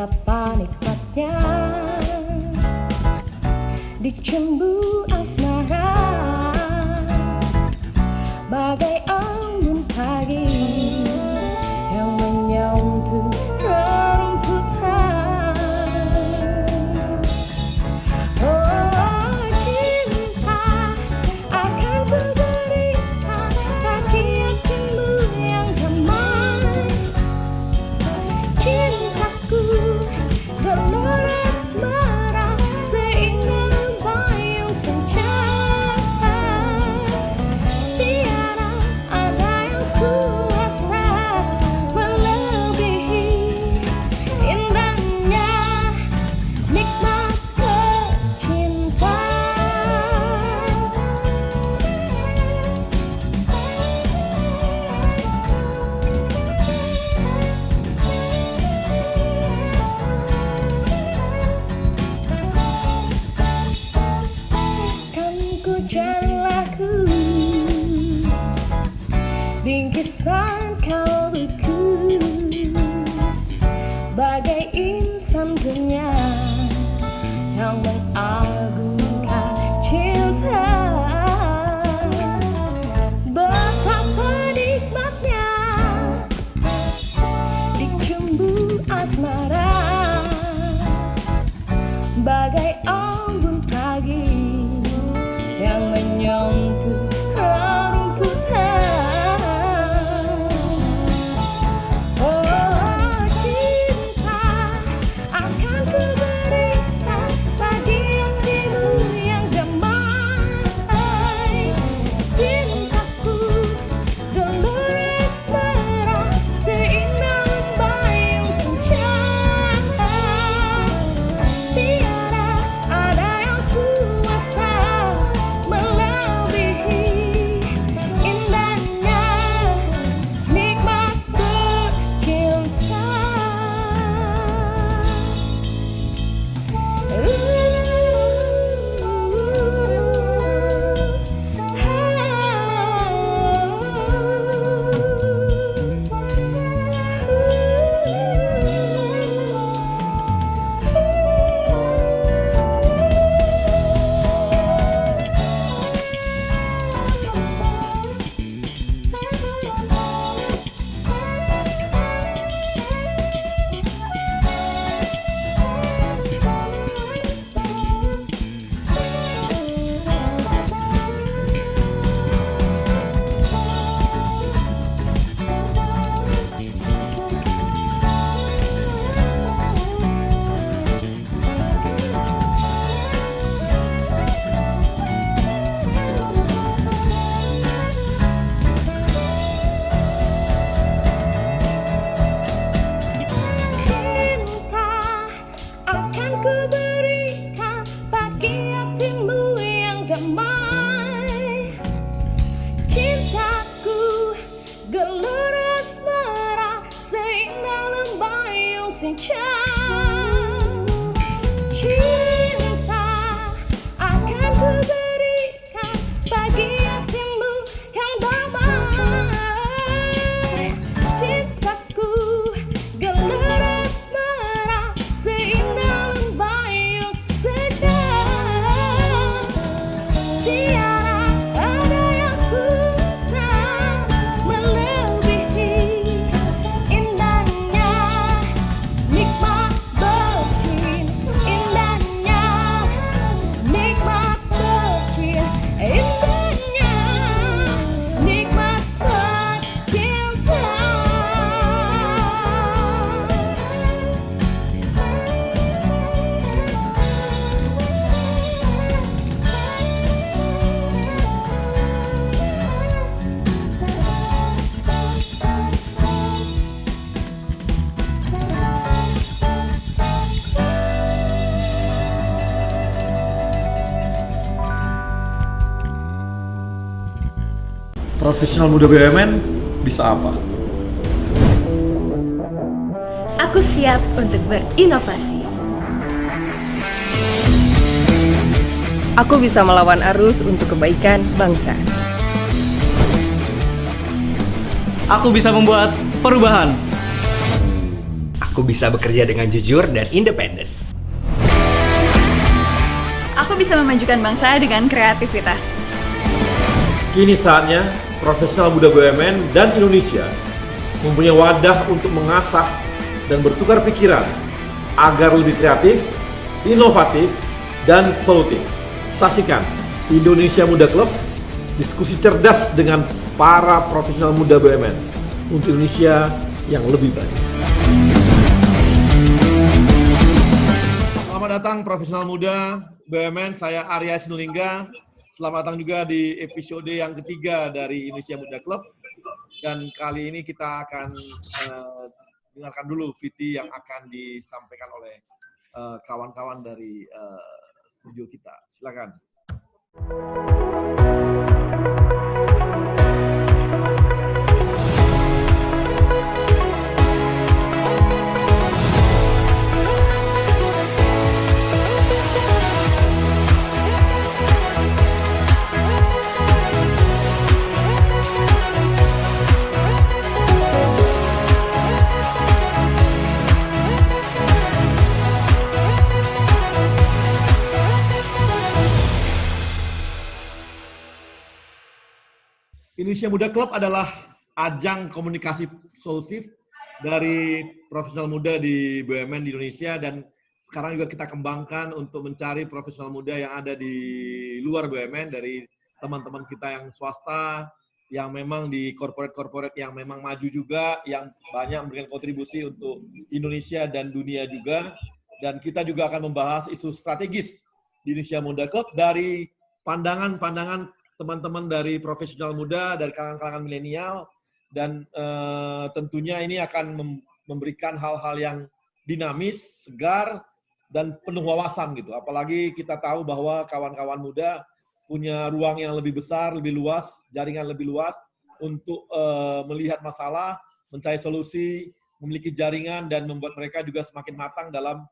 Betapa nikmatnya dicemburu asmara, bagai embun pagi yang menyentuh rerumputan. Oh cinta, akan ku berikan kaki hatimu yang damai. Cintaku gelora asmara, seindah bayung senja. Tiada ada yang kuasa melebihi indahnya nikmat bercinta. Kan ku jalin lagu bingkisan kalbuku, bagai insan dunia yang mengagungkan cinta. Betapa nikmatnya dicemburu asmara, bagai embun pagi yang menyentuh rerumputan. Oh cinta, akan ku berikan bagi hatimu yang damai. Cintaku gelora asmara, seindah bayung senja. Tiada ada yang kuasa melebihi indahnya nikmat bercinta. Cinta, akan ku berikan bagi hatimu yang damai. Cintaku gelora asmara, seindah bayung senja. Cinta, akan ku berikan bagi hatimu yang damai. Cintaku gelora asmara, seindah bayung senja. Tiada ada yang kuasa melebihi indahnya nikmat bercinta. Indahnya nikmat bercinta. Indahnya nikmat bercinta. Profesional muda BUMN bisa apa? Aku siap untuk berinovasi. Aku bisa melawan arus untuk kebaikan bangsa. Aku bisa membuat perubahan. Aku bisa bekerja dengan jujur dan independen. Aku bisa memajukan bangsa dengan kreativitas. Kini saatnya profesional muda BUMN dan Indonesia mempunyai wadah untuk mengasah dan bertukar pikiran agar lebih kreatif, inovatif, dan solutif. Saksikan Indonesia Muda Club, diskusi cerdas dengan para profesional muda BUMN untuk Indonesia yang lebih baik. Selamat datang profesional muda BUMN, saya Arya Sinulinga. Selamat datang juga di episode yang ketiga dari Indonesia Muda Club. Dan kali ini kita akan dengarkan dulu VT yang akan disampaikan oleh kawan-kawan dari studio kita. Silakan. Indonesia Muda Club adalah ajang komunikasi solutif dari profesional muda di BUMN di Indonesia, dan sekarang juga kita kembangkan untuk mencari profesional muda yang ada di luar BUMN, dari teman-teman kita yang swasta, yang memang di corporate-corporate yang memang maju juga, yang banyak memberikan kontribusi untuk Indonesia dan dunia juga. Dan kita juga akan membahas isu strategis di Indonesia Muda Club dari pandangan-pandangan teman-teman dari profesional muda, dari kalangan-kalangan milenial, dan tentunya ini akan memberikan hal-hal yang dinamis, segar, dan penuh wawasan gitu. Apalagi kita tahu bahwa kawan-kawan muda punya ruang yang lebih besar, lebih luas, jaringan lebih luas untuk melihat masalah, mencari solusi, memiliki jaringan, dan membuat mereka juga semakin matang dalam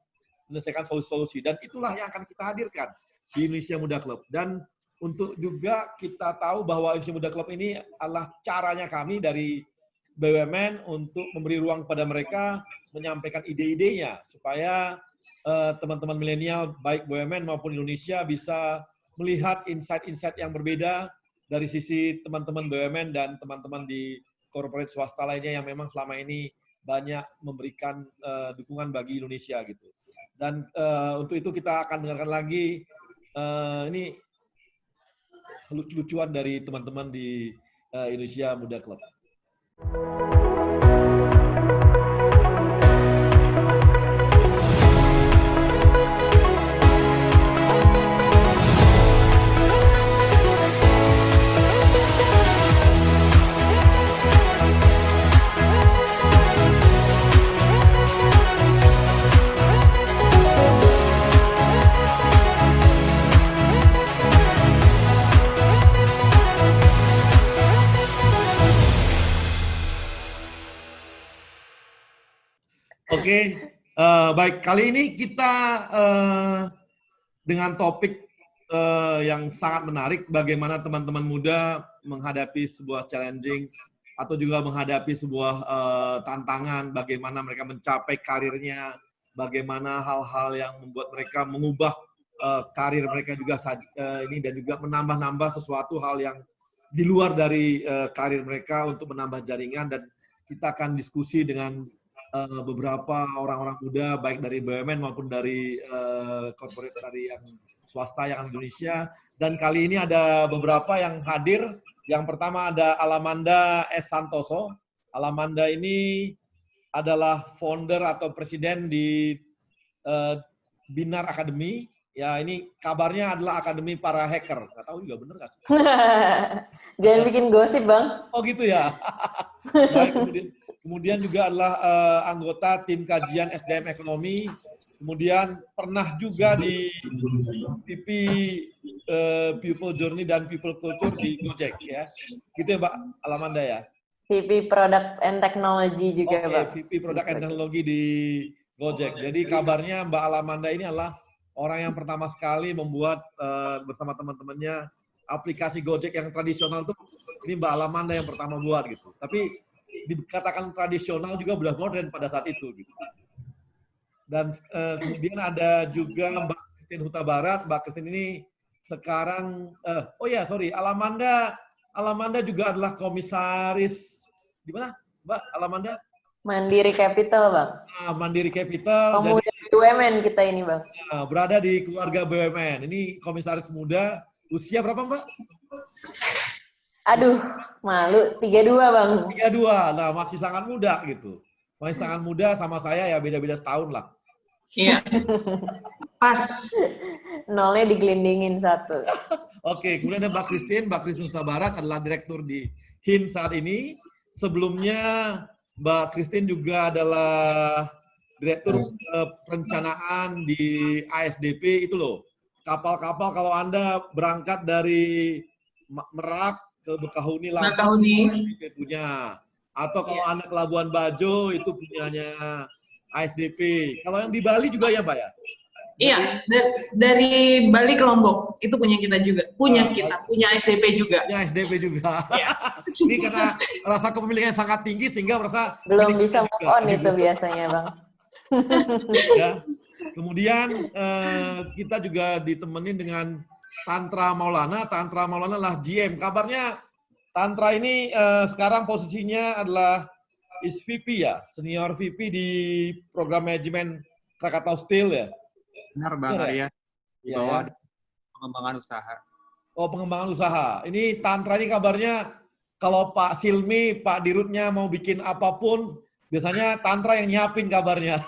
menyelesaikan solusi-solusi. Dan itulah yang akan kita hadirkan di Indonesia Muda Club. Dan untuk juga kita tahu bahwa Indonesia Muda Club ini adalah caranya kami dari BUMN untuk memberi ruang kepada mereka menyampaikan ide-idenya supaya teman-teman milenial baik BUMN maupun Indonesia bisa melihat insight-insight yang berbeda dari sisi teman-teman BUMN dan teman-teman di corporate swasta lainnya yang memang selama ini banyak memberikan dukungan bagi Indonesia gitu. Dan untuk itu kita akan dengarkan lagi ini lucu-lucuan dari teman-teman di Indonesia Muda Club. Oke, baik. Kali ini kita dengan topik yang sangat menarik, bagaimana teman-teman muda menghadapi sebuah challenging atau juga menghadapi sebuah tantangan, bagaimana mereka mencapai karirnya, bagaimana hal-hal yang membuat mereka mengubah karir mereka juga ini, dan juga menambah-nambah sesuatu hal yang di luar dari karir mereka untuk menambah jaringan. Dan kita akan diskusi dengan beberapa orang-orang muda baik dari BUMN maupun dari corporate dari yang swasta yang di Indonesia. Dan kali ini ada beberapa yang hadir. Yang pertama ada Alamanda S. Santoso. Alamanda ini adalah founder atau presiden di Binar Academy. Ya, ini kabarnya adalah akademi para hacker. Nggak tahu juga bener nggak sih? Jangan bikin gosip, Bang. Oh gitu ya. Baik, kemudian juga adalah anggota tim kajian SDM Ekonomi. Kemudian pernah juga di PP People Journey dan People Culture di Gojek ya. Gitu ya Mbak Alamanda ya? VP Product and Technology juga, Bang. VP Product and Technology di Gojek. Jadi kabarnya Mbak Alamanda ini adalah orang yang pertama sekali membuat bersama teman-temannya aplikasi Gojek yang tradisional tuh, ini Mbak Alamanda yang pertama buat gitu. Tapi dikatakan tradisional juga udah modern pada saat itu gitu. Dan kemudian ada juga Mbak Christine Huta Barat. Mbak Christine ini sekarang, Alamanda juga adalah komisaris, di mana Mbak Alamanda? Mandiri Capital, Bang. Mandiri Capital. Pemuda BUMN kita ini, Bang. Berada di keluarga BUMN. Ini komisaris muda. Usia berapa, Mbak? Aduh, malu. 32, Bang. 32. Nah, masih sangat muda gitu. Masih sangat muda sama saya ya, beda-beda setahun lah. Iya. Pas. Nolnya digelindingin satu. Oke, kemudian ada Mbak Christine Huta Barat adalah direktur di HIN saat ini. Sebelumnya Mbak Christine juga adalah direktur perencanaan di ASDP itu loh. Kapal-kapal kalau Anda berangkat dari Merak ke Bekahuni punya. Atau kalau Anda ke Labuan Bajo itu punyanya ASDP. Kalau yang di Bali juga ya, Mbak ya? Iya, dari Bali ke Lombok itu punya kita juga, punya SDP juga. Punya SDP juga. Iya. Ini karena rasa kepemilikan sangat tinggi sehingga merasa belum bisa move on itu biasanya, Bang. Ya. Kemudian kita juga ditemenin dengan Tantra Maulana. Tantra Maulana adalah GM. Kabarnya Tantra ini sekarang posisinya adalah VP ya, senior VP di program manajemen Krakatau Steel ya. Benar, Bang Arya. Di bawah pengembangan usaha. Oh, pengembangan usaha. Ini Tantra ini kabarnya kalau Pak Silmi, Pak Dirutnya mau bikin apapun, biasanya Tantra yang nyiapin kabarnya.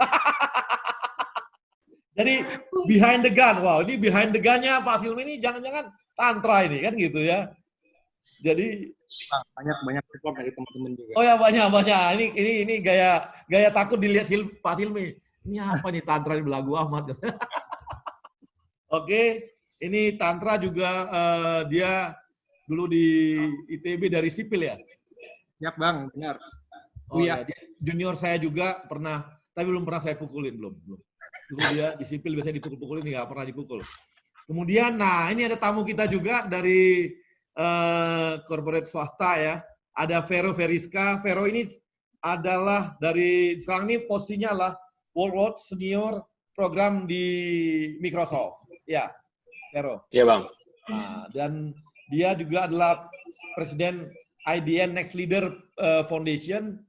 Jadi behind the gun. Wow, ini behind the gun-nya Pak Silmi ini jangan-jangan Tantra ini kan gitu ya. Jadi banyak support dari teman-teman juga. Oh ya, banyak. Ini gaya takut dilihat Pak Silmi. Ini apa nih Tantra ini belagu amat. Oke, ini Tantra juga dia dulu di ITB dari sipil ya? Ya Bang, benar. Oh ya, dia junior saya juga pernah, tapi belum pernah saya pukulin, belum. Dulu dia di sipil biasanya dipukul-pukulin, nggak pernah dipukul. Kemudian, nah ini ada tamu kita juga dari corporate swasta ya. Ada Vero Veriska. Vero ini adalah dari, sekarang ini posisinya adalah World Senior Program di Microsoft. Ya, Vero. Iya, Bang. Nah, dan dia juga adalah Presiden IDN Next Leader Foundation.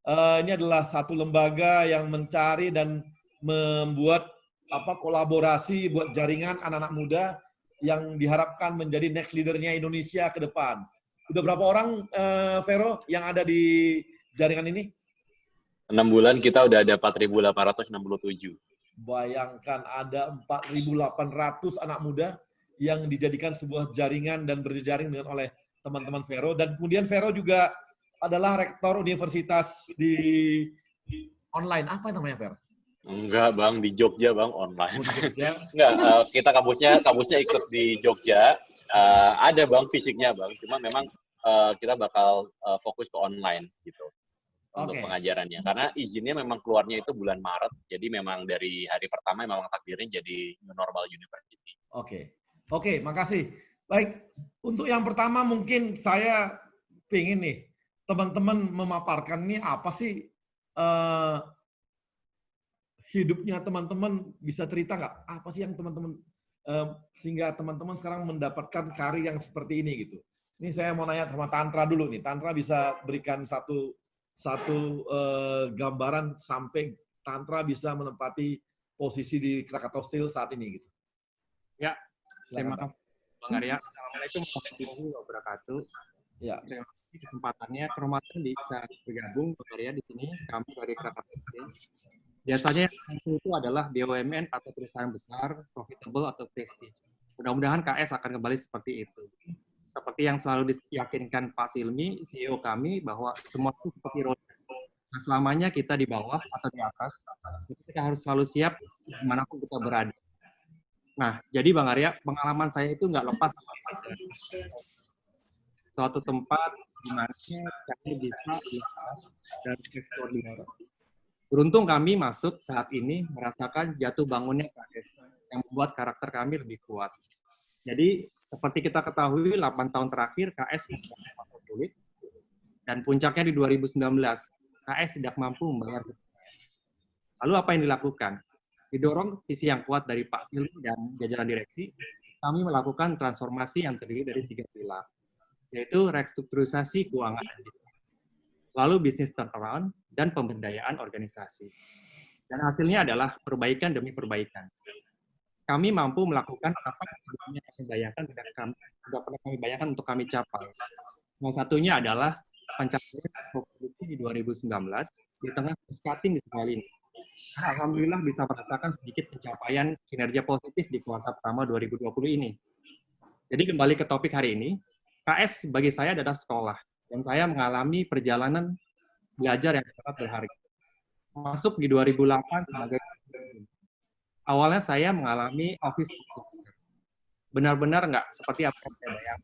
Ini adalah satu lembaga yang mencari dan membuat kolaborasi buat jaringan anak-anak muda yang diharapkan menjadi next leader-nya Indonesia ke depan. Udah berapa orang, Vero, yang ada di jaringan ini? 6 bulan kita udah ada 4.867. Bayangkan ada 4.800 anak muda yang dijadikan sebuah jaringan dan berjejaring dengan oleh teman-teman Vero. Dan kemudian Vero juga adalah rektor universitas di online. Apa namanya, Vero? Enggak, Bang. Di Jogja, Bang. Online. Jogja. Enggak, kita kampusnya ikut di Jogja. Ada, Bang, fisiknya, Bang. Cuma memang kita bakal fokus ke online, gitu. Untuk pengajarannya. Karena izinnya memang keluarnya itu bulan Maret. Jadi memang dari hari pertama memang takdirnya jadi normal university. Oke, makasih. Baik, untuk yang pertama mungkin saya pengen nih, teman-teman memaparkan nih apa sih hidupnya teman-teman, bisa cerita nggak? Apa sih yang teman-teman, sehingga teman-teman sekarang mendapatkan karir yang seperti ini gitu. Ini saya mau nanya sama Tantra dulu nih. Tantra bisa berikan satu gambaran sampai Tantra bisa menempati posisi di Krakatau Steel saat ini gitu. Ya, terima kasih Bang Arya. Assalamualaikum warahmatullahi wabarakatuh. Ya. Terima kasih kesempatannya, kehormatan bisa bergabung Bang Arya di sini. Kami dari Krakatau Steel. Biasanya yang itu adalah BUMN atau perusahaan besar, profitable atau prestige. Mudah-mudahan KS akan kembali seperti itu. Seperti yang selalu diyakinkan Pak Silmi, CEO kami, bahwa semua itu seperti roda. Nah, selamanya kita di bawah atau di atas, kita harus selalu siap dimanapun kita berada. Nah, jadi Bang Arya, pengalaman saya itu nggak lepas suatu tempat di mana kami bisa dan ekstraordinary. Beruntung kami masuk saat ini merasakan jatuh bangunnya KS yang membuat karakter kami lebih kuat. Jadi, seperti kita ketahui, 8 tahun terakhir KS sangat sulit, dan puncaknya di 2019, KS tidak mampu membayar. Lalu apa yang dilakukan? Didorong visi yang kuat dari Pak Silly dan jajaran direksi, kami melakukan transformasi yang terdiri dari 3 pilar, yaitu restrukturisasi keuangan, lalu bisnis turnaround, dan pemberdayaan organisasi. Dan hasilnya adalah perbaikan demi perbaikan. Kami mampu melakukan apa yang sebelumnya kami bayangkan tidak pernah kami bayangkan untuk kami capai. Salah satunya adalah pencapaian produksi di 2019 di tengah cost-cutting di segala lini. Alhamdulillah bisa merasakan sedikit pencapaian kinerja positif di kuartal pertama 2020 ini. Jadi kembali ke topik hari ini, KS bagi saya adalah sekolah, dan saya mengalami perjalanan belajar yang sangat berharga. Masuk di 2008 sebagai awalnya saya mengalami office benar-benar nggak seperti apa yang saya bayangkan,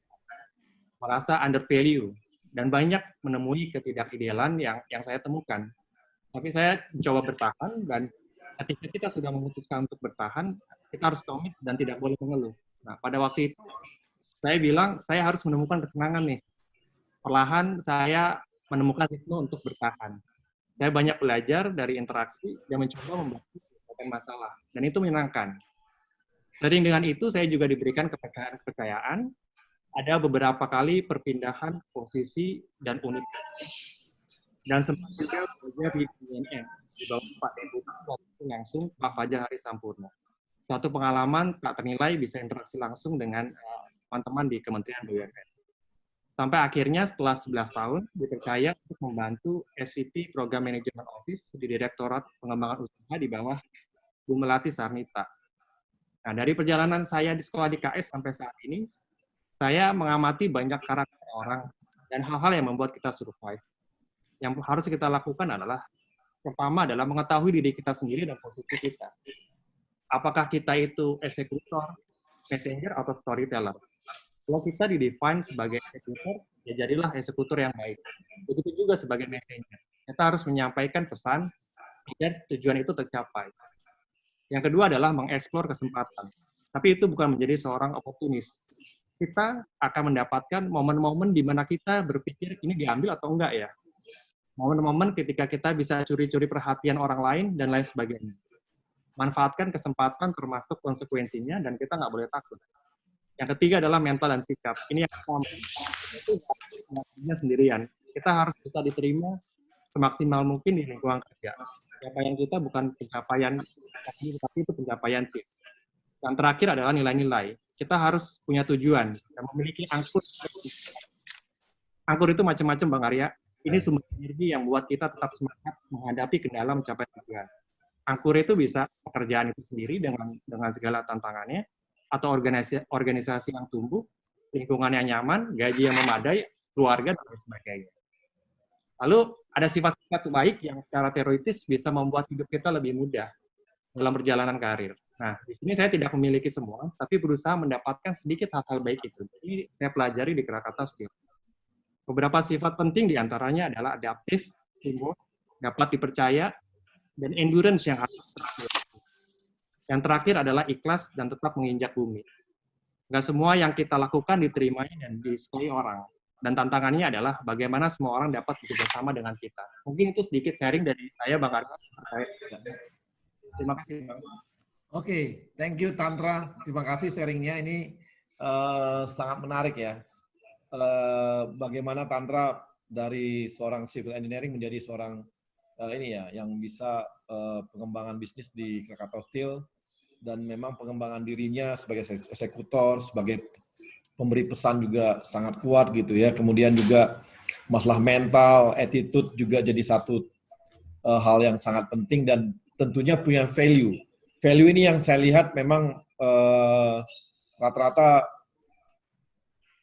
merasa undervalue dan banyak menemui ketidakidealan yang saya temukan. Tapi saya mencoba bertahan, dan ketika kita sudah memutuskan untuk bertahan, kita harus komit dan tidak boleh mengeluh. Nah, pada waktu itu saya bilang saya harus menemukan kesenangan nih. Perlahan saya menemukan ritme untuk bertahan. Saya banyak belajar dari interaksi dan mencoba membantu menyelesaikan masalah, dan itu menyenangkan. Sering dengan itu, saya juga diberikan kepercayaan. Ada beberapa kali perpindahan posisi dan unit. Dan sempat juga belajar di BNN, di bawah Pak Debu, waktu langsung Pak Fajar Hari Sampurno. Suatu pengalaman tak ternilai bisa interaksi langsung dengan teman-teman di Kementerian BUMN. Sampai akhirnya setelah 11 tahun dipercaya untuk membantu SVP Program Manajemen Office di Direktorat Pengembangan Usaha di bawah Bu Melati Sarnita. Nah, dari perjalanan saya di sekolah di KS sampai saat ini, saya mengamati banyak karakter orang dan hal-hal yang membuat kita survive. Yang harus kita lakukan adalah, pertama adalah mengetahui diri kita sendiri dan posisi kita. Apakah kita itu eksekutor, messenger, atau storyteller? Kalau kita didefine sebagai eksekutor, ya jadilah eksekutor yang baik. Begitu juga sebagai messenger. Kita harus menyampaikan pesan agar tujuan itu tercapai. Yang kedua adalah mengeksplor kesempatan. Tapi itu bukan menjadi seorang oportunis. Kita akan mendapatkan momen-momen di mana kita berpikir ini diambil atau enggak ya. Momen-momen ketika kita bisa curi-curi perhatian orang lain dan lain sebagainya. Manfaatkan kesempatan termasuk konsekuensinya, dan kita nggak boleh takut. Yang ketiga adalah mental dan sikap. Ini yang pertama. Itu sendirian. Kita harus bisa diterima semaksimal mungkin di lingkungan kerja. Pencapaian kita bukan pencapaian tapi itu pencapaian tim. Yang terakhir adalah nilai-nilai. Kita harus punya tujuan dan memiliki angkur. Angkur itu macam-macam, Bang Arya. Ini sumber energi yang buat kita tetap semangat menghadapi kendala mencapai tujuan. Angkur itu bisa pekerjaan itu sendiri dengan segala tantangannya, atau organisasi yang tumbuh, lingkungan yang nyaman, gaji yang memadai, keluarga, dan sebagainya. Lalu ada sifat-sifat baik yang secara teoritis bisa membuat hidup kita lebih mudah dalam perjalanan karir. Nah, di sini saya tidak memiliki semua, tapi berusaha mendapatkan sedikit hal-hal baik itu. Jadi saya pelajari di Krakatau Steel. Beberapa sifat penting diantaranya adalah adaptif, teamwork, dapat dipercaya, dan endurance yang harus terakhir. Yang terakhir adalah ikhlas dan tetap menginjak bumi. Nggak semua yang kita lakukan diterimai dan disukai orang. Dan tantangannya adalah bagaimana semua orang dapat bekerja sama dengan kita. Mungkin itu sedikit sharing dari saya, Bang Arya. Terima kasih, Bang. Oke, thank you Tantra. Terima kasih sharingnya. Ini sangat menarik ya. Bagaimana Tantra dari seorang civil engineering menjadi seorang ini ya, yang bisa pengembangan bisnis di Krakatau Steel, dan memang pengembangan dirinya sebagai eksekutor, sebagai pemberi pesan juga sangat kuat gitu ya. Kemudian juga masalah mental, attitude juga jadi satu hal yang sangat penting, dan tentunya punya value. Value ini yang saya lihat memang rata-rata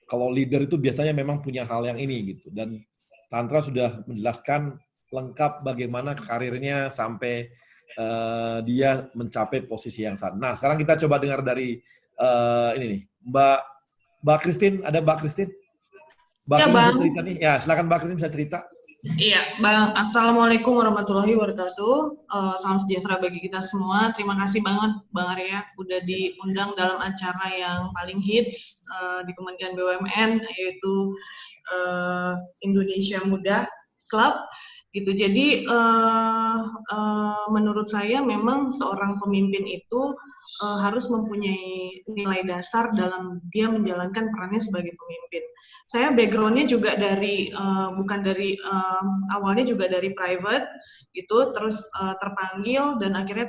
kalau leader itu biasanya memang punya hal yang ini gitu. Dan Tantra sudah menjelaskan lengkap bagaimana karirnya sampai dia mencapai posisi yang saat. Nah, sekarang kita coba dengar dari ini nih, Mbak Christine. Ada Mbak Christine? Mbak Ya, Christine Bang. bisa cerita nih. Ya, silakan Mbak Christine bisa cerita. Iya, Bang. Assalamualaikum warahmatullahi wabarakatuh. Salam sejahtera bagi kita semua. Terima kasih banget, Bang Arya, udah diundang dalam acara yang paling hits di Kementerian BUMN, yaitu Indonesia Muda Club. gitu. Jadi menurut saya memang seorang pemimpin itu harus mempunyai nilai dasar dalam dia menjalankan perannya sebagai pemimpin. Saya backgroundnya juga dari bukan dari awalnya juga dari private gitu, terus terpanggil dan akhirnya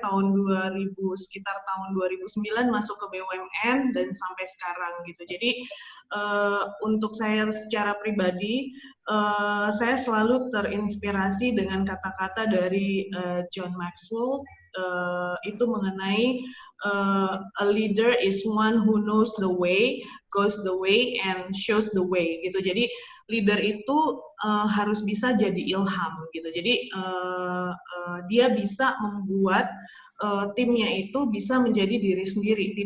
sekitar tahun 2009 masuk ke BUMN dan sampai sekarang gitu. Jadi untuk saya secara pribadi saya selalu terinspirasi dengan kata-kata dari John Maxwell. Itu mengenai a leader is one who knows the way, goes the way, and shows the way gitu. Jadi leader itu harus bisa jadi ilham gitu. Jadi dia bisa membuat timnya itu bisa menjadi diri sendiri,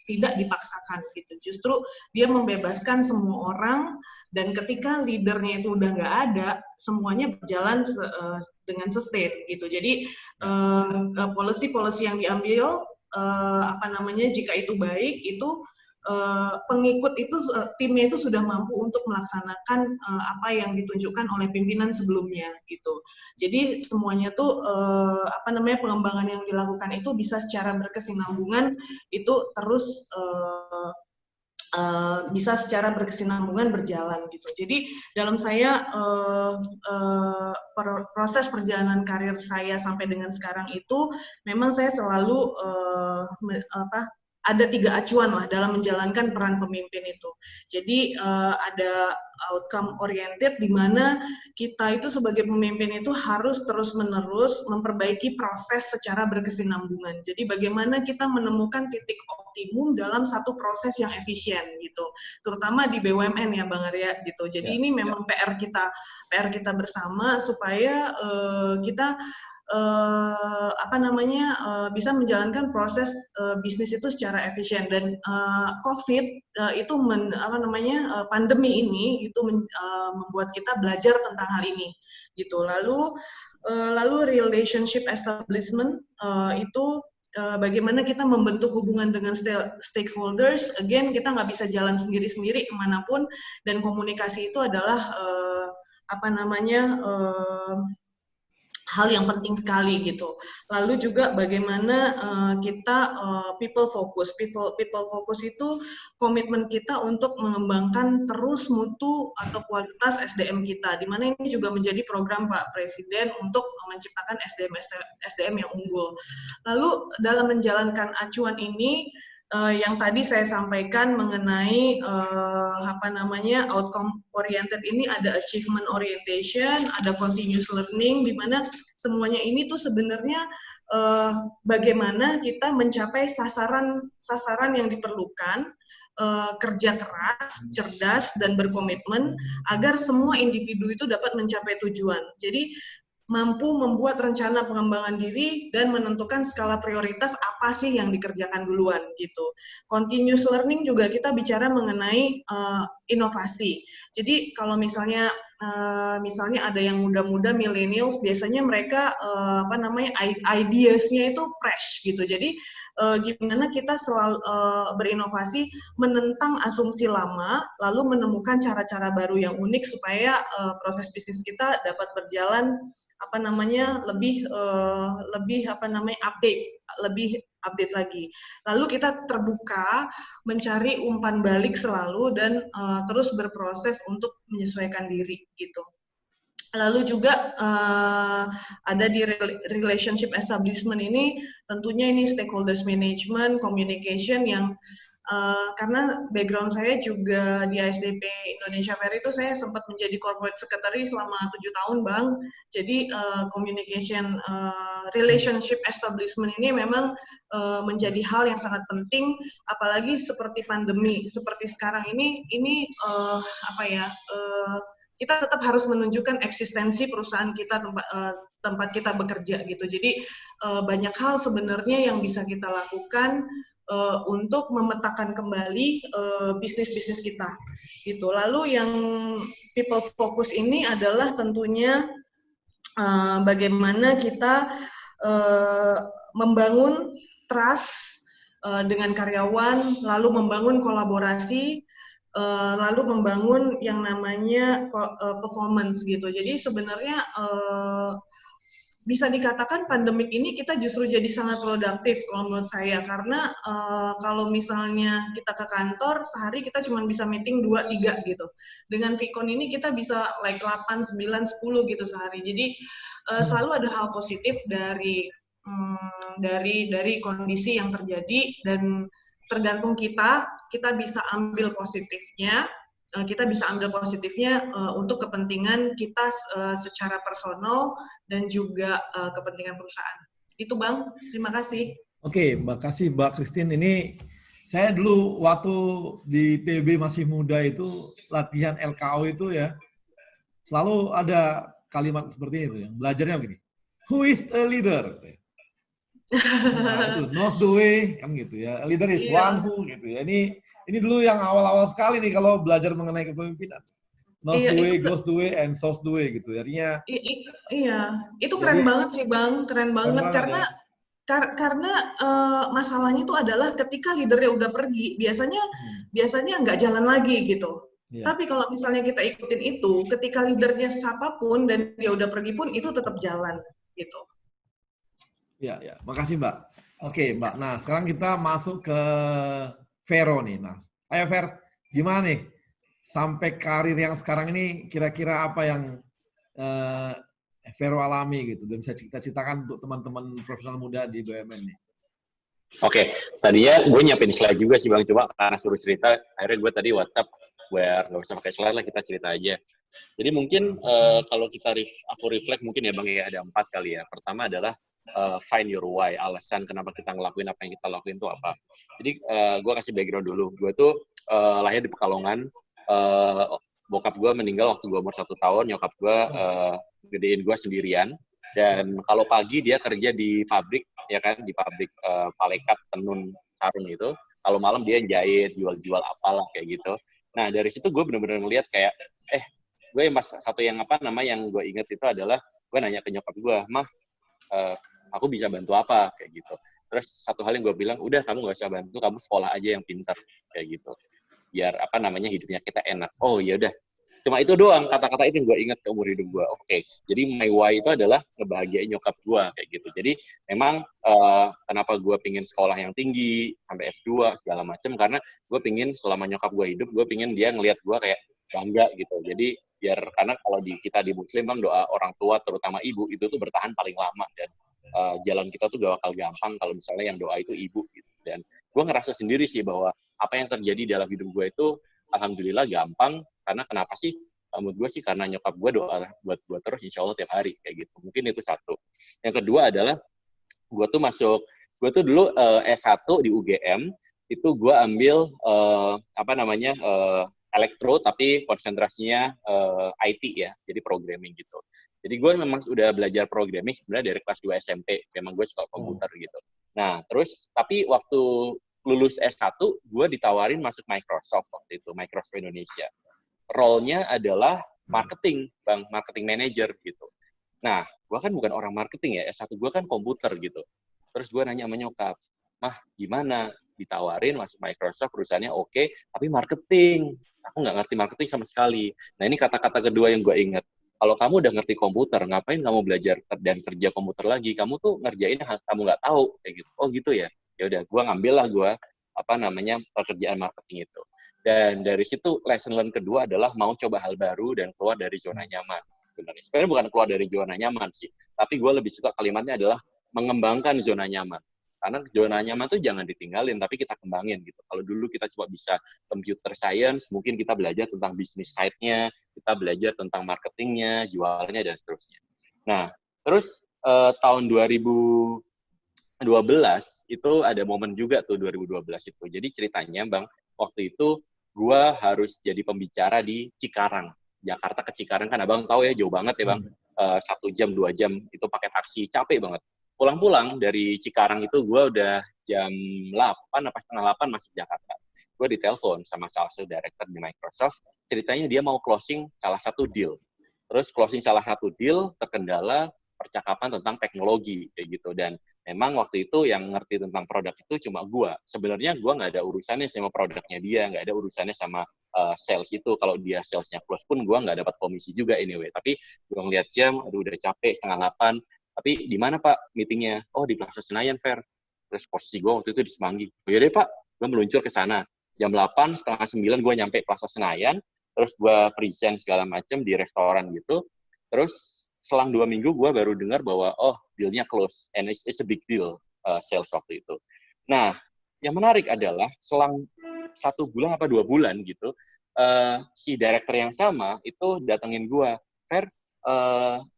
tidak dipaksakan gitu. Justru dia membebaskan semua orang, dan ketika leadernya itu udah nggak ada, semuanya berjalan dengan sustain gitu. Jadi policy yang diambil jika itu baik, itu pengikut itu timnya itu sudah mampu untuk melaksanakan apa yang ditunjukkan oleh pimpinan sebelumnya gitu. Jadi semuanya tuh pengembangan yang dilakukan itu bisa secara berkesinambungan, itu terus bisa secara berkesinambungan berjalan gitu. Jadi dalam saya proses perjalanan karir saya sampai dengan sekarang itu memang saya selalu ada 3 acuan lah dalam menjalankan peran pemimpin itu. Jadi ada outcome oriented, di mana kita itu sebagai pemimpin itu harus terus-menerus memperbaiki proses secara berkesinambungan. Jadi bagaimana kita menemukan titik optimum dalam satu proses yang efisien gitu. Terutama di BUMN ya Bang Arya gitu. Jadi ini memang PR kita bersama supaya kita bisa menjalankan proses bisnis itu secara efisien. Dan COVID itu pandemi ini itu membuat kita belajar tentang hal ini gitu. Lalu relationship establishment itu bagaimana kita membentuk hubungan dengan stakeholders. Again, kita nggak bisa jalan sendiri-sendiri kemanapun, dan komunikasi itu adalah hal yang penting sekali gitu. Lalu juga bagaimana kita people focus itu komitmen kita untuk mengembangkan terus mutu atau kualitas SDM kita, di mana ini juga menjadi program Pak Presiden untuk menciptakan SDM yang unggul. Lalu dalam menjalankan acuan ini, yang tadi saya sampaikan mengenai outcome oriented ini, ada achievement orientation, ada continuous learning, di mana semuanya ini tuh sebenarnya bagaimana kita mencapai sasaran yang diperlukan, kerja keras, cerdas, dan berkomitmen agar semua individu itu dapat mencapai tujuan. Jadi mampu membuat rencana pengembangan diri dan menentukan skala prioritas apa sih yang dikerjakan duluan gitu. Continuous learning juga kita bicara mengenai inovasi. Jadi kalau misalnya ada yang muda-muda millennials, biasanya mereka ideasnya itu fresh gitu. Jadi gimana kita selalu berinovasi, menentang asumsi lama, lalu menemukan cara-cara baru yang unik supaya proses bisnis kita dapat berjalan lebih update lagi. Lalu kita terbuka mencari umpan balik selalu, dan terus berproses untuk menyesuaikan diri gitu. Lalu juga ada di relationship establishment ini, tentunya ini stakeholders management, communication, yang karena background saya juga di ASDP Indonesia Fair itu saya sempat menjadi corporate secretary selama 7 tahun Bang. Jadi communication, relationship establishment ini memang menjadi hal yang sangat penting, apalagi seperti pandemi seperti sekarang ini kita tetap harus menunjukkan eksistensi perusahaan kita, tempat kita bekerja gitu. Jadi banyak hal sebenarnya yang bisa kita lakukan untuk memetakan kembali bisnis-bisnis kita gitu. Lalu yang people focus ini adalah tentunya bagaimana kita membangun trust dengan karyawan, lalu membangun kolaborasi, lalu membangun yang namanya performance gitu. Jadi sebenarnya bisa dikatakan pandemik ini kita justru jadi sangat produktif kalau menurut saya, karena kalau misalnya kita ke kantor sehari kita cuma bisa meeting 2-3 gitu. Dengan Vicon ini kita bisa like 8, 9, 10 gitu sehari. Jadi selalu ada hal positif dari kondisi yang terjadi, dan tergantung kita bisa ambil positifnya. Untuk kepentingan kita secara personal dan juga kepentingan perusahaan. Itu Bang, terima kasih. Oke, makasih Mbak Christine. Ini saya dulu waktu di TB masih muda itu latihan LKO itu ya, selalu ada kalimat seperti itu ya. Belajarnya begini, who is a leader? Nah, itu knows the way kan gitu ya. A leader is one who gitu ya. Ini dulu yang awal-awal sekali nih kalau belajar mengenai kepemimpinan. Knows the way, goes the way, and shows the way gitu. Artinya iya, itu keren banget sih Bang, keren banget karena karena masalahnya itu adalah ketika leadernya udah pergi, biasanya nggak jalan lagi gitu. Tapi kalau misalnya kita ikutin itu, ketika leadernya siapapun dan dia udah pergi pun itu tetap jalan gitu. Ya, makasih Mbak. Oke Mbak, nah sekarang kita masuk ke Vero nih. Nah, ayo Ver, gimana nih sampai karir yang sekarang ini kira-kira apa yang Vero alami gitu dan bisa cerita-ceritakan untuk teman-teman profesional muda di BUMN nih. Oke, tadinya gue nyiapin slide juga sih Bang, cuma karena suruh cerita, akhirnya gue tadi WhatsApp, biar nggak usah pakai slide lah, kita cerita aja. Jadi mungkin kalau aku reflect mungkin ya Bang ya, ada 4 kali ya. Pertama adalah find your why, alasan kenapa kita ngelakuin apa yang kita lakuin itu apa. Jadi gue kasih background dulu. Gue tuh lahir di Pekalongan. Bokap gue meninggal waktu gue umur 1 tahun. Nyokap gue gedein gue sendirian. Dan kalau pagi dia kerja di pabrik, ya kan, di pabrik palekat, tenun, sarung itu. Kalau malam dia jahit, jual-jual apalah kayak gitu. Nah dari situ gue benar-benar ngeliat kayak, gue yang yang gue inget itu adalah gue nanya ke nyokap gue, Mah, aku bisa bantu apa kayak gitu. Terus satu hal yang gue bilang, udah kamu gak usah bantu, kamu sekolah aja yang pintar kayak gitu. Biar hidupnya kita enak. Oh ya udah. Cuma itu doang kata-kata itu yang gue ingat seumur hidup gue. Oke. Jadi my why itu adalah ngebahagiain nyokap gue kayak gitu. Jadi memang kenapa gue pingin sekolah yang tinggi sampai S2 segala macam, karena gue pingin selama nyokap gue hidup, gue pingin dia ngelihat gue kayak bangga gitu. Jadi karena kalau kita di Muslim Bang, doa orang tua terutama ibu itu tuh bertahan paling lama, dan jalan kita tuh gak bakal gampang kalau misalnya yang doa itu ibu gitu. Dan gue ngerasa sendiri sih bahwa apa yang terjadi dalam hidup gue itu alhamdulillah gampang, karena kenapa sih? Menurut gue sih karena nyokap gue doa buat gue terus insya Allah tiap hari kayak gitu. Mungkin itu satu. Yang kedua adalah gue tuh dulu S1 di UGM, itu gue ambil elektro tapi konsentrasinya IT ya, jadi programming gitu. Jadi gue memang udah belajar programming sebenarnya dari kelas 2 SMP, memang gue suka komputer gitu. Nah, terus tapi waktu lulus S1, gue ditawarin masuk Microsoft waktu itu, Microsoft Indonesia. Role-nya adalah marketing, Bang, marketing manager gitu. Nah, gue kan bukan orang marketing ya, S1 gue kan komputer gitu. Terus gue nanya sama nyokap, Mah, gimana? Ditawarin masuk Microsoft, perusahaannya oke, tapi marketing. Aku nggak ngerti marketing sama sekali. Nah, ini kata-kata kedua yang gue ingat. Kalau kamu udah ngerti komputer, ngapain kamu belajar dan kerja komputer lagi? Kamu tuh ngerjain kamu nggak tahu kayak gitu. Oh gitu ya. Ya udah, gue ngambil lah pekerjaan marketing itu. Dan dari situ lesson learn kedua adalah mau coba hal baru dan keluar dari zona nyaman. Sebenarnya bukan keluar dari zona nyaman sih, tapi gue lebih suka kalimatnya adalah mengembangkan zona nyaman. Karena zona nyaman tuh jangan ditinggalin, tapi kita kembangin gitu. Kalau dulu kita cuma bisa computer science, mungkin kita belajar tentang bisnis side-nya, kita belajar tentang marketingnya, jualannya, dan seterusnya. Nah, terus tahun 2012 itu ada momen juga tuh 2012 itu. Jadi ceritanya Bang, waktu itu gue harus jadi pembicara di Cikarang. Jakarta ke Cikarang kan Abang tahu ya, jauh banget ya Bang. 1 jam, 2 jam itu pakai taksi, capek banget. Pulang-pulang dari Cikarang itu gue udah jam 8 apa setengah 8 masih Jakarta. Gue ditelepon sama salah satu director di Microsoft, ceritanya dia mau closing salah satu deal. Terus closing salah satu deal terkendala percakapan tentang teknologi kayak gitu. Dan memang waktu itu yang ngerti tentang produk itu cuma gue. Sebenarnya gue nggak ada urusannya sama produknya dia, nggak ada urusannya sama sales itu. Kalau dia salesnya close pun gue nggak dapat komisi juga anyway. Tapi gue ngeliat jam, aduh udah capek, 7:30. Tapi di mana Pak meetingnya? Oh di Plaza Senayan, Fer. Terus posisi gue waktu itu di Semanggi. Oh yaudah Pak, gue meluncur ke sana. Jam 8, 8:30 gue nyampe Plaza Senayan. Terus gue present segala macam di restoran gitu. Terus selang 2 minggu gue baru dengar bahwa oh deal-nya close. And it's a big deal sales waktu itu. Nah, yang menarik adalah selang 1 bulan apa 2 bulan gitu, si director yang sama itu datengin gue. Fer,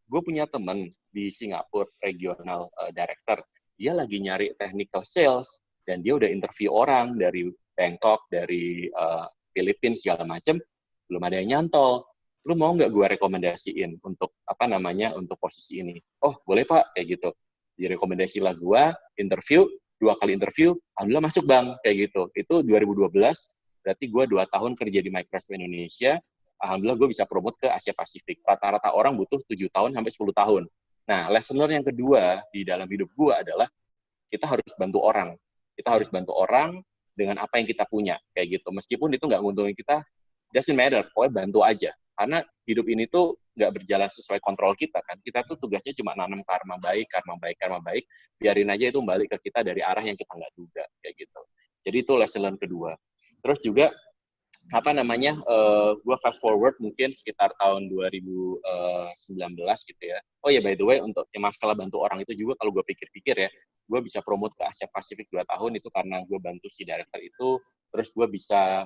gue punya temen di Singapura, regional director. Dia lagi nyari technical sales, dan dia udah interview orang dari Bangkok, dari Filipina segala macem, belum ada yang nyantol. Lu mau nggak gue rekomendasiin untuk untuk posisi ini? Oh boleh Pak, kayak gitu. Direkomendasi lah gue, interview, 2 kali interview, alhamdulillah masuk Bang, kayak gitu. Itu 2012, berarti gue 2 tahun kerja di Microsoft Indonesia, alhamdulillah gue bisa promote ke Asia Pasifik. Rata-rata orang butuh 7 tahun sampai 10 tahun. Nah, lesson learn yang kedua di dalam hidup gue adalah kita harus bantu orang. Kita harus bantu orang dengan apa yang kita punya, kayak gitu. Meskipun itu nggak nguntungin kita, doesn't matter, pokoknya bantu aja. Karena hidup ini tuh nggak berjalan sesuai kontrol kita kan. Kita tuh tugasnya cuma nanam karma baik, biarin aja itu balik ke kita dari arah yang kita nggak duga, kayak gitu. Jadi itu lesson learn kedua. Terus juga gue fast forward mungkin sekitar tahun 2019 gitu ya. Oh ya by the way, untuk yang masalah bantu orang itu juga kalau gue pikir-pikir ya, gue bisa promote ke Asia Pasifik 2 tahun itu karena gue bantu si director itu. Terus gue bisa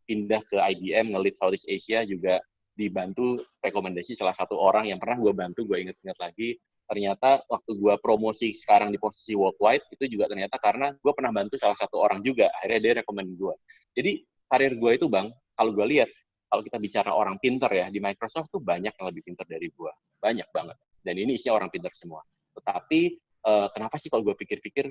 pindah ke IBM, nge-lead Southeast Asia juga dibantu rekomendasi salah satu orang yang pernah gue bantu, gue inget-inget lagi. Ternyata waktu gue promosi sekarang di posisi worldwide, itu juga ternyata karena gue pernah bantu salah satu orang juga, akhirnya dia rekomend gue. Jadi karir gue itu Bang, kalau gue lihat, kalau kita bicara orang pinter ya, di Microsoft tuh banyak yang lebih pinter dari gue. Banyak banget. Dan ini isinya orang pinter semua. Tetapi, kenapa sih kalau gue pikir-pikir,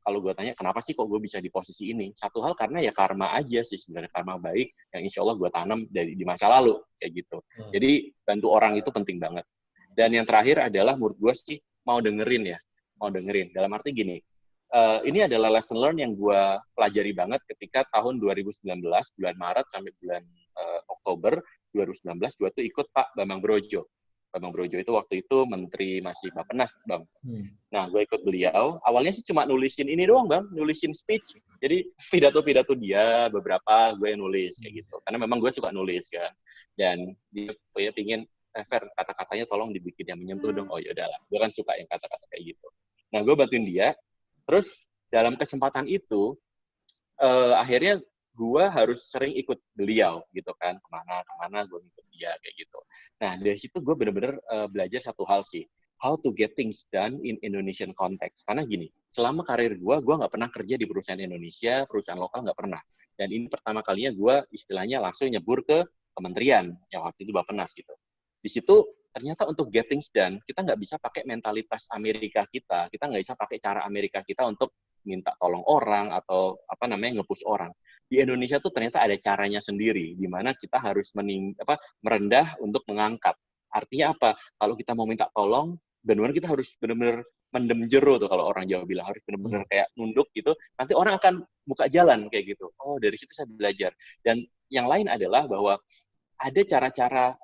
kalau gue tanya, kenapa sih kok gue bisa di posisi ini? Satu hal karena ya karma aja sih sebenarnya, karma baik yang insya Allah gue tanam di masa lalu, kayak gitu. Jadi, bantu orang itu penting banget. Dan yang terakhir adalah menurut gue sih, mau dengerin ya. Mau dengerin. Dalam arti gini, ini adalah lesson learn yang gue pelajari banget ketika tahun 2019, bulan Maret sampai bulan Oktober 2019, gue tuh ikut Pak Bambang Brojo. Bambang Brojo itu waktu itu Menteri masih Bappenas, Bang. Nah, gue ikut beliau. Awalnya sih cuma nulisin ini doang, Bang. Nulisin speech. Jadi, pidato-pidato dia, beberapa gue yang nulis, kayak gitu. Karena memang gue suka nulis, kan. Dan dia pingin, Fer, kata-katanya tolong dibikin yang menyentuh dong. Oh, yaudahlah. Gue kan suka yang kata-kata kayak gitu. Nah, gue bantuin dia. Terus, dalam kesempatan itu, akhirnya gue harus sering ikut beliau gitu kan, kemana gue ikut dia kayak gitu. Nah dari situ gue bener-bener belajar satu hal sih, how to get things done in Indonesian context. Karena gini, selama karir gue nggak pernah kerja di perusahaan Indonesia, perusahaan lokal nggak pernah. Dan ini pertama kalinya gue istilahnya langsung nyebur ke kementerian yang waktu itu Bappenas gitu. Di situ ternyata untuk get things done kita nggak bisa pakai mentalitas Amerika kita nggak bisa pakai cara Amerika kita untuk minta tolong orang atau nge-push orang. Di Indonesia tuh ternyata ada caranya sendiri, di mana kita harus merendah untuk mengangkat. Artinya apa? Kalau kita mau minta tolong, benar-benar kita harus benar-benar mendem jero tuh kalau orang Jawa bilang, harus benar-benar kayak nunduk gitu. Nanti orang akan buka jalan kayak gitu. Oh, dari situ saya belajar. Dan yang lain adalah bahwa ada cara-cara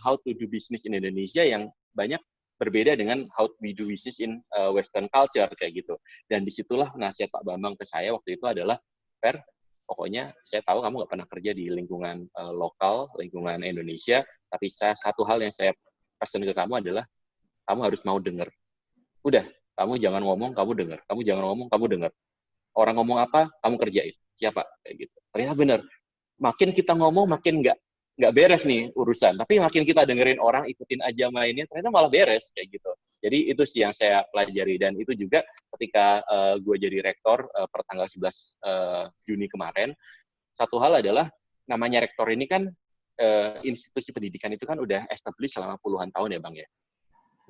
how to do business in Indonesia yang banyak berbeda dengan how we do business in Western culture kayak gitu. Dan disitulah nasihat Pak Bambang ke saya waktu itu adalah, Fer, pokoknya saya tahu kamu nggak pernah kerja di lingkungan lokal, lingkungan Indonesia, tapi satu hal yang saya pesan ke kamu adalah kamu harus mau dengar. Udah, kamu jangan ngomong, kamu dengar. Kamu jangan ngomong, kamu dengar. Orang ngomong apa, kamu kerjain. Siapa? Kayak gitu. Ternyata benar. Makin kita ngomong, makin nggak beres nih urusan. Tapi makin kita dengerin orang, ikutin aja mainnya, ternyata malah beres kayak gitu. Jadi itu sih yang saya pelajari, dan itu juga ketika gue jadi rektor per tanggal 11 Juni kemarin, satu hal adalah namanya rektor ini kan institusi pendidikan itu kan udah established selama puluhan tahun ya Bang ya,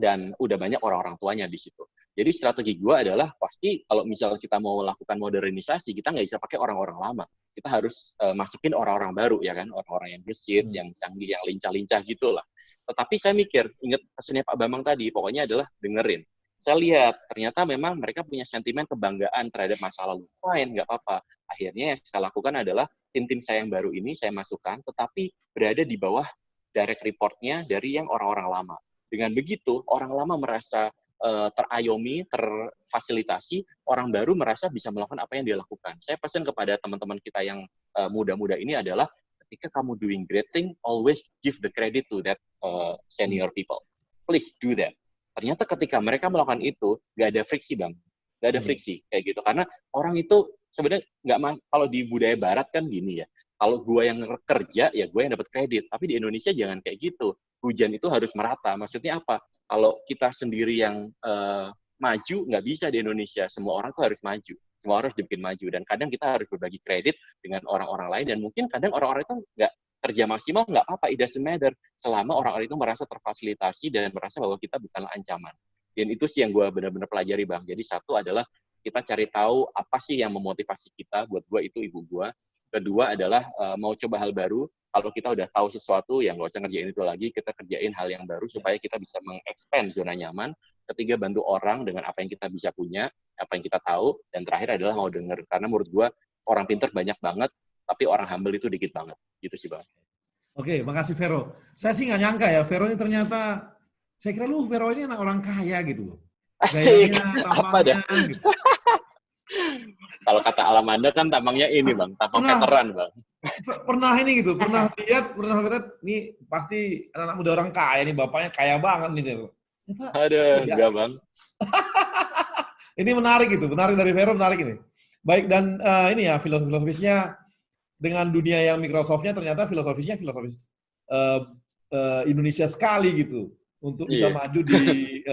dan udah banyak orang-orang tuanya di situ. Jadi strategi gue adalah pasti kalau misalnya kita mau melakukan modernisasi, kita nggak bisa pakai orang-orang lama. Kita harus masukin orang-orang baru ya kan, orang-orang yang gesit, yang canggih, yang lincah-lincah gitulah. Tetapi saya mikir, ingat pesannya Pak Bambang tadi, pokoknya adalah dengerin. Saya lihat, ternyata memang mereka punya sentimen kebanggaan terhadap masa lalu. Fine, nggak apa-apa. Akhirnya yang saya lakukan adalah, tim saya yang baru ini saya masukkan, tetapi berada di bawah direct report-nya dari yang orang-orang lama. Dengan begitu, orang lama merasa terayomi, terfasilitasi, orang baru merasa bisa melakukan apa yang dia lakukan. Saya pesan kepada teman-teman kita yang muda-muda ini adalah, ketika kamu doing great thing, always give the credit to that senior people. Please do that. Ternyata ketika mereka melakukan itu, nggak ada friksi, Bang. Nggak ada friksi, kayak gitu. Karena orang itu sebenarnya kalau di budaya barat kan gini ya, kalau gue yang kerja, ya gue yang dapat kredit. Tapi di Indonesia jangan kayak gitu. Hujan itu harus merata. Maksudnya apa? Kalau kita sendiri yang maju, nggak bisa di Indonesia. Semua orang tuh harus maju. Semua orang harus dibikin maju. Dan kadang kita harus berbagi kredit dengan orang-orang lain. Dan mungkin kadang orang-orang itu nggak kerja maksimal, nggak apa-apa. It doesn't matter. Selama orang-orang itu merasa terfasilitasi dan merasa bahwa kita bukanlah ancaman. Dan itu sih yang gue benar-benar pelajari, Bang. Jadi satu adalah kita cari tahu apa sih yang memotivasi kita. Buat gue itu ibu gue. Kedua adalah mau coba hal baru. Kalau kita udah tahu sesuatu, ya nggak usah ngerjain itu lagi, kita kerjain hal yang baru supaya kita bisa mengexpand zona nyaman. Ketiga, bantu orang dengan apa yang kita bisa punya, apa yang kita tahu. Dan terakhir adalah mau denger. Karena menurut gue, orang pinter banyak banget, tapi orang humble itu dikit banget. Gitu sih, Bang. Oke, makasih Vero. Saya sih nggak nyangka ya, Vero ini ternyata, saya kira Vero ini anak orang kaya gitu loh. Asik, Gayanya, apa dah? gitu. Kalau kata Alamanda kan tampangnya ini, Bang, tampang veteran, Bang. Pernah ini gitu, pernah lihat, nih pasti anak muda orang kaya nih, bapaknya kaya banget gitu. Aduh, enggak, Bang. Ini menarik gitu, menarik dari Vero, menarik ini. Baik, dan ini ya, filosofisnya dengan dunia yang Microsoft-nya ternyata filosofis Indonesia sekali gitu, untuk bisa maju di,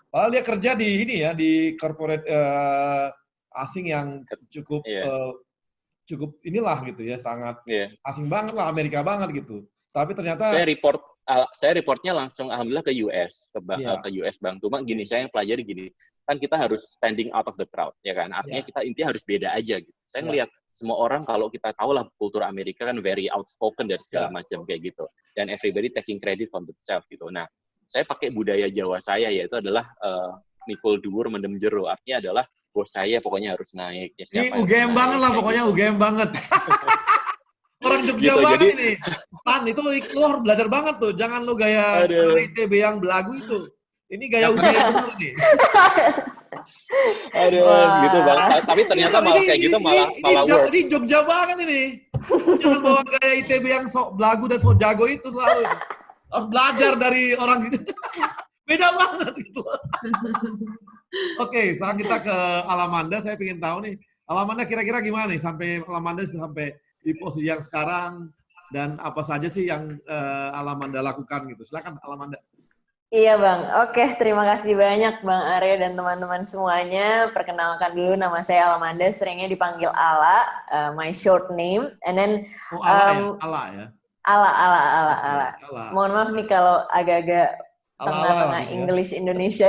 padahal dia kerja di ini ya, di corporate asing yang cukup cukup inilah gitu ya, sangat asing banget lah, Amerika banget gitu. Tapi ternyata saya reportnya langsung alhamdulillah ke US, ke US, Bang. Cuma gini, saya yang pelajari gini, kan kita harus standing out of the crowd, ya kan? Artinya kita intinya harus beda aja gitu. Saya ngelihat semua orang, kalau kita tahu lah kultur Amerika kan very outspoken dan segala macam kayak gitu. Dan everybody taking credit for themselves gitu. Nah, saya pakai budaya Jawa saya, yaitu adalah mikul dhuwur mendem jero. Artinya adalah bos saya pokoknya harus naik. Ya, ini UGM banget lah, pokoknya gitu. UGM banget. Orang Jogja gitu, banget jadi, ini. Tan, itu lu harus belajar banget tuh. Jangan lu gaya ITB yang belagu itu. Ini gaya UGM bener nih. Aduh, gitu Bang. Tapi ternyata malah kayak gitu malah work. Ini Jogja banget ini. Jangan bawa gaya ITB yang sok belagu dan sok jago itu selalu. Harus belajar dari orang gitu. Beda banget gitu. Oke, sekarang kita ke Alamanda. Saya ingin tahu nih, Alamanda kira-kira gimana nih sampai Alamanda sampai di posisi yang sekarang, dan apa saja sih yang Alamanda lakukan gitu. Silakan Alamanda. Iya Bang, oke, terima kasih banyak Bang Arya dan teman-teman semuanya. Perkenalkan dulu, nama saya Alamanda, seringnya dipanggil Ala, my short name. And then Ala ya? Ala. Mohon maaf nih kalau agak-agak tengah-tengah gitu English ya. Indonesia.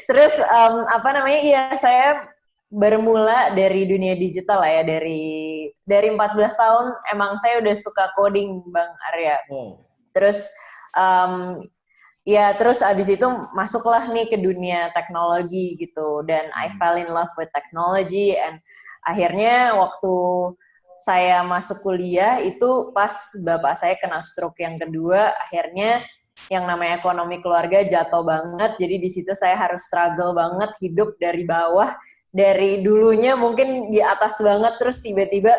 Terus iya saya bermula dari dunia digital lah ya, dari 14 tahun emang saya udah suka coding Bang Arya. Terus terus abis itu masuklah nih ke dunia teknologi gitu, dan I fell in love with technology, and akhirnya waktu saya masuk kuliah itu pas bapak saya kena stroke yang kedua, akhirnya yang namanya ekonomi keluarga jatuh banget, jadi di situ saya harus struggle banget hidup dari bawah, dari dulunya mungkin di atas banget, terus tiba-tiba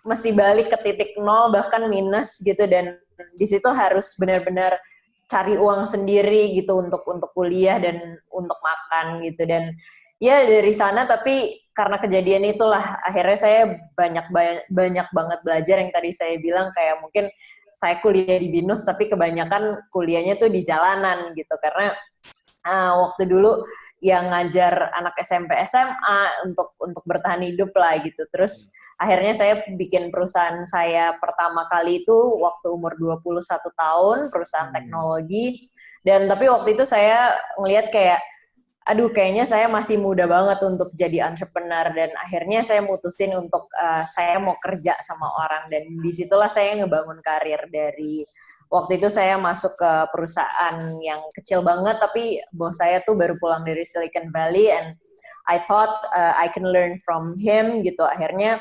mesti balik ke titik nol bahkan minus gitu, dan di situ harus benar-benar cari uang sendiri gitu untuk kuliah dan untuk makan gitu. Dan ya dari sana, tapi karena kejadian itulah akhirnya saya banyak banget belajar, yang tadi saya bilang kayak mungkin saya kuliah di BINUS tapi kebanyakan kuliahnya tuh di jalanan gitu, karena waktu dulu yang ngajar anak SMP SMA untuk bertahan hidup lah gitu. Terus akhirnya saya bikin perusahaan saya pertama kali itu waktu umur 21 tahun, perusahaan teknologi. Dan tapi waktu itu saya ngelihat kayak, aduh kayaknya saya masih muda banget untuk jadi entrepreneur, dan akhirnya saya mutusin untuk saya mau kerja sama orang, dan disitulah saya ngebangun karir. Dari waktu itu saya masuk ke perusahaan yang kecil banget, tapi bos saya tuh baru pulang dari Silicon Valley, and I thought I can learn from him gitu. Akhirnya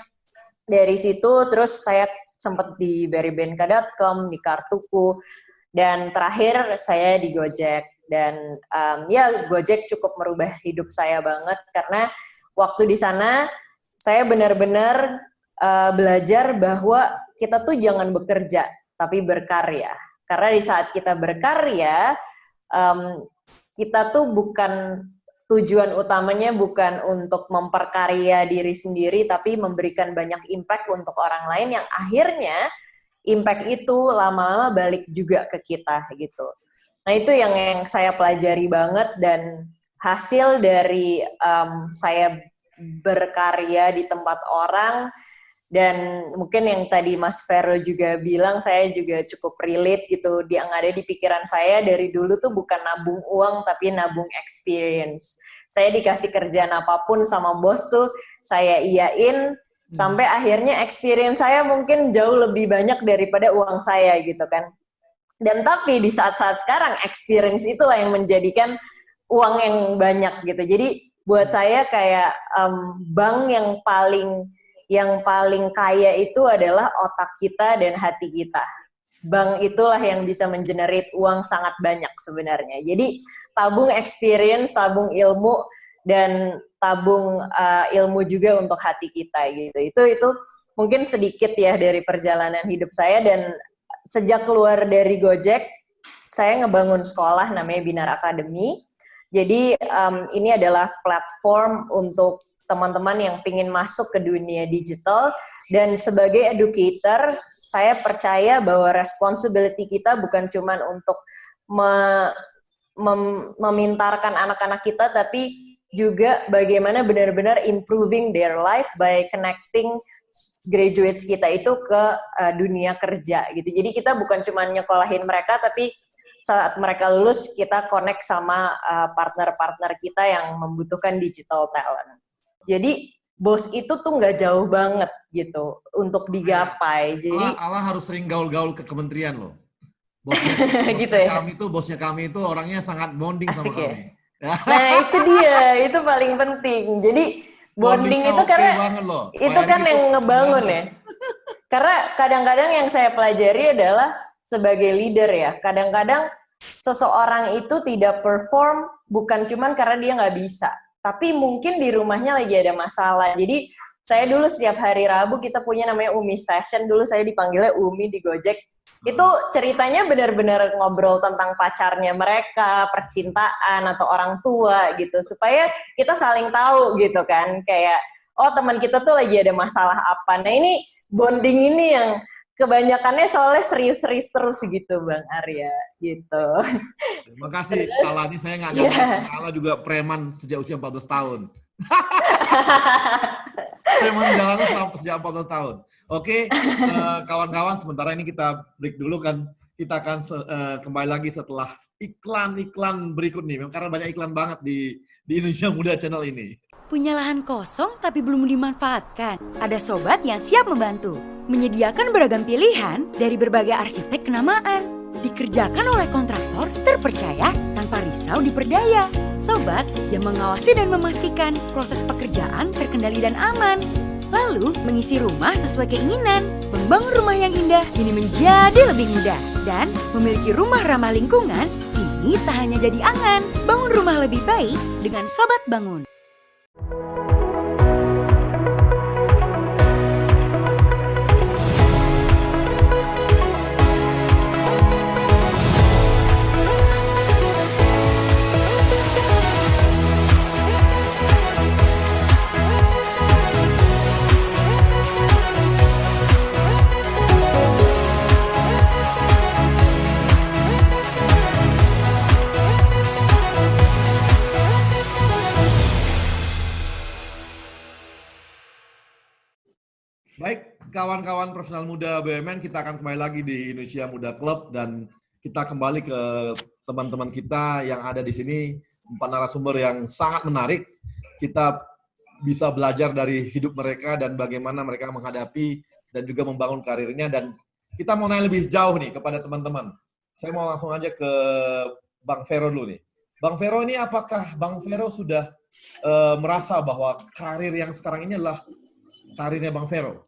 Dari situ terus saya sempat di berrybenka.com, di Kartuku, dan terakhir saya di Gojek. Dan ya Gojek cukup merubah hidup saya banget karena waktu di sana saya benar-benar belajar bahwa kita tuh jangan bekerja tapi berkarya. Karena di saat kita berkarya, kita tuh bukan tujuan utamanya bukan untuk memperkarya diri sendiri, tapi memberikan banyak impact untuk orang lain yang akhirnya impact itu lama-lama balik juga ke kita gitu. Nah itu yang saya pelajari banget, dan hasil dari saya berkarya di tempat orang, dan mungkin yang tadi Mas Vero juga bilang, saya juga cukup relate gitu. Yang ada di pikiran saya dari dulu tuh bukan nabung uang, tapi nabung experience. Saya dikasih kerjaan apapun sama bos tuh, saya iyain, sampai akhirnya experience saya mungkin jauh lebih banyak daripada uang saya gitu kan. Dan tapi di saat-saat sekarang, experience itulah yang menjadikan uang yang banyak gitu. Jadi buat saya kayak bank yang paling kaya itu adalah otak kita dan hati kita. Bank itulah yang bisa mengenerate uang sangat banyak sebenarnya. Jadi tabung experience, tabung ilmu, dan tabung ilmu juga untuk hati kita gitu. Itu mungkin sedikit ya dari perjalanan hidup saya. Dan sejak keluar dari Gojek, saya ngebangun sekolah namanya Binar Academy. Jadi ini adalah platform untuk teman-teman yang ingin masuk ke dunia digital. Dan sebagai educator, saya percaya bahwa responsibility kita bukan cuma untuk memintarkan anak-anak kita, tapi juga bagaimana benar-benar improving their life by connecting graduates kita itu ke dunia kerja gitu. Jadi kita bukan cuma nyekolahin mereka, tapi saat mereka lulus kita connect sama partner-partner kita yang membutuhkan digital talent. Jadi bos itu tuh nggak jauh banget gitu untuk digapai. Jadi Allah harus sering gaul-gaul ke kementerian loh. Bosnya gitu ya. Bosnya kami itu orangnya sangat bonding sama kami. Ya? Nah itu dia, itu paling penting. Jadi bonding itu karena itu kan yang ngebangun ya. Karena kadang-kadang yang saya pelajari adalah sebagai leader ya, kadang-kadang seseorang itu tidak perform bukan cuman karena dia nggak bisa, tapi mungkin di rumahnya lagi ada masalah. Jadi saya dulu setiap hari Rabu kita punya namanya Umi Session, dulu saya dipanggilnya Umi di Gojek. Itu ceritanya benar-benar ngobrol tentang pacarnya mereka, percintaan, atau orang tua gitu, supaya kita saling tahu gitu kan, kayak oh teman kita tuh lagi ada masalah apa. Nah ini bonding ini yang kebanyakannya soalnya serius-serius terus gitu Bang Arya gitu. Terima kasih. Ala ini saya nggak nyangka, Ala juga preman sejak usia 14 tahun. Preman jalan sejak 14 tahun. Oke, kawan-kawan, sementara ini kita break dulu kan. Kita akan kembali lagi setelah iklan-iklan berikut nih. Karena banyak iklan banget di Indonesia Muda Channel ini. Punya lahan kosong tapi belum dimanfaatkan? Ada sobat yang siap membantu. Menyediakan beragam pilihan dari berbagai arsitek kenamaan. Dikerjakan oleh kontraktor terpercaya tanpa risau diperdaya. Sobat yang mengawasi dan memastikan proses pekerjaan terkendali dan aman. Lalu mengisi rumah sesuai keinginan. Membangun rumah yang indah kini menjadi lebih mudah. Dan memiliki rumah ramah lingkungan kini tak hanya jadi angan. Bangun rumah lebih baik dengan Sobat Bangun. Baik, kawan-kawan profesional muda BUMN, kita akan kembali lagi di Indonesia Muda Club, dan kita kembali ke teman-teman kita yang ada di sini, 4 narasumber yang sangat menarik. Kita bisa belajar dari hidup mereka dan bagaimana mereka menghadapi dan juga membangun karirnya. Dan kita mau nanya lebih jauh nih kepada teman-teman. Saya mau langsung aja ke Bang Vero dulu nih. Bang Vero ini, apakah Bang Vero sudah merasa bahwa karir yang sekarang ini adalah karirnya Bang Vero?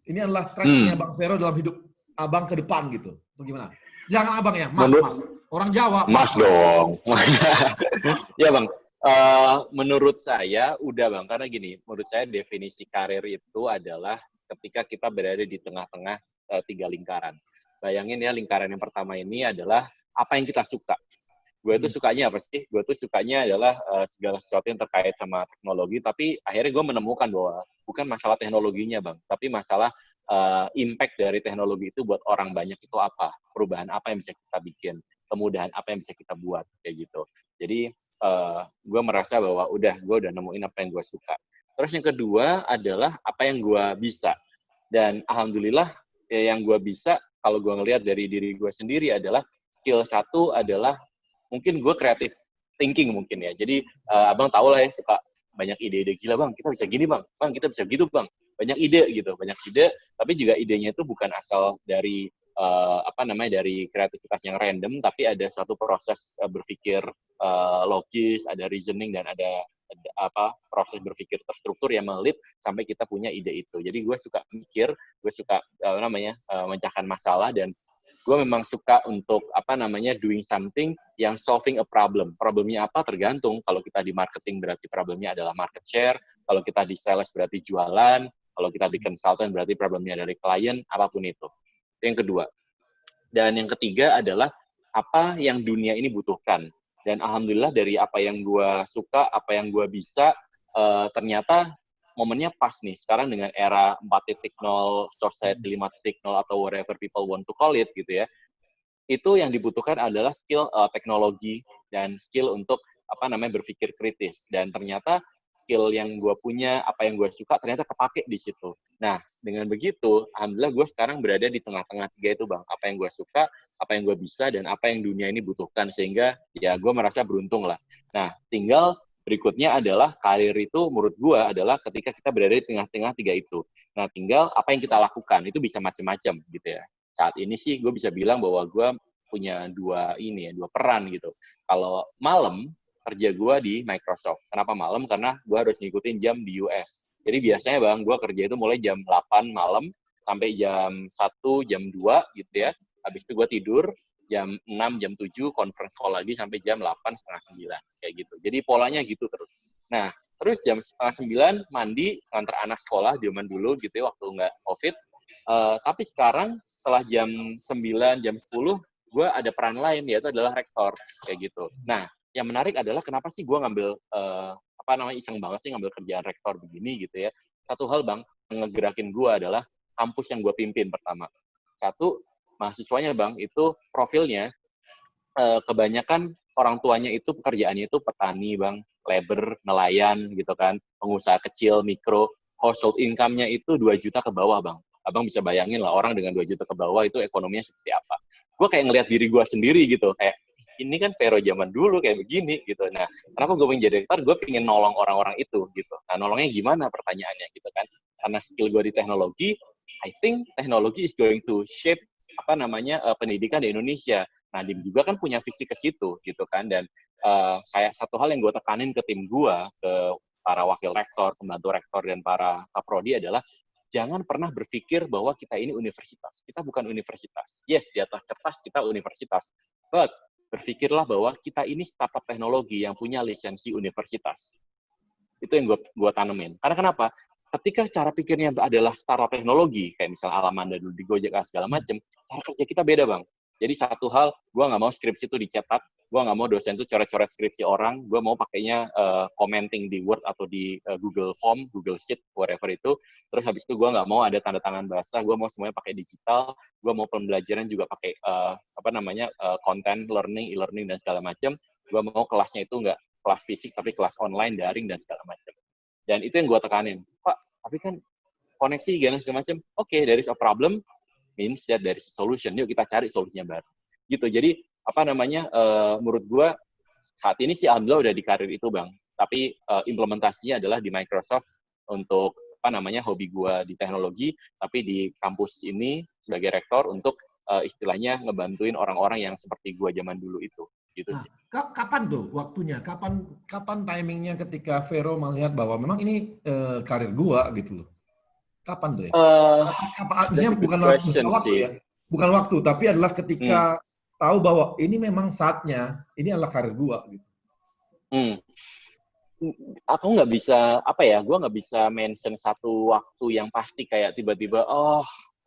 Ini adalah tracknya Bang Vero dalam hidup abang ke depan gitu. Bagaimana? Jangan abang ya, mas. Orang Jawa. Mas dong. Ya Bang, menurut saya udah Bang, karena gini, menurut saya definisi karir itu adalah ketika kita berada di tengah-tengah 3 lingkaran. Bayangin ya, lingkaran yang pertama ini adalah apa yang kita suka. Gue tuh sukanya apa sih? Gue tuh sukanya adalah segala sesuatu yang terkait sama teknologi, tapi akhirnya gue menemukan bahwa bukan masalah teknologinya Bang, tapi masalah impact dari teknologi itu buat orang banyak itu apa, perubahan apa yang bisa kita bikin, kemudahan apa yang bisa kita buat, kayak gitu. Jadi gue merasa bahwa gue udah nemuin apa yang gue suka. Terus yang kedua adalah apa yang gue bisa. Dan alhamdulillah yang gue bisa, kalau gue ngelihat dari diri gue sendiri adalah skill satu adalah mungkin gue creative thinking mungkin ya. Jadi abang tahu lah ya, suka banyak ide-ide gila bang, kita bisa gini bang, kita bisa gitu bang. Banyak ide gitu, banyak ide, tapi juga idenya itu bukan asal dari dari kreativitas yang random, tapi ada satu proses berpikir logis, ada reasoning dan ada proses berpikir terstruktur yang melit sampai kita punya ide itu. Jadi gue suka mikir, gue suka memecahkan masalah, dan gue memang suka untuk doing something yang solving a problem. Problemnya apa tergantung. Kalau kita di marketing berarti problemnya adalah market share, kalau kita di sales berarti jualan, kalau kita di consultant berarti problemnya dari klien, apapun itu. Itu yang kedua. Dan yang ketiga adalah apa yang dunia ini butuhkan. Dan alhamdulillah dari apa yang gue suka, apa yang gue bisa, ternyata momennya pas nih sekarang dengan era 4.0, society 5.0 atau whatever people want to call it gitu ya. Itu yang dibutuhkan adalah skill teknologi dan skill untuk berpikir kritis. Dan ternyata skill yang gue punya, apa yang gue suka ternyata kepake di situ. Nah, dengan begitu alhamdulillah gue sekarang berada di tengah-tengah tiga itu bang. Apa yang gue suka, apa yang gue bisa, dan apa yang dunia ini butuhkan, sehingga ya gue merasa beruntung lah. Nah, tinggal berikutnya adalah karir itu menurut gue adalah ketika kita berada di tengah-tengah tiga itu. Nah, tinggal apa yang kita lakukan, itu bisa macam-macam gitu ya. Saat ini sih gue bisa bilang bahwa gue punya dua peran gitu. Kalau malam, kerja gue di Microsoft. Kenapa malam? Karena gue harus ngikutin jam di US. Jadi biasanya bang, gue kerja itu mulai jam 8 malam sampai jam 1, jam 2 gitu ya. Habis itu gue tidur, jam 6, jam 7, conference call lagi sampai jam 8, setengah 9, kayak gitu. Jadi polanya gitu terus. Nah, terus jam setengah 9, mandi, nganter anak sekolah, zaman dulu gitu ya, waktu nggak COVID. Tapi sekarang, setelah jam 9, jam 10, gue ada peran lain, yaitu adalah rektor, kayak gitu. Nah, yang menarik adalah kenapa sih gue ngambil, iseng banget sih ngambil kerjaan rektor begini gitu ya. Satu hal bang, yang ngegerakin gue adalah kampus yang gue pimpin pertama. Satu, mahasiswanya bang, itu profilnya kebanyakan orang tuanya itu pekerjaannya itu petani bang, labor, nelayan gitu kan, pengusaha kecil, mikro, household income-nya itu 2 juta ke bawah bang. Abang bisa bayangin lah orang dengan 2 juta ke bawah itu ekonominya seperti apa. Gue kayak ngelihat diri gue sendiri gitu, kayak ini kan Vero zaman dulu kayak begini gitu. Nah, kenapa gue pengen jadi rektor? Gue pengen nolong orang-orang itu gitu. Nah, nolongnya gimana pertanyaannya gitu kan? Karena skill gue di teknologi, I think technology is going to shape pendidikan di Indonesia. Nah, Dim juga kan punya visi ke situ gitu kan. Dan saya satu hal yang gue tekanin ke tim gue, ke para wakil rektor, pembantu rektor, dan para kaprodi adalah jangan pernah berpikir bahwa kita ini universitas. Kita bukan universitas. Yes, di atas kertas kita universitas. But berpikirlah bahwa kita ini startup teknologi yang punya lisensi universitas. Itu yang gue tanemin. Karena kenapa? Ketika cara pikirnya adalah startup teknologi, kayak misalnya Alamanda dulu di Gojek segala macam, cara kerja kita beda bang. Jadi satu hal, gue nggak mau skripsi itu dicetak, gue nggak mau dosen itu coret-coret skripsi orang, gue mau pakainya commenting di Word atau di Google Form, Google Sheet, whatever itu. Terus habis itu gue nggak mau ada tanda tangan basah, gue mau semuanya pakai digital, gue mau pembelajaran juga pakai content, learning, e-learning, dan segala macam. Gue mau kelasnya itu nggak kelas fisik, tapi kelas online, daring, dan segala macam. Dan itu yang gue tekanin. Pak, tapi kan koneksi, segala macam. Oke, there is a problem, means that there is a solution. Yuk kita cari solusinya baru. Gitu. Jadi menurut gue saat ini sih alhamdulillah udah di karir itu bang. Tapi implementasinya adalah di Microsoft untuk hobi gue di teknologi, tapi di kampus ini sebagai rektor untuk istilahnya ngebantuin orang-orang yang seperti gue zaman dulu itu. Gitu. Nah, kapan tuh waktunya? Kapan timingnya ketika Vero melihat bahwa memang ini karir gue gitu loh. Kapan, Bre? That's Artinya a good bukan question waktu sih. ya. Bukan waktu, tapi adalah ketika tahu bahwa ini memang saatnya, ini adalah karir gua gitu. Aku nggak bisa, gue nggak bisa mention satu waktu yang pasti kayak tiba-tiba,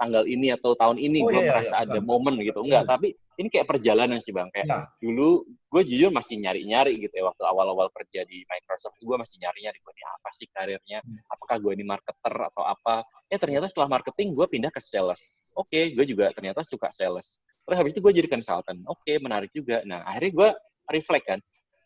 tanggal ini atau tahun ini gue merasa ada momen gitu. Enggak, tapi ini kayak perjalanan sih Bang. Kayak dulu gue jujur masih nyari-nyari gitu ya, waktu awal-awal kerja di Microsoft, gue masih nyari-nyari, gue ini apa sih karirnya, apakah gue ini marketer atau apa. Ternyata setelah marketing gue pindah ke sales. Oke, gue juga ternyata suka sales. Terus habis itu gue jadi consultant. Oke, menarik juga. Nah, akhirnya gue reflect kan,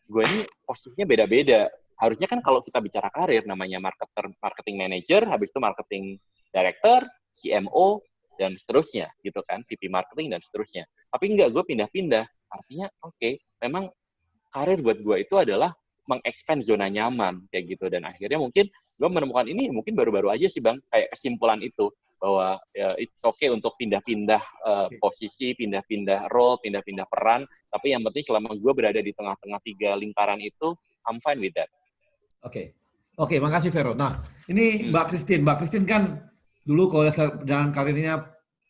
gue ini posisinya beda-beda. Harusnya kan kalau kita bicara karir, namanya marketing manager, habis itu marketing director, CMO, dan seterusnya, gitu kan, VP marketing, dan seterusnya. Tapi enggak, gue pindah-pindah. Artinya, memang karir buat gue itu adalah mengexpand zona nyaman, kayak gitu. Dan akhirnya mungkin gue menemukan ini, mungkin baru-baru aja sih Bang, kayak kesimpulan itu, bahwa it's okay untuk pindah-pindah posisi, pindah-pindah role, pindah-pindah peran, tapi yang penting selama gue berada di tengah-tengah 3 lingkaran itu, I'm fine with that. Oke, makasih Vero. Nah, ini Mbak Christine kan dulu kalau jalan karirnya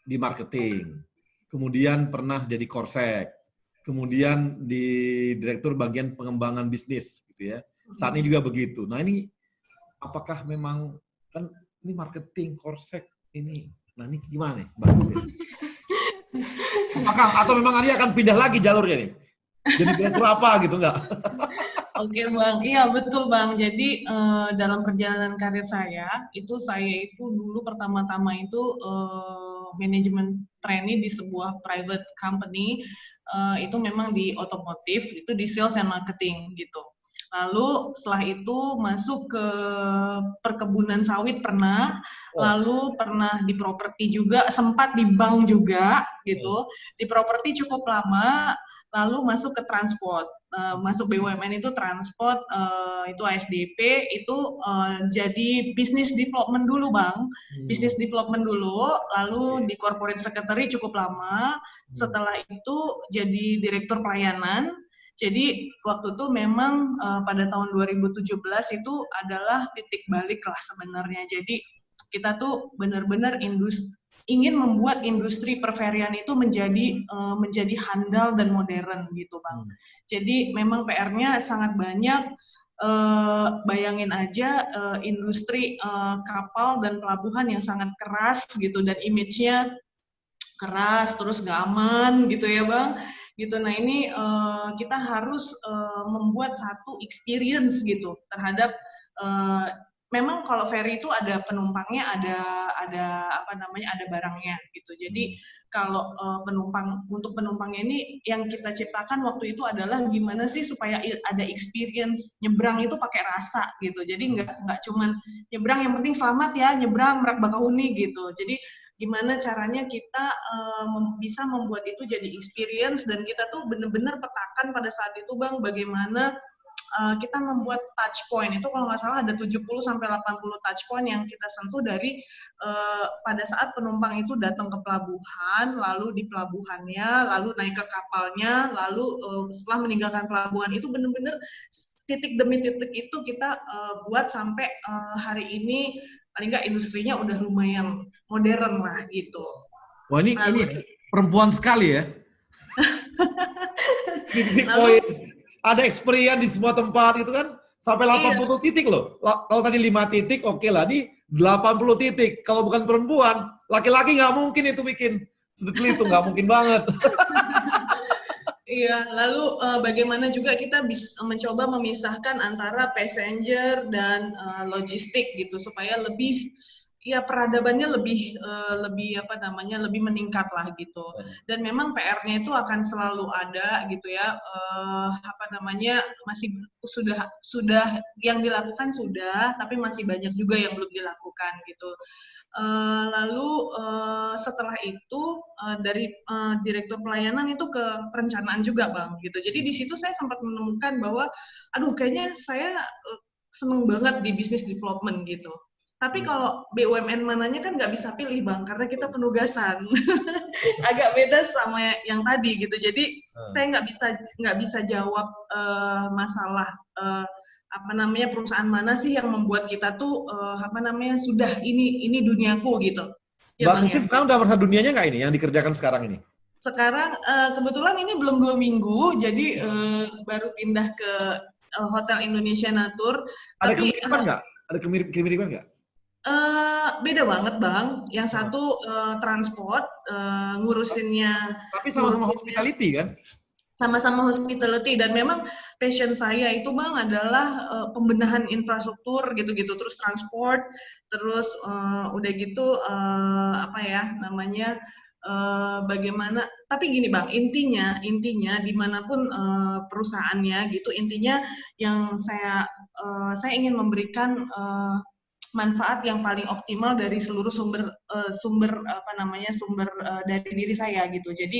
di marketing, kemudian pernah jadi Korsek, kemudian di direktur bagian pengembangan bisnis, gitu ya. Saat ini juga begitu. Nah ini, apakah memang kan ini marketing Korsek ini, nah ini gimana nih, Mbak Christine? Apakah atau memang Arya akan pindah lagi jalurnya nih? Jadi direktur apa gitu enggak? Oke Bang, iya betul Bang. Jadi dalam perjalanan karir saya itu dulu pertama-tama itu manajemen trainee di sebuah private company, itu memang di otomotif, itu di sales and marketing gitu. Lalu setelah itu masuk ke perkebunan sawit pernah, lalu pernah di properti juga, sempat di bank juga gitu. Di properti cukup lama, lalu masuk ke transport. Masuk BUMN itu transport, itu ASDP, itu jadi business development dulu Bang. Business development dulu, lalu di corporate secretary cukup lama, setelah itu jadi direktur pelayanan. Jadi waktu itu memang pada tahun 2017 itu adalah titik balik lah sebenarnya. Jadi kita tuh benar-benar ingin membuat industri perferian itu menjadi handal dan modern gitu Bang. Jadi memang PR-nya sangat banyak. Bayangin aja industri kapal dan pelabuhan yang sangat keras gitu, dan image-nya keras terus nggak aman gitu ya Bang. Gitu. Nah ini kita harus membuat satu experience gitu terhadap memang kalau ferry itu ada penumpangnya, ada barangnya gitu. Jadi kalau untuk penumpangnya ini yang kita ciptakan waktu itu adalah gimana sih supaya ada experience nyebrang itu pakai rasa gitu. Jadi nggak cuman nyebrang yang penting selamat ya, nyebrang Merak Bakahuni gitu. Jadi gimana caranya kita bisa membuat itu jadi experience, dan kita tuh benar-benar petakan pada saat itu Bang, bagaimana kita membuat touch point. Itu kalau nggak salah ada 70-80 touch point yang kita sentuh dari pada saat penumpang itu datang ke pelabuhan, lalu di pelabuhannya, lalu naik ke kapalnya, lalu setelah meninggalkan pelabuhan, itu benar-benar titik demi titik itu kita buat sampai hari ini paling nggak industrinya udah lumayan modern lah gitu. Wah ini perempuan sekali ya. Ada experience di semua tempat itu kan sampai 80 titik loh. Kalau tadi 5 titik oke lah, ini 80 titik. Kalau bukan perempuan, laki-laki nggak mungkin itu bikin sedetil itu, nggak mungkin banget. Iya, lalu bagaimana juga kita bisa mencoba memisahkan antara passenger dan logistik gitu supaya lebih peradabannya lebih meningkat lah gitu. Dan memang PR-nya itu akan selalu ada gitu ya. Masih sudah yang dilakukan sudah, tapi masih banyak juga yang belum dilakukan gitu. Lalu setelah itu dari direktur pelayanan itu ke perencanaan juga Bang gitu. Jadi di situ saya sempat menemukan bahwa kayaknya saya seneng banget di business development gitu. Tapi kalau BUMN mananya kan nggak bisa pilih Bang, karena kita penugasan. Agak beda sama yang tadi gitu. Jadi saya nggak bisa jawab masalah perusahaan mana sih yang membuat kita tuh sudah ini duniaku gitu. Ya, Mbak Christine sekarang udah merasa dunianya nggak ini yang dikerjakan sekarang ini? Sekarang kebetulan ini belum 2 minggu, jadi baru pindah ke Hotel Indonesia Natur. Ada kemiripan nggak? Ada kemiripan nggak? Beda banget Bang. Yang satu transport, ngurusinnya. Tapi sama-sama hospitality kan? Sama-sama hospitality, dan memang passion saya itu Bang adalah pembenahan infrastruktur gitu-gitu, terus transport, terus udah gitu bagaimana, tapi gini Bang, intinya dimanapun perusahaannya gitu, intinya yang saya ingin memberikan manfaat yang paling optimal dari seluruh sumber dari diri saya gitu. Jadi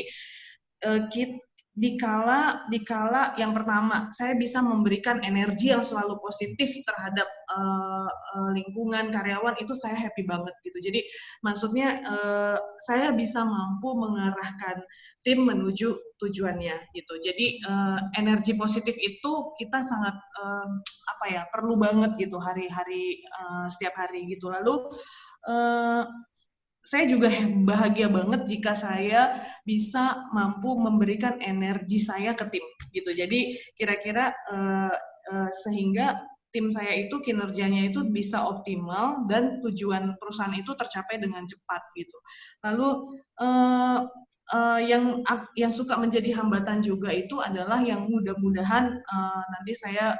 dikala yang pertama saya bisa memberikan energi yang selalu positif terhadap lingkungan, karyawan, itu saya happy banget gitu. Jadi maksudnya saya bisa mampu mengarahkan tim menuju tujuannya gitu. Jadi energi positif itu kita sangat perlu banget gitu hari-hari, setiap hari gitu. Lalu saya juga bahagia banget jika saya bisa mampu memberikan energi saya ke tim gitu. Jadi kira-kira sehingga tim saya itu kinerjanya itu bisa optimal dan tujuan perusahaan itu tercapai dengan cepat gitu. Lalu yang suka menjadi hambatan juga itu adalah yang mudah-mudahan nanti saya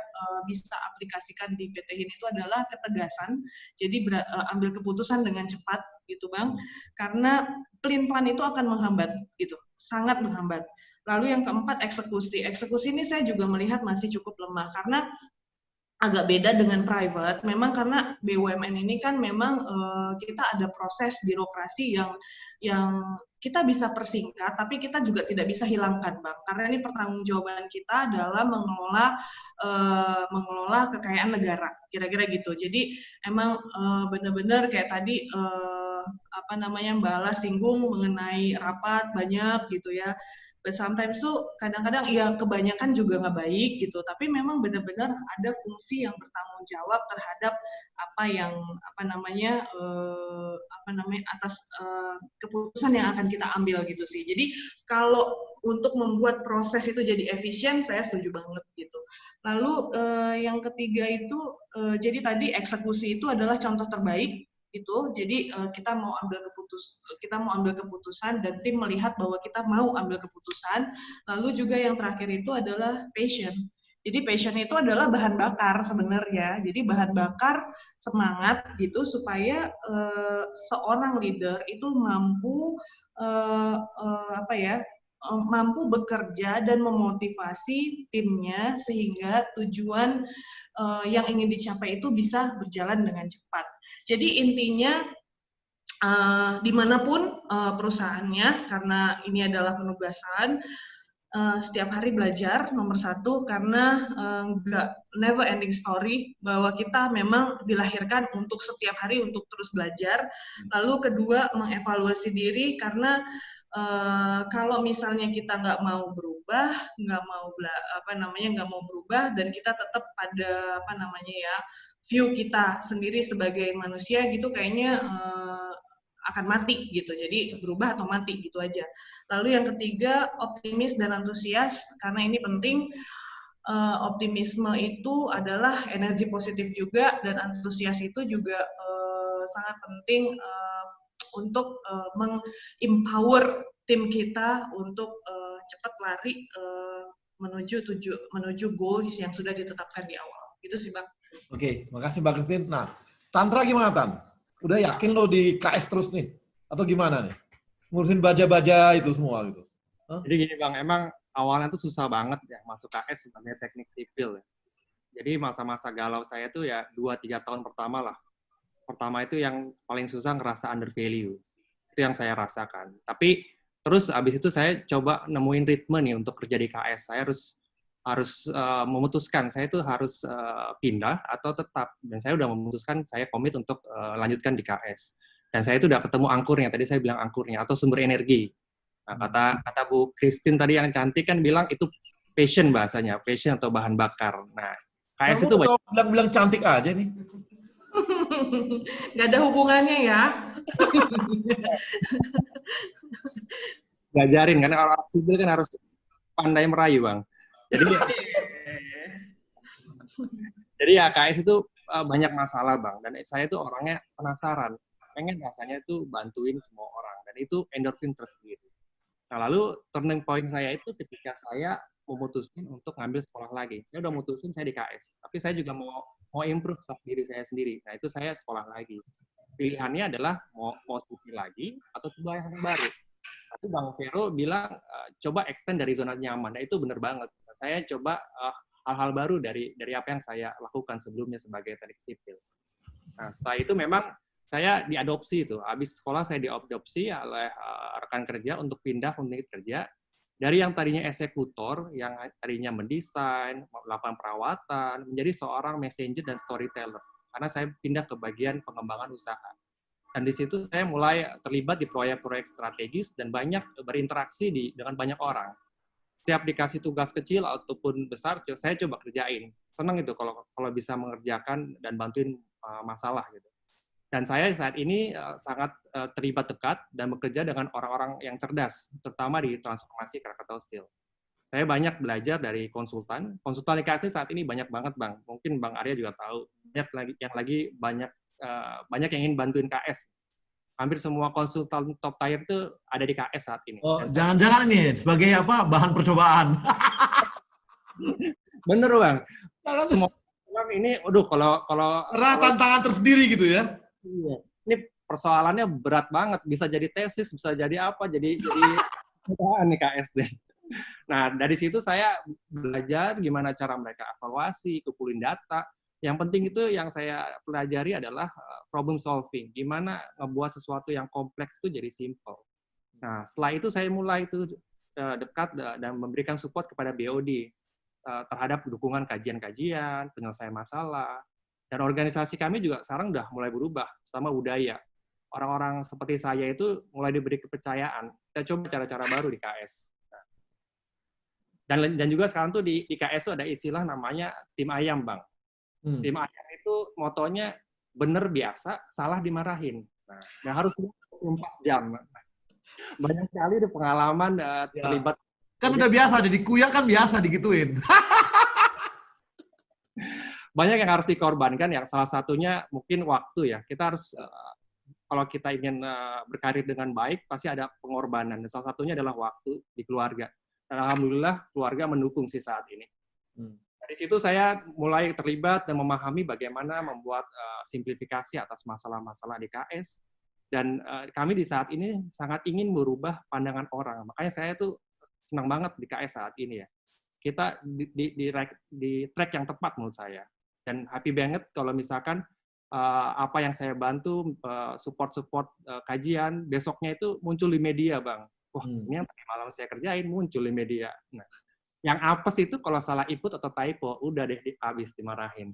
bisa aplikasikan di PT HIN itu adalah ketegasan. Jadi ambil keputusan dengan cepat gitu Bang, karena pelin-pelan itu akan menghambat gitu, sangat menghambat. Lalu yang keempat, eksekusi ini saya juga melihat masih cukup lemah karena agak beda dengan private. Memang karena BUMN ini kan memang kita ada proses birokrasi yang kita bisa persingkat, tapi kita juga tidak bisa hilangkan Bang, karena ini pertanggungjawaban kita adalah mengelola kekayaan negara, kira-kira gitu. Jadi emang benar-benar kayak tadi Mbak Ala singgung mengenai rapat banyak gitu ya. But sometimes tuh kadang-kadang ya kebanyakan juga nggak baik gitu, tapi memang benar-benar ada fungsi yang bertanggung jawab terhadap atas keputusan yang akan kita ambil gitu sih. Jadi kalau untuk membuat proses itu jadi efisien, saya setuju banget gitu. Lalu yang ketiga itu jadi tadi eksekusi itu adalah contoh terbaik gitu. Jadi kita mau ambil keputusan dan tim melihat bahwa kita mau ambil keputusan. Lalu juga yang terakhir itu adalah passion. Jadi passion itu adalah bahan bakar sebenarnya. Jadi bahan bakar semangat gitu supaya seorang leader itu mampu mampu bekerja dan memotivasi timnya sehingga tujuan yang ingin dicapai itu bisa berjalan dengan cepat. Jadi intinya dimanapun perusahaannya, karena ini adalah penugasan, setiap hari belajar nomor satu, karena never ending story, bahwa kita memang dilahirkan untuk setiap hari untuk terus belajar. Lalu kedua, mengevaluasi diri, karena kalau misalnya kita nggak mau berubah, nggak mau berubah, dan kita tetap pada view kita sendiri sebagai manusia gitu, kayaknya akan mati gitu. Jadi berubah atau mati gitu aja. Lalu yang ketiga, optimis dan antusias, karena ini penting. Optimisme itu adalah energi positif juga, dan antusias itu juga sangat penting untuk meng-empower tim kita untuk cepat lari menuju goals yang sudah ditetapkan di awal. Gitu sih Bang. Oke, makasih Mbak Christine. Nah, Tantra gimana Tan? Udah yakin lo di KS terus nih? Atau gimana nih? Ngurusin baja-baja itu semua gitu. Jadi gini Bang, emang awalnya tuh susah banget ya masuk KS sebenarnya teknik sipil ya. Jadi masa-masa galau saya tuh ya 2-3 tahun pertama lah. Pertama itu yang paling susah ngerasa under value. Itu yang saya rasakan. Tapi terus abis itu saya coba nemuin ritme nih untuk kerja di KS. Saya harus memutuskan saya tuh harus pindah atau tetap. Dan saya udah memutuskan saya komit untuk lanjutkan di KS. Dan saya itu udah ketemu angkurnya. Tadi saya bilang angkurnya atau sumber energi. Nah, kata Bu Christine tadi yang cantik kan bilang itu passion bahasanya, passion atau bahan bakar. Nah, KS Kamu itu banyak. bilang-bilang cantik aja nih. Nggak ada hubungannya ya. Ngajarin kan orang sipil kan harus pandai merayu, Bang. Jadi ya KS itu banyak masalah, Bang, dan saya tuh orangnya penasaran, pengen rasanya itu bantuin semua orang, dan itu endorfin tersendiri. Nah, lalu turning point saya itu ketika saya memutuskan untuk ngambil sekolah lagi. Saya udah mutusin saya di KS, tapi saya juga mau improve diri saya sendiri. Nah, itu saya sekolah lagi. Pilihannya adalah mau sipil lagi atau coba yang baru. Tapi Bang Vero bilang coba extend dari zona nyaman. Nah, itu benar banget. Saya coba hal-hal baru dari apa yang saya lakukan sebelumnya sebagai teknik sipil. Nah, setelah itu memang saya diadopsi itu. Habis sekolah saya diadopsi oleh rekan kerja untuk pindah unit kerja dari yang tadinya eksekutor, yang tadinya mendesain, melakukan perawatan, menjadi seorang messenger dan storyteller. Karena saya pindah ke bagian pengembangan usaha. Dan di situ saya mulai terlibat di proyek-proyek strategis dan banyak berinteraksi dengan banyak orang. Setiap dikasih tugas kecil ataupun besar, saya coba kerjain. Senang itu kalau bisa mengerjakan dan bantuin masalah gitu. Dan saya saat ini sangat terlibat dekat dan bekerja dengan orang-orang yang cerdas, terutama di transformasi Krakatau Steel. Saya banyak belajar dari konsultan. Konsultan IKS saat ini banyak banget, Bang. Mungkin Bang Arya juga tahu. Banyak yang ingin bantuin KS. Hampir semua konsultan top tier itu ada di KS saat ini. Oh, jangan-jangan ini sebagai apa bahan percobaan. Bener, Bang. Semua ini, kalau tantangan tersendiri gitu ya. Iya. Ini persoalannya berat banget. Bisa jadi tesis, bisa jadi apa? Jadi nih KSD. Nah, dari situ saya belajar gimana cara mereka evaluasi, kumpulin data. Yang penting itu yang saya pelajari adalah problem solving. Gimana ngebuat sesuatu yang kompleks itu jadi simple. Nah, setelah itu saya mulai itu dekat dan memberikan support kepada BOD terhadap dukungan kajian-kajian, penyelesaian masalah. Dan organisasi kami juga sekarang udah mulai berubah, terutama budaya. Orang-orang seperti saya itu mulai diberi kepercayaan. Kita coba cara-cara baru di KS. Dan juga sekarang tuh di KS itu ada istilah namanya tim ayam, Bang. Tim ayam itu motonya bener biasa, salah dimarahin. Nah harus 24 jam. Banyak sekali di pengalaman terlibat. Kan udah biasa, jadi kuya kan biasa digituin. Banyak yang harus dikorbankan, yang salah satunya mungkin waktu ya. Kita harus, kalau kita ingin berkarir dengan baik, pasti ada pengorbanan. Dan salah satunya adalah waktu di keluarga. Dan alhamdulillah keluarga mendukung sih saat ini. Dari situ saya mulai terlibat dan memahami bagaimana membuat simplifikasi atas masalah-masalah di KS. Dan kami di saat ini sangat ingin merubah pandangan orang. Makanya saya tuh senang banget di KS saat ini ya. Kita di track yang tepat menurut saya. Dan happy banget kalau misalkan apa yang saya bantu, support-support kajian, besoknya itu muncul di media, Bang. Wah, ini yang tadi malam saya kerjain, muncul di media. Nah, yang apes itu kalau salah input atau typo, udah deh habis dimarahin.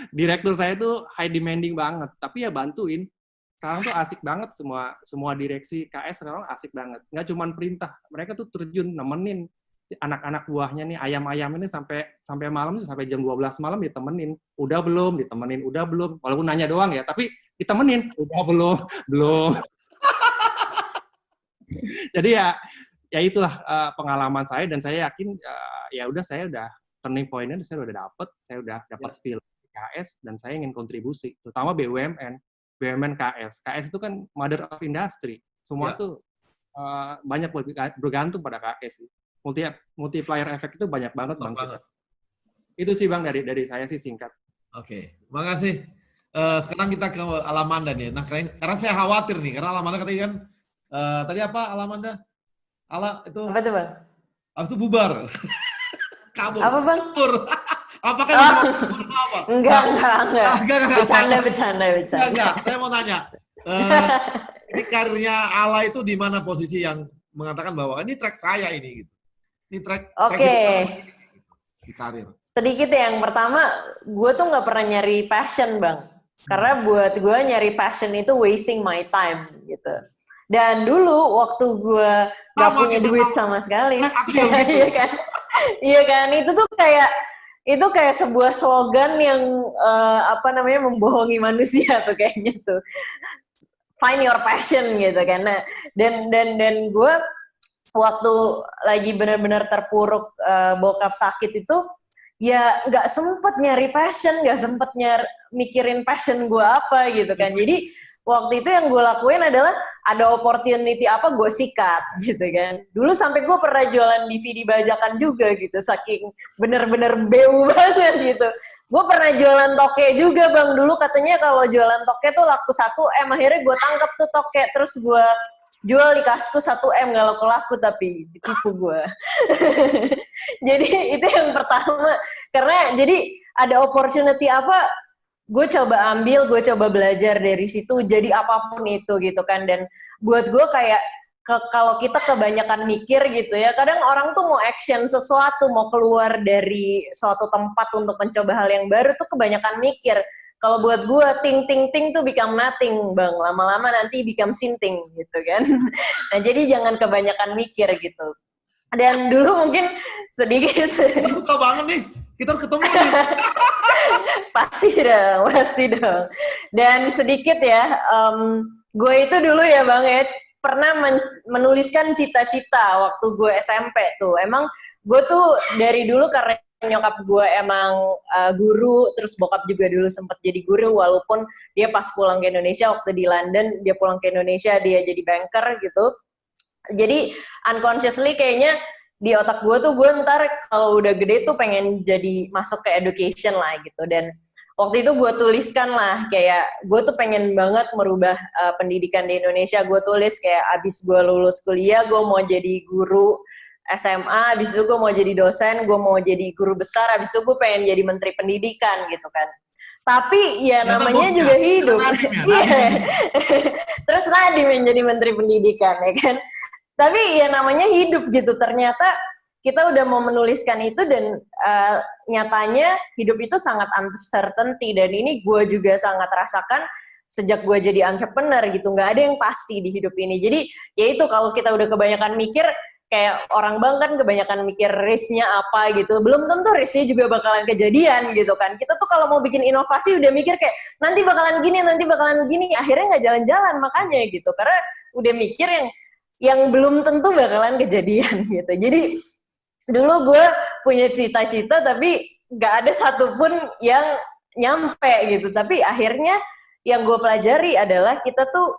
Direktur saya itu high demanding banget, tapi ya bantuin. Sekarang tuh asik banget, semua direksi KS sekarang asik banget. Nggak cuma perintah, mereka tuh terjun nemenin anak-anak buahnya nih, ayam-ayam ini sampai malam, sampai jam 12 malam ditemenin. Udah belum? Ditemenin. Udah belum? Walaupun nanya doang ya, tapi ditemenin. Udah belum? Belum. Jadi ya itulah pengalaman saya, dan saya yakin ya udah, saya udah turning point-nya saya udah dapat feel di KS, dan saya ingin kontribusi, terutama BUMN KS. KS itu kan mother of industry. Semua tuh banyak bergantung pada KS. Multiplier effect itu banyak banget, Bang. Itu sih, Bang, dari saya sih singkat. Oke, makasih. Sekarang kita ke Alamanda nih. Nah, karena saya khawatir nih, karena Alamanda katanya kan tadi apa Alamanda? Itu apa tuh, Bang? Habis itu bubar. Kabur. Apa, Bang? Kabur. Apakah Enggak. Bercanda. Enggak. Saya mau nanya. Ini karirnya Ala itu di mana posisi yang mengatakan bahwa ini track saya ini gitu. Ini track. Oke. Di karir. Sedikit ya, yang pertama, gue tuh nggak pernah nyari passion, Bang. Karena buat gue nyari passion itu wasting my time gitu. Dan dulu waktu gue nggak punya duit sama sekali, iya kan? Iya kan, itu kayak sebuah slogan yang membohongi manusia tuh kayaknya tuh. Find your passion gitu kan. Nah, dan gue waktu lagi benar-benar terpuruk bokap sakit itu ya nggak sempet nyari passion, nggak sempet mikirin passion gue apa gitu kan. Jadi waktu itu yang gue lakuin adalah ada opportunity apa gue sikat gitu kan. Dulu sampai gue pernah jualan DVD bajakan juga gitu, saking bener-bener beu banget gitu. Gue pernah jualan toke juga bang, dulu katanya kalau jualan toke tuh laku 1 M, akhirnya gue tangkap tuh toke, terus gue jual di kaskus 1 M, gak laku-laku tapi ditipu gue. Jadi itu yang pertama, karena jadi ada opportunity apa, gue coba ambil, gue coba belajar dari situ, jadi apapun itu gitu kan. Dan buat gue kayak kalau kita kebanyakan mikir gitu ya, kadang orang tuh mau action sesuatu, mau keluar dari suatu tempat untuk mencoba hal yang baru tuh kebanyakan mikir. Kalau buat gue, ting tuh become nothing bang, lama-lama nanti become sinting gitu kan. Nah jadi jangan kebanyakan mikir gitu. Dan dulu mungkin sedikit. Suka banget nih, kita harus ketemu nih. Pasti dong. Dan sedikit ya, gue itu dulu ya bang ya, pernah menuliskan cita-cita waktu gue SMP tuh. Emang gue tuh dari dulu karena nyokap gue emang guru, terus bokap juga dulu sempat jadi guru, walaupun dia pas pulang ke Indonesia, waktu di London, dia pulang ke Indonesia, dia jadi banker gitu. Jadi unconsciously kayaknya di otak gue tuh, gue ntar kalau udah gede tuh pengen jadi masuk ke education lah gitu. Dan waktu itu gue tuliskan lah, kayak gue tuh pengen banget merubah pendidikan di Indonesia. Gue tulis kayak abis gue lulus kuliah, gue mau jadi guru SMA, abis itu gue mau jadi dosen, gue mau jadi guru besar, abis itu gue pengen jadi menteri pendidikan gitu kan. Tapi ya namanya juga hidup. Iya. Terus Nadiem yang jadi menteri pendidikan ya kan. Tapi ya namanya hidup gitu. Ternyata kita udah mau menuliskan itu dan nyatanya hidup itu sangat uncertainty, dan ini gue juga sangat rasakan sejak gue jadi entrepreneur gitu. Nggak ada yang pasti di hidup ini. Jadi ya itu, kalau kita udah kebanyakan mikir, kayak orang bang kan kebanyakan mikir risk-nya apa gitu. Belum tentu risk-nya juga bakalan kejadian gitu kan. Kita tuh kalau mau bikin inovasi udah mikir kayak nanti bakalan gini, akhirnya nggak jalan-jalan makanya gitu. Karena udah mikir yang belum tentu bakalan kejadian gitu. Jadi dulu gue punya cita-cita tapi nggak ada satupun yang nyampe gitu. Tapi akhirnya yang gue pelajari adalah kita tuh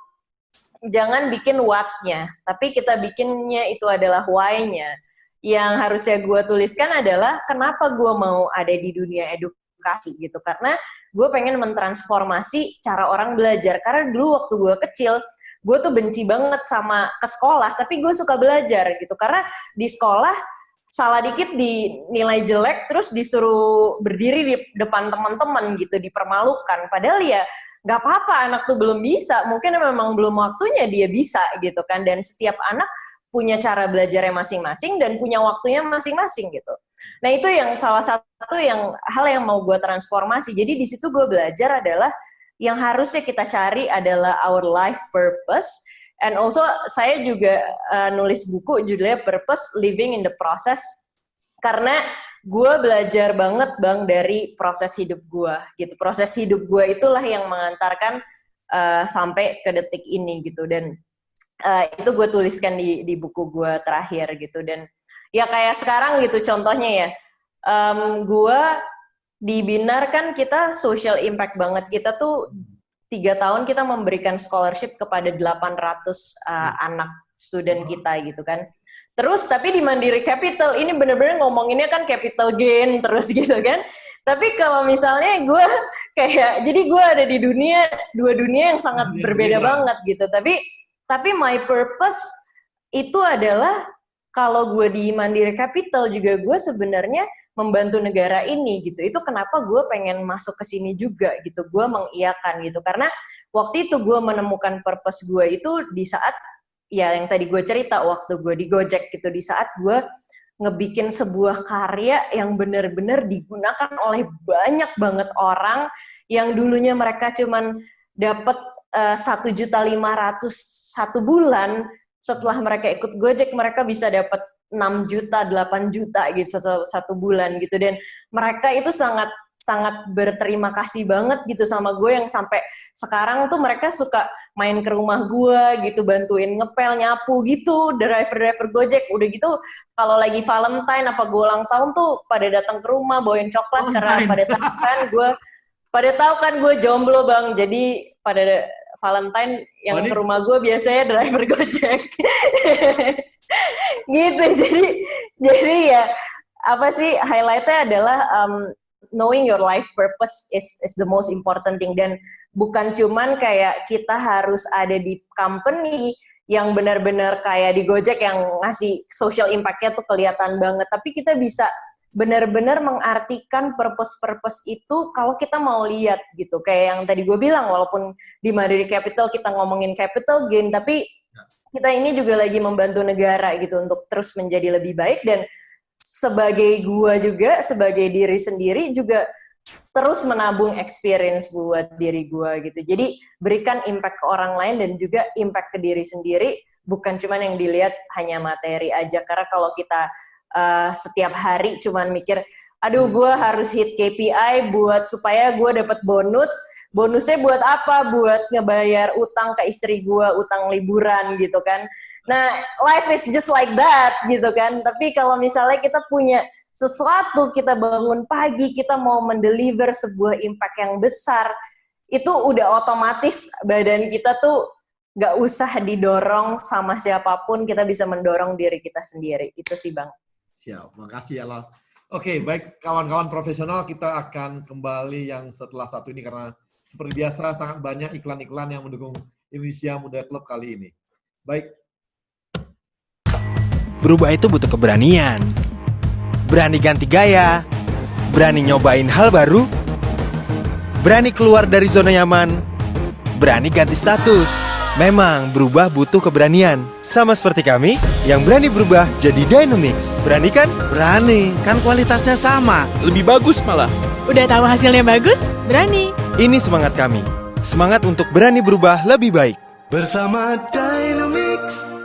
jangan bikin what-nya, tapi kita bikinnya itu adalah why-nya. Yang harusnya gue tuliskan adalah kenapa gue mau ada di dunia edukasi gitu. Karena gue pengen mentransformasi cara orang belajar. Karena dulu waktu gue kecil, gue tuh benci banget sama ke sekolah, tapi gue suka belajar gitu. Karena di sekolah, salah dikit dinilai jelek, terus disuruh berdiri di depan teman-teman gitu, dipermalukan. Padahal ya nggak apa-apa, anak tuh belum bisa, mungkin memang belum waktunya dia bisa gitu kan. Dan setiap anak punya cara belajarnya masing-masing dan punya waktunya masing-masing gitu. Nah itu yang salah satu hal yang mau gue transformasi. Jadi di situ gue belajar adalah yang harusnya kita cari adalah our life purpose. And also saya juga nulis buku judulnya Purpose Living in the Process, karena gue belajar banget bang dari proses hidup gue gitu. Proses hidup gue itulah yang mengantarkan sampai ke detik ini gitu. Dan itu gue tuliskan di buku gue terakhir gitu. Dan ya kayak sekarang gitu contohnya ya, gue di Binar kan kita social impact banget. Kita tuh 3 tahun kita memberikan scholarship kepada 800 anak student kita gitu kan. Terus tapi di Mandiri Capital ini bener-bener ngomonginnya kan capital gain terus gitu kan. Tapi kalau misalnya gue kayak, jadi gue ada di dua dunia yang sangat berbeda banget gitu. Tapi my purpose itu adalah kalau gue di Mandiri Capital juga gue sebenarnya membantu negara ini gitu. Itu kenapa gue pengen masuk ke sini juga gitu. Gue mengiyakan gitu. Karena waktu itu gue menemukan purpose gue itu di saat ya yang tadi gue cerita, waktu gue di Gojek gitu, di saat gue ngebikin sebuah karya yang benar-benar digunakan oleh banyak banget orang yang dulunya mereka cuman dapat 1.500.000 satu bulan. Setelah mereka ikut Gojek, mereka bisa dapat 6 juta, 8 juta gitu satu bulan gitu. Dan mereka itu sangat berterima kasih banget gitu sama gue, yang sampai sekarang tuh mereka suka main ke rumah gue gitu, bantuin ngepel, nyapu gitu, driver Gojek. Udah gitu kalau lagi Valentine apa gue ulang tahun tuh pada datang ke rumah bawain coklat, karena pada tahu kan gue jomblo Bang. Jadi pada Valentine yang ke rumah gue biasanya driver Gojek. Gitu. Jadi ya apa sih highlightnya adalah knowing your life purpose is the most important thing. Dan bukan cuman kayak kita harus ada di company yang benar-benar kayak di Gojek yang ngasih social impact-nya tuh kelihatan banget, tapi kita bisa benar-benar mengartikan purpose itu kalau kita mau lihat gitu. Kayak yang tadi gue bilang, walaupun di Mandiri Capital kita ngomongin capital gain, tapi kita ini juga lagi membantu negara gitu untuk terus menjadi lebih baik. Dan sebagai gua juga, sebagai diri sendiri juga terus menabung experience buat diri gua gitu. Jadi berikan impact ke orang lain dan juga impact ke diri sendiri, bukan cuman yang dilihat hanya materi aja. Karena kalau kita setiap hari cuman mikir, aduh gua harus hit KPI buat supaya gua dapat bonusnya buat apa? Buat ngebayar utang ke istri gua, utang liburan gitu kan. Nah, life is just like that gitu kan. Tapi kalau misalnya kita punya sesuatu, kita bangun pagi, kita mau mendeliver sebuah impact yang besar, itu udah otomatis badan kita tuh gak usah didorong sama siapapun, kita bisa mendorong diri kita sendiri. Itu sih Bang. Siap, makasih ya Lal. Oke, baik kawan-kawan profesional, kita akan kembali yang setelah satu ini karena seperti biasa sangat banyak iklan-iklan yang mendukung Indonesia Muda Club kali ini. Baik. Berubah itu butuh keberanian. Berani ganti gaya, berani nyobain hal baru, berani keluar dari zona nyaman, berani ganti status. Memang berubah butuh keberanian. Sama seperti kami yang berani berubah jadi Dynamics. Berani kan? Berani, kan kualitasnya sama. Lebih bagus malah. Udah tahu hasilnya bagus? Berani. Ini semangat kami. Semangat untuk berani berubah lebih baik. Bersama Dynamics.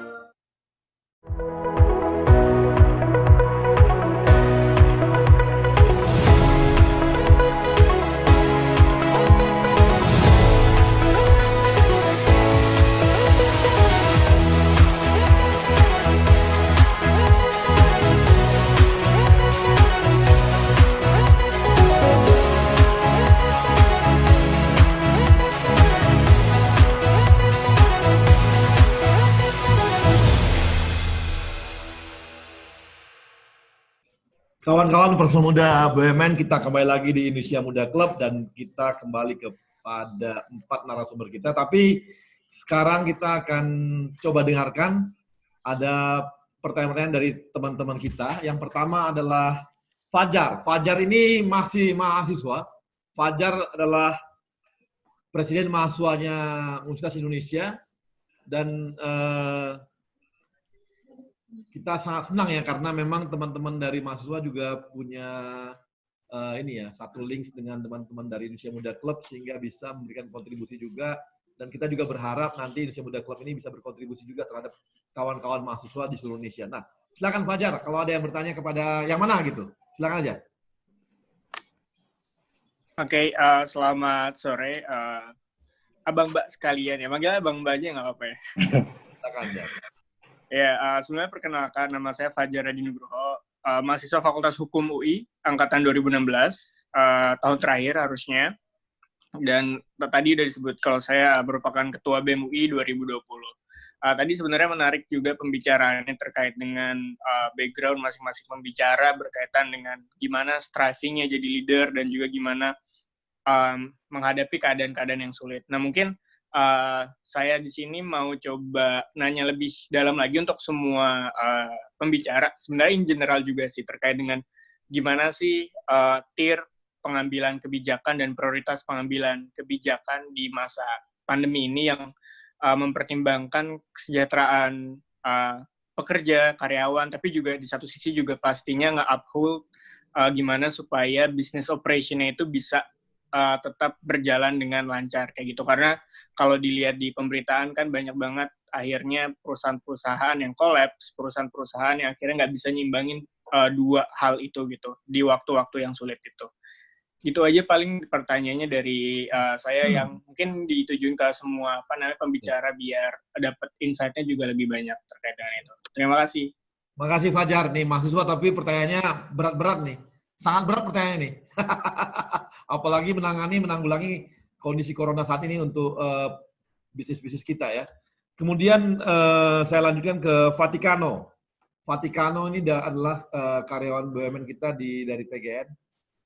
Kawan-kawan personal muda BUMN, kita kembali lagi di Indonesia Muda Club dan kita kembali kepada 4 narasumber kita. Tapi sekarang kita akan coba dengarkan ada pertanyaan-pertanyaan dari teman-teman kita. Yang pertama adalah Fajar. Fajar ini masih mahasiswa. Fajar adalah presiden mahasiswanya Universitas Indonesia dan kita sangat senang ya karena memang teman-teman dari mahasiswa juga punya satu link dengan teman-teman dari Indonesia Muda Club sehingga bisa memberikan kontribusi juga, dan kita juga berharap nanti Indonesia Muda Club ini bisa berkontribusi juga terhadap kawan-kawan mahasiswa di seluruh Indonesia. Nah, silakan Fajar kalau ada yang bertanya kepada yang mana gitu. Silakan aja. Oke, selamat sore Abang Mbak sekalian ya. Manggilnya Abang Mbak aja nggak apa-apa ya. Silakan aja. Ya, sebenarnya perkenalkan, nama saya Fajar Adi Nugroho, mahasiswa Fakultas Hukum UI, angkatan 2016, tahun terakhir harusnya. Dan tadi udah disebut kalau saya merupakan Ketua BEM UI 2020. Tadi sebenarnya menarik juga pembicaraannya terkait dengan background masing-masing pembicara berkaitan dengan gimana striving-nya jadi leader dan juga gimana menghadapi keadaan-keadaan yang sulit. Nah, mungkin saya di sini mau coba nanya lebih dalam lagi untuk semua pembicara, sebenarnya in general juga sih, terkait dengan gimana sih tier pengambilan kebijakan dan prioritas pengambilan kebijakan di masa pandemi ini yang mempertimbangkan kesejahteraan pekerja, karyawan, tapi juga di satu sisi juga pastinya nge-uphold gimana supaya business operation-nya itu bisa tetap berjalan dengan lancar kayak gitu. Karena kalau dilihat di pemberitaan kan banyak banget akhirnya perusahaan-perusahaan yang kolaps, perusahaan-perusahaan yang akhirnya nggak bisa nyimbangin dua hal itu gitu di waktu-waktu yang sulit itu. Itu aja paling pertanyaannya dari saya yang mungkin ditujuin ke semua pembicara biar dapat insight-nya juga lebih banyak terkait dengan itu. Terima kasih. Makasih Fajar nih mahasiswa, tapi pertanyaannya berat-berat nih. Sangat berat pertanyaannya nih. Apalagi menanggulangi kondisi corona saat ini untuk bisnis-bisnis kita ya. Kemudian saya lanjutkan ke Vaticano. Vaticano ini adalah karyawan BUMN kita dari PGN,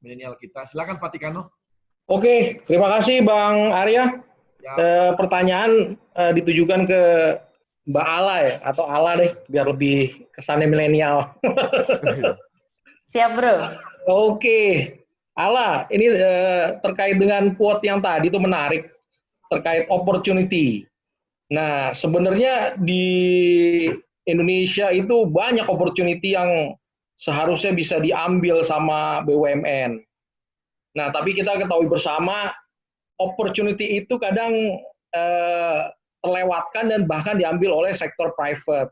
milenial kita. Silakan Vaticano. Oke, terima kasih Bang Arya. Pertanyaan ditujukan ke Mbak Ala ya, atau Ala deh, biar lebih kesannya milenial. Siap bro. Oke, Ala, ini terkait dengan quote yang tadi itu menarik, terkait opportunity. Nah, sebenarnya di Indonesia itu banyak opportunity yang seharusnya bisa diambil sama BUMN. Nah, tapi kita ketahui bersama, opportunity itu kadang terlewatkan dan bahkan diambil oleh sektor private.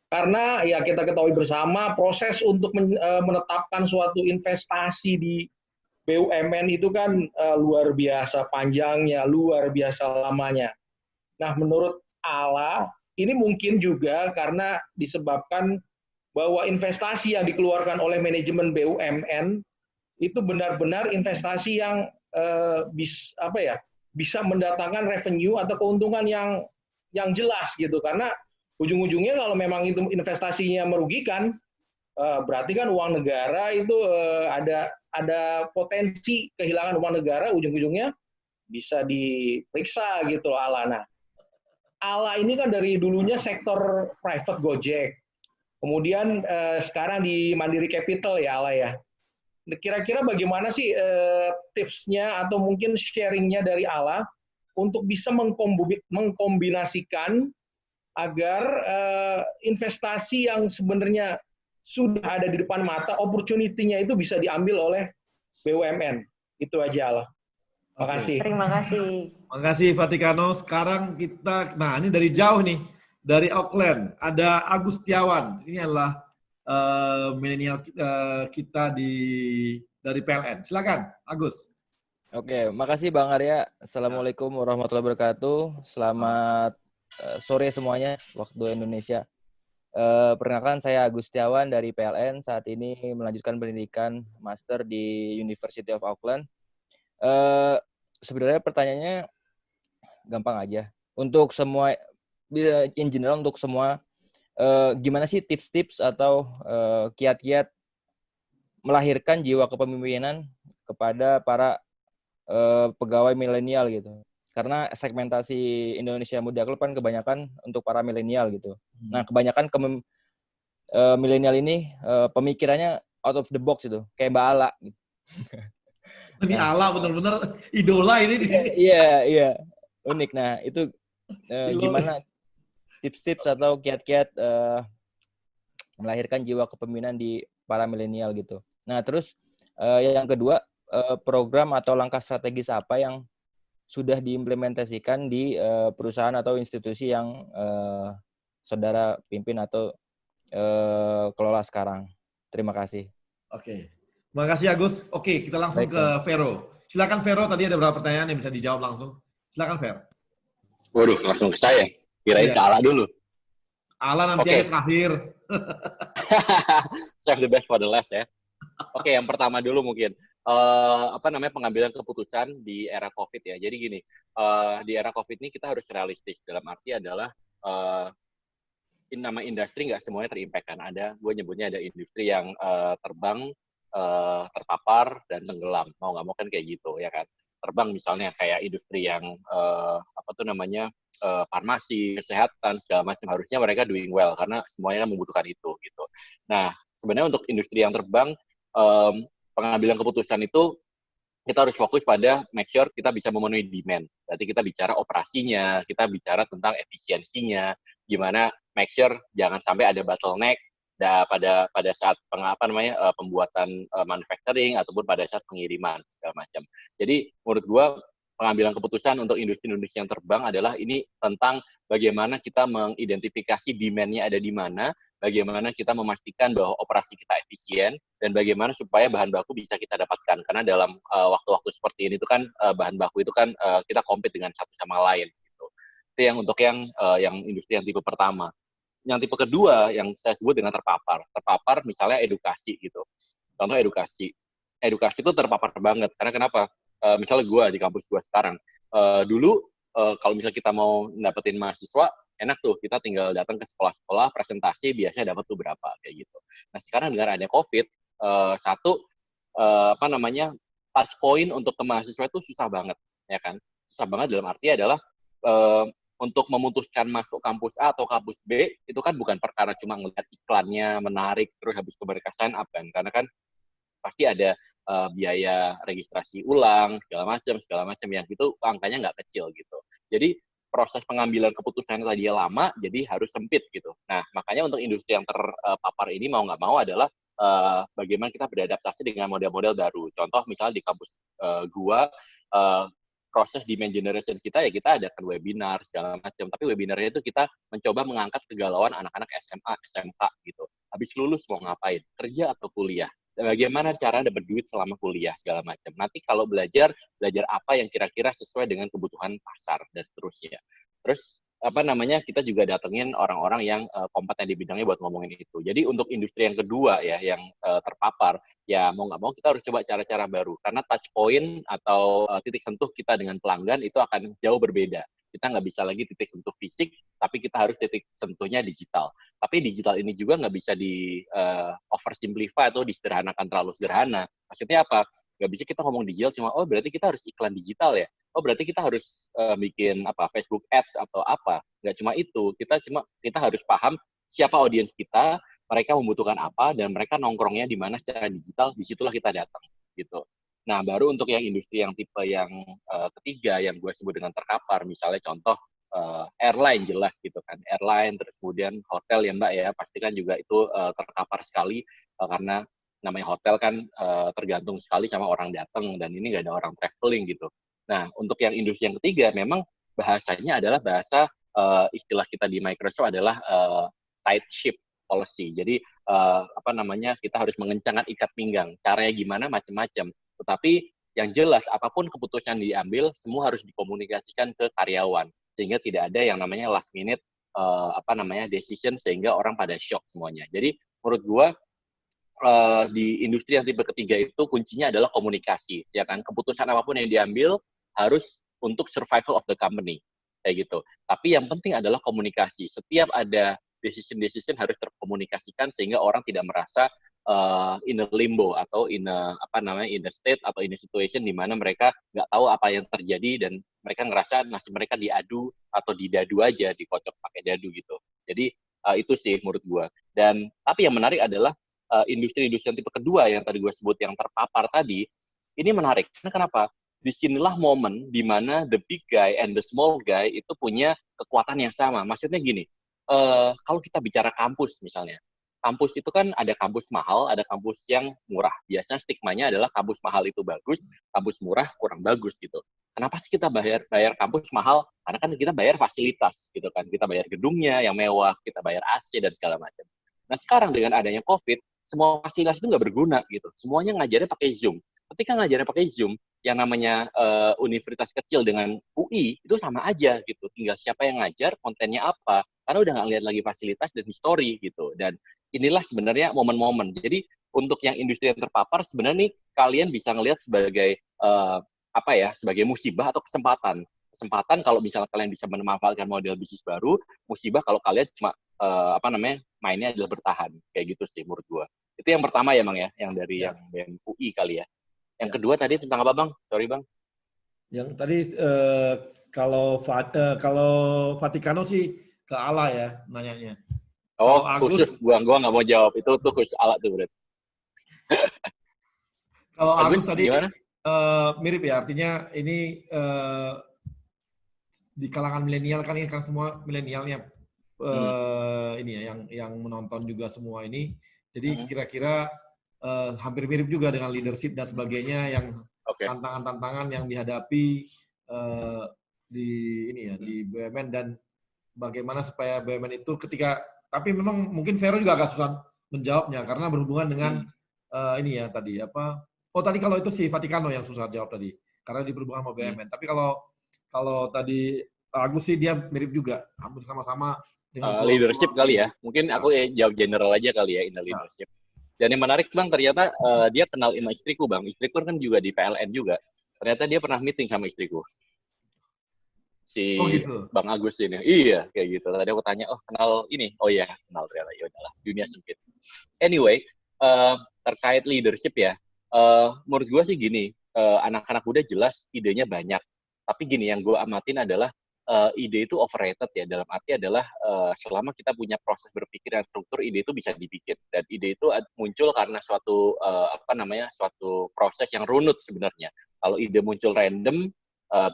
Karena ya kita ketahui bersama, proses untuk menetapkan suatu investasi di BUMN itu kan luar biasa panjangnya, luar biasa lamanya. Nah, menurut Ala, ini mungkin juga karena disebabkan bahwa investasi yang dikeluarkan oleh manajemen BUMN itu benar-benar investasi yang bisa mendatangkan revenue atau keuntungan yang jelas gitu. Karena ujung-ujungnya kalau memang itu investasinya merugikan, berarti kan uang negara itu ada potensi kehilangan uang negara, ujung-ujungnya bisa diperiksa gitu loh Ala. Nah, Ala ini kan dari dulunya sektor private Gojek, kemudian sekarang di Mandiri Capital ya Ala ya. Kira-kira bagaimana sih tipsnya atau mungkin sharingnya dari Ala untuk bisa mengkombinasikan agar investasi yang sebenarnya sudah ada di depan mata, opportunity-nya itu bisa diambil oleh BUMN. Itu aja Ala. Terima kasih. Terima kasih. Terima kasih Vaticano. Sekarang kita, nah ini dari jauh nih, dari Auckland, ada Agus Setiawan. Ini adalah milenial kita dari PLN. Silakan, Agus. Oke, makasih Bang Arya. Assalamualaikum warahmatullahi wabarakatuh. Selamat sore semuanya, waktu Indonesia. Perkenalkan saya Agus Setiawan dari PLN. Saat ini melanjutkan pendidikan master di University of Auckland. Sebenarnya pertanyaannya gampang aja. Untuk semua, in general untuk semua, gimana sih tips-tips atau kiat-kiat melahirkan jiwa kepemimpinan kepada para pegawai milenial gitu? Karena segmentasi Indonesia Muda Club kan kebanyakan untuk para milenial gitu. Nah, kebanyakan milenial ini pemikirannya out of the box itu, kayak Mbak Ala gitu. Ini Ala benar-benar idola ini di sini. Iya. Unik. Nah, itu gimana tips-tips atau kiat-kiat melahirkan jiwa kepemimpinan di para milenial gitu. Nah, terus yang kedua, program atau langkah strategis apa yang sudah diimplementasikan di perusahaan atau institusi yang saudara pimpin atau kelola sekarang. Terima kasih. Oke. Terima kasih Agus. Oke, kita langsung ke Vero. Silakan Vero, tadi ada beberapa pertanyaan yang bisa dijawab langsung. Silakan Vero. Waduh, langsung ke saya. Kirain ke Ala dulu. Ala nanti aja terakhir. Save the best for the last ya. Oke, yang pertama dulu mungkin. Pengambilan keputusan di era COVID ya. Jadi gini, di era COVID ini kita harus realistis. Dalam arti adalah nama industri nggak semuanya terimpact kan. Gue nyebutnya ada industri yang terbang, terpapar, dan tenggelam. Mau nggak mau kan kayak gitu ya kan. Terbang misalnya kayak industri yang farmasi, kesehatan, segala macam. Harusnya mereka doing well karena semuanya membutuhkan itu gitu. Nah, sebenarnya untuk industri yang terbang, pengambilan keputusan itu kita harus fokus pada make sure kita bisa memenuhi demand. Berarti kita bicara operasinya, kita bicara tentang efisiensinya, gimana make sure jangan sampai ada bottleneck pada saat pembuatan manufacturing ataupun pada saat pengiriman segala macam. Jadi menurut gua pengambilan keputusan untuk industri-industri yang terbang adalah ini tentang bagaimana kita mengidentifikasi demand-nya ada di mana, bagaimana kita memastikan bahwa operasi kita efisien, dan bagaimana supaya bahan baku bisa kita dapatkan. Karena dalam waktu-waktu seperti ini itu kan bahan baku itu kan kita compete dengan satu sama lain. Gitu. Itu yang untuk yang industri yang tipe pertama. Yang tipe kedua yang saya sebut dengan terpapar. Terpapar misalnya edukasi gitu. Contoh edukasi. Edukasi itu terpapar banget. Karena kenapa? Misalnya gue di kampus gue sekarang, dulu kalau misalnya kita mau dapetin mahasiswa, enak tuh kita tinggal datang ke sekolah-sekolah, presentasi biasanya dapat tuh berapa kayak gitu. Nah sekarang dengan ada COVID, touch point untuk ke mahasiswa itu susah banget, ya kan? Susah banget dalam arti adalah untuk memutuskan masuk kampus A atau kampus B itu kan bukan perkara cuma ngeliat iklannya menarik terus habis itu mereka sign up kan, karena kan pasti ada biaya registrasi ulang, segala macam yang itu angkanya nggak kecil gitu. Jadi proses pengambilan keputusan tadi lama, jadi harus sempit gitu. Nah, makanya untuk industri yang terpapar ini mau nggak mau adalah bagaimana kita beradaptasi dengan model-model baru. Contoh misalnya di kampus gua, proses demand generation kita ya kita adakan webinar segala macam. Tapi webinarnya itu kita mencoba mengangkat kegalauan anak-anak SMA, SMK gitu. Habis lulus mau ngapain? Kerja atau kuliah? Bagaimana cara dapat duit selama kuliah segala macam. Nanti kalau belajar apa yang kira-kira sesuai dengan kebutuhan pasar dan seterusnya. Terus kita juga datengin orang-orang yang kompeten di bidangnya buat ngomongin itu. Jadi untuk industri yang kedua ya yang terpapar, ya mau nggak mau kita harus coba cara-cara baru karena touch point atau titik sentuh kita dengan pelanggan itu akan jauh berbeda. Kita nggak bisa lagi titik sentuh fisik, tapi kita harus titik sentuhnya digital. Tapi digital ini juga nggak bisa di oversimplify atau disederhanakan terlalu sederhana. Maksudnya apa? Nggak bisa kita ngomong digital cuma, oh berarti kita harus iklan digital ya? Oh berarti kita harus bikin Facebook Ads atau apa? Nggak cuma itu. Kita harus paham siapa audiens kita, mereka membutuhkan apa, dan mereka nongkrongnya di mana secara digital, disitulah kita datang. Gitu. Nah, baru untuk yang industri yang tipe yang ketiga yang gue sebut dengan terkapar, misalnya contoh airline jelas gitu kan, airline, terus kemudian hotel ya Mbak ya, pastikan juga itu terkapar sekali karena namanya hotel kan tergantung sekali sama orang datang dan ini nggak ada orang traveling gitu. Nah, untuk yang industri yang ketiga memang bahasanya adalah bahasa istilah kita di Microsoft adalah tight ship policy. Jadi kita harus mengencangkan ikat pinggang. Caranya gimana macam-macam. Tetapi yang jelas apapun keputusan diambil semua harus dikomunikasikan ke karyawan sehingga tidak ada yang namanya last minute decision sehingga orang pada shock semuanya. Jadi menurut gua di industri yang tipe ketiga itu kuncinya adalah komunikasi, ya kan? Keputusan apapun yang diambil harus untuk survival of the company kayak gitu. Tapi yang penting adalah komunikasi. Setiap ada decision harus terkomunikasikan sehingga orang tidak merasa in a limbo atau in a state atau in a situation di mana mereka nggak tahu apa yang terjadi dan mereka ngerasa nasib mereka diadu atau didadu aja, dikocok pakai dadu gitu. Jadi itu sih menurut gua. Dan tapi yang menarik adalah industri-industri yang tipe kedua yang tadi gue sebut yang terpapar tadi, ini menarik. Karena kenapa? Disinilah momen di mana the big guy and the small guy itu punya kekuatan yang sama. Maksudnya gini, kalau kita bicara kampus misalnya, kampus itu kan ada kampus mahal, ada kampus yang murah. Biasanya stigmanya adalah kampus mahal itu bagus, kampus murah kurang bagus gitu. Kenapa sih kita bayar kampus mahal? Karena kan kita bayar fasilitas gitu kan. Kita bayar gedungnya yang mewah, kita bayar AC dan segala macam. Nah sekarang dengan adanya COVID, semua fasilitas itu nggak berguna gitu. Semuanya ngajarnya pakai Zoom. Ketika ngajarnya pakai Zoom, yang namanya universitas kecil dengan UI itu sama aja gitu. Tinggal siapa yang ngajar, kontennya apa. Karena udah nggak lihat lagi fasilitas dan histori gitu. Dan inilah sebenarnya momen-momen. Jadi untuk yang industri yang terpapar sebenarnya nih kalian bisa ngelihat sebagai sebagai musibah atau kesempatan. Kesempatan kalau misalnya kalian bisa memanfaatkan model bisnis baru, musibah kalau kalian cuma mainnya adalah bertahan kayak gitu sih menurut gua. Itu yang pertama ya Bang ya, yang dari yang UI kali ya. Yang kedua tadi tentang apa Bang? Sorry Bang. Yang tadi kalau Vatikano sih ke Allah ya nanyanya. Oh, khusus gua nggak mau jawab. Itu tuh khusus Allah tuh berarti. Kalau Agus tadi gimana? Mirip ya, artinya ini di kalangan milenial kan ini kan semua milenialnya ini ya yang menonton juga semua ini. Jadi kira-kira hampir mirip juga dengan leadership dan sebagainya yang tantangan-tantangan yang dihadapi di ini ya di BUMN dan bagaimana supaya BUMN itu ketika, tapi memang mungkin Vero juga agak susah menjawabnya karena berhubungan dengan ini ya tadi apa? Oh tadi kalau itu si Vaticano yang susah jawab tadi karena di berhubungan sama BUMN. Tapi kalau tadi Agus sih dia mirip juga, hampir sama-sama dengan leadership kali ya. Mungkin aku jawab general aja kali ya in the leadership. Dan yang menarik Bang, ternyata dia kenal sama istriku Bang. Istriku kan juga di PLN juga. Ternyata dia pernah meeting sama istriku. Si gitu. Bang Agus ini. Iya, kayak gitu. Tadi aku tanya, oh kenal ini? Oh iya, kenal ternyata. Ya udahlah, dunia sempit. Anyway, terkait leadership ya. Menurut gue sih gini, anak-anak muda jelas idenya banyak. Tapi gini, yang gue amatin adalah ide itu overrated ya, dalam arti adalah selama kita punya proses berpikir dan struktur, ide itu bisa dibikin, dan ide itu muncul karena suatu suatu proses yang runut sebenarnya. Kalau ide muncul random,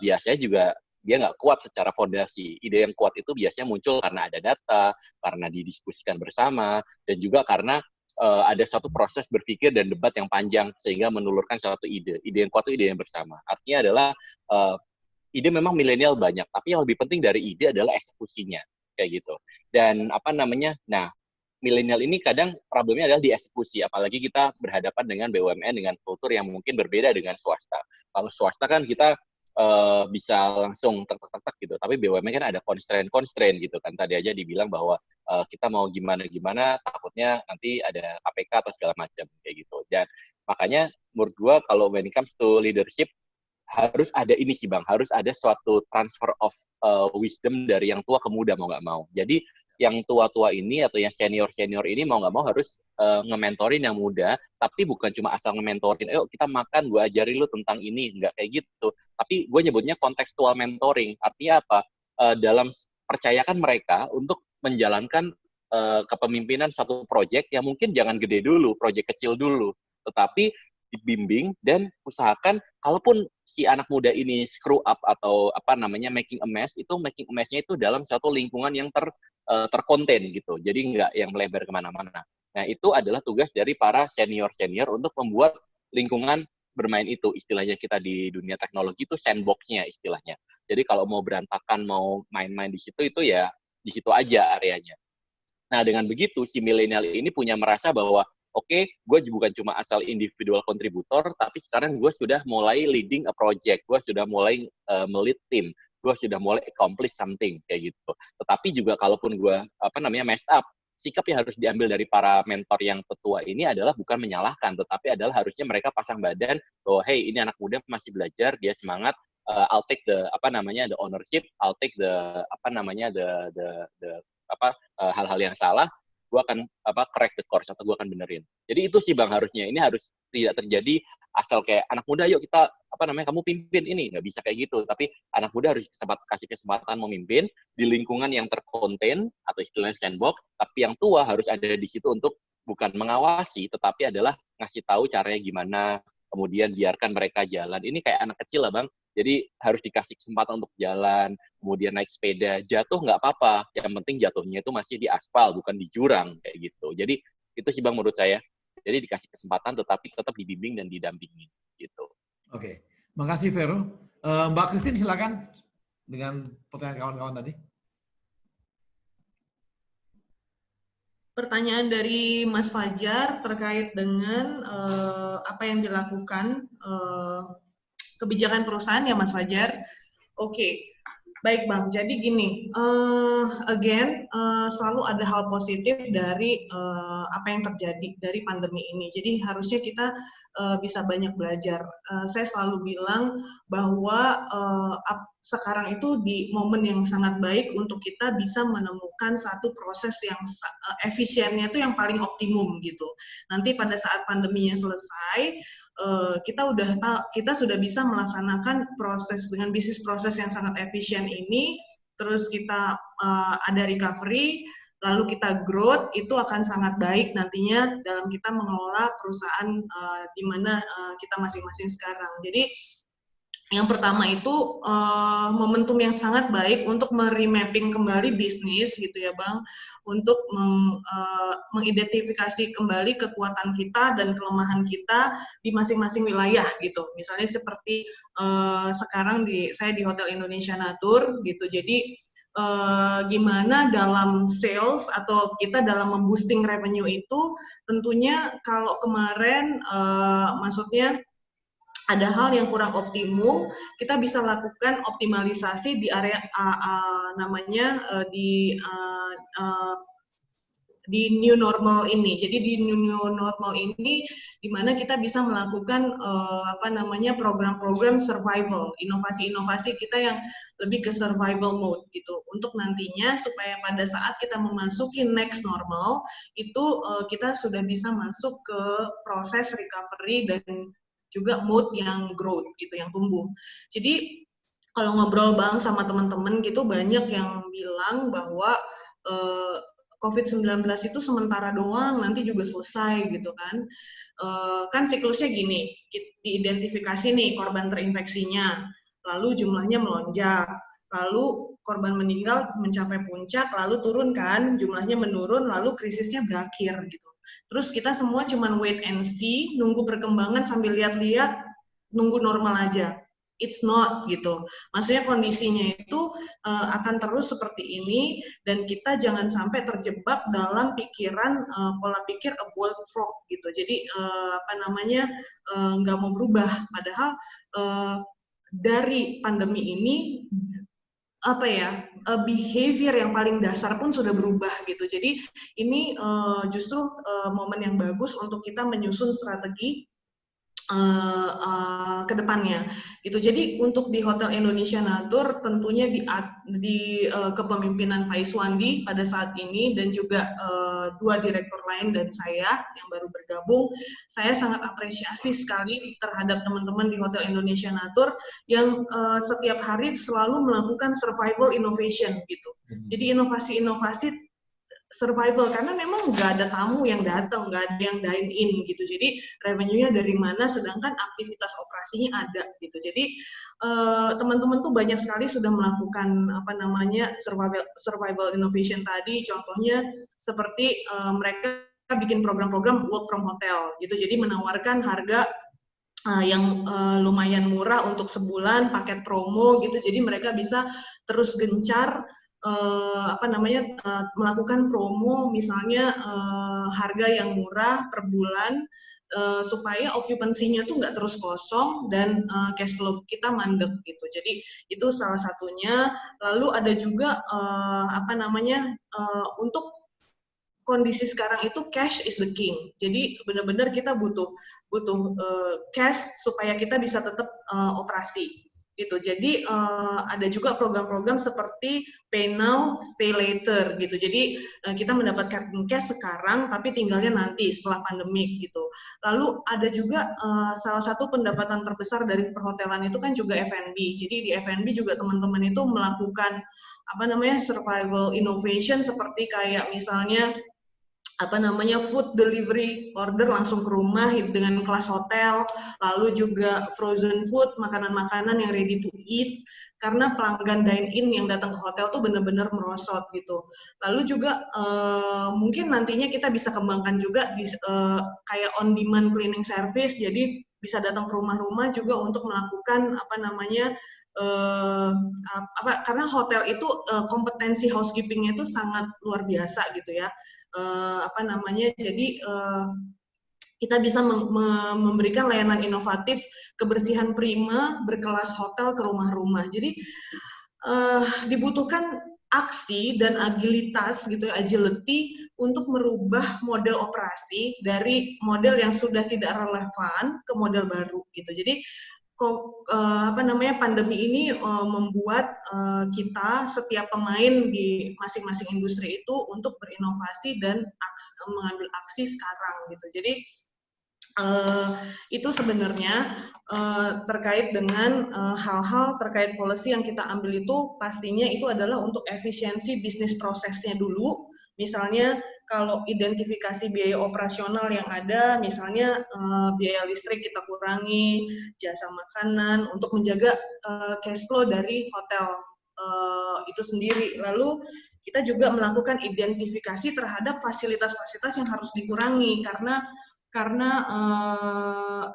biasanya juga dia nggak kuat secara fondasi. Ide yang kuat itu biasanya muncul karena ada data, karena didiskusikan bersama, dan juga karena ada suatu proses berpikir dan debat yang panjang sehingga menelurkan suatu ide. Ide yang kuat itu ide yang bersama. Artinya adalah ide memang milenial banyak, tapi yang lebih penting dari ide adalah eksekusinya, kayak gitu. Dan nah, milenial ini kadang problemnya adalah di eksekusi, apalagi kita berhadapan dengan BUMN dengan kultur yang mungkin berbeda dengan swasta. Kalau swasta kan kita bisa langsung tek-tek gitu, tapi BUMN kan ada constraint gitu kan. Tadi aja dibilang bahwa kita mau gimana-gimana, takutnya nanti ada KPK atau segala macam, kayak gitu. Dan makanya menurut gua kalau when it comes to leadership, harus ada ini sih Bang, harus ada suatu transfer of wisdom dari yang tua ke muda mau nggak mau. Jadi yang tua-tua ini atau yang senior-senior ini mau nggak mau harus nge-mentorin yang muda, tapi bukan cuma asal nge-mentorin, ayo kita makan, gue ajarin lu tentang ini, nggak kayak gitu. Tapi gue nyebutnya kontekstual mentoring. Artinya apa? Dalam percayakan mereka untuk menjalankan kepemimpinan satu proyek yang mungkin jangan gede dulu, proyek kecil dulu, tetapi dibimbing dan usahakan kalaupun si anak muda ini screw up atau making a mess, itu making a mess-nya itu dalam satu lingkungan yang terkonten gitu, jadi nggak yang melebar kemana-mana. Nah itu adalah tugas dari para senior-senior untuk membuat lingkungan bermain itu, istilahnya kita di dunia teknologi itu sandbox-nya istilahnya. Jadi kalau mau berantakan, mau main-main di situ, itu ya di situ aja areanya. Nah dengan begitu si milenial ini punya merasa bahwa oke, gue bukan cuma asal individual kontributor, tapi sekarang gue sudah mulai leading a project, gue sudah mulai melit tim, gue sudah mulai accomplish something, kayak gitu. Tetapi juga kalaupun gue, messed up, sikap yang harus diambil dari para mentor yang tetua ini adalah bukan menyalahkan, tetapi adalah harusnya mereka pasang badan bahwa, hey, ini anak muda masih belajar, dia semangat, I'll take the, the ownership, I'll take the, hal-hal yang salah, gue akan correct the course atau gue akan benerin. Jadi itu sih Bang harusnya. Ini harus tidak terjadi asal kayak anak muda yuk kita kamu pimpin ini, nggak bisa kayak gitu. Tapi anak muda harus kasih kesempatan memimpin di lingkungan yang terkonten atau istilahnya sandbox. Tapi yang tua harus ada di situ untuk bukan mengawasi, tetapi adalah ngasih tahu caranya gimana. Kemudian biarkan mereka jalan. Ini kayak anak kecil lah Bang. Jadi harus dikasih kesempatan untuk jalan, kemudian naik sepeda, jatuh nggak apa-apa. Yang penting jatuhnya itu masih di aspal, bukan di jurang kayak gitu. Jadi itu sih Bang menurut saya. Jadi dikasih kesempatan, tetapi tetap dibimbing dan didampingi gitu. Oke, makasih Vero. Mbak Christine silakan dengan pertanyaan kawan-kawan tadi. Pertanyaan dari Mas Fajar terkait dengan apa yang dilakukan kebijakan perusahaan ya Mas Fajar. Oke, baik Bang. Jadi gini, selalu ada hal positif dari apa yang terjadi dari pandemi ini. Jadi harusnya kita bisa banyak belajar. Saya selalu bilang bahwa sekarang itu di momen yang sangat baik untuk kita bisa menemukan satu proses yang efisiennya itu yang paling optimum gitu. Nanti pada saat pandeminya selesai, kita sudah bisa melaksanakan proses dengan bisnis proses yang sangat efisien ini, terus kita ada recovery, lalu kita growth, itu akan sangat baik nantinya dalam kita mengelola perusahaan di mana kita masing-masing sekarang. Jadi Yang pertama itu momentum yang sangat baik untuk meremapping kembali bisnis gitu ya Bang, untuk mengidentifikasi kembali kekuatan kita dan kelemahan kita di masing-masing wilayah gitu. Misalnya seperti sekarang saya di Hotel Indonesia Natur gitu. Jadi gimana dalam sales atau kita dalam memboosting revenue itu, tentunya kalau kemarin maksudnya ada hal yang kurang optimum, kita bisa lakukan optimalisasi di area di new normal ini. Jadi di new normal ini di mana kita bisa melakukan program-program survival, inovasi-inovasi kita yang lebih ke survival mode gitu. Untuk nantinya supaya pada saat kita memasuki next normal itu kita sudah bisa masuk ke proses recovery dan juga mode yang growth gitu, yang tumbuh. Jadi kalau ngobrol Bang sama teman-teman gitu, banyak yang bilang bahwa COVID-19 itu sementara doang, nanti juga selesai gitu kan. Kan siklusnya gini, diidentifikasi nih korban terinfeksinya, lalu jumlahnya melonjak, lalu korban meninggal mencapai puncak, lalu turun kan, jumlahnya menurun, lalu krisisnya berakhir gitu. Terus kita semua cuman wait and see, nunggu perkembangan sambil lihat-lihat, nunggu normal aja. It's not gitu. Maksudnya kondisinya itu akan terus seperti ini dan kita jangan sampai terjebak dalam pikiran pola pikir a wild frog gitu. Jadi nggak mau berubah. Padahal dari pandemi ini behavior yang paling dasar pun sudah berubah gitu. Jadi ini justru momen yang bagus untuk kita menyusun strategi ke depannya gitu. Jadi untuk di Hotel Indonesia Natur tentunya di kepemimpinan Pak Iswandi pada saat ini dan juga dua direktur lain dan saya yang baru bergabung, saya sangat apresiasi sekali terhadap teman-teman di Hotel Indonesia Natur yang setiap hari selalu melakukan survival innovation gitu. Jadi inovasi-inovasi survival, karena memang nggak ada tamu yang datang, nggak ada yang dine in gitu. Jadi revenue-nya dari mana, sedangkan aktivitas operasinya ada gitu. Jadi teman-teman tuh banyak sekali sudah melakukan survival innovation tadi. Contohnya seperti mereka bikin program-program work from hotel gitu. Jadi menawarkan harga yang lumayan murah untuk sebulan, paket promo gitu. Jadi mereka bisa terus gencar melakukan promo, misalnya harga yang murah per bulan supaya okupansinya tuh nggak terus kosong dan cash flow kita mandek gitu. Jadi itu salah satunya. Lalu ada juga untuk kondisi sekarang itu cash is the king. Jadi benar-benar kita butuh cash supaya kita bisa tetap operasi. Gitu. Jadi ada juga program-program seperti pay now, stay later gitu. Jadi kita mendapatkan cash sekarang, tapi tinggalnya nanti setelah pandemik gitu. Lalu ada juga salah satu pendapatan terbesar dari perhotelan itu kan juga F&B. Jadi di F&B juga teman-teman itu melakukan survival innovation seperti kayak misalnya food delivery, order langsung ke rumah dengan kelas hotel, lalu juga frozen food, makanan-makanan yang ready to eat, karena pelanggan dine-in yang datang ke hotel tuh benar-benar merosot gitu. Lalu juga mungkin nantinya kita bisa kembangkan juga kayak on-demand cleaning service, jadi bisa datang ke rumah-rumah juga untuk melakukan karena hotel itu kompetensi housekeeping-nya itu sangat luar biasa gitu ya. Jadi kita bisa memberikan layanan inovatif, kebersihan prima, berkelas hotel ke rumah-rumah. Jadi dibutuhkan aksi dan agilitas gitu ya, agility untuk merubah model operasi dari model yang sudah tidak relevan ke model baru gitu. Jadi pandemi ini membuat kita setiap pemain di masing-masing industri itu untuk berinovasi dan mengambil aksi sekarang gitu. Jadi itu sebenarnya terkait dengan hal-hal terkait policy yang kita ambil itu pastinya itu adalah untuk efisiensi bisnis prosesnya dulu. Misalnya kalau identifikasi biaya operasional yang ada, misalnya biaya listrik kita kurangi, jasa makanan, untuk menjaga cash flow dari hotel itu sendiri. Lalu kita juga melakukan identifikasi terhadap fasilitas-fasilitas yang harus dikurangi karena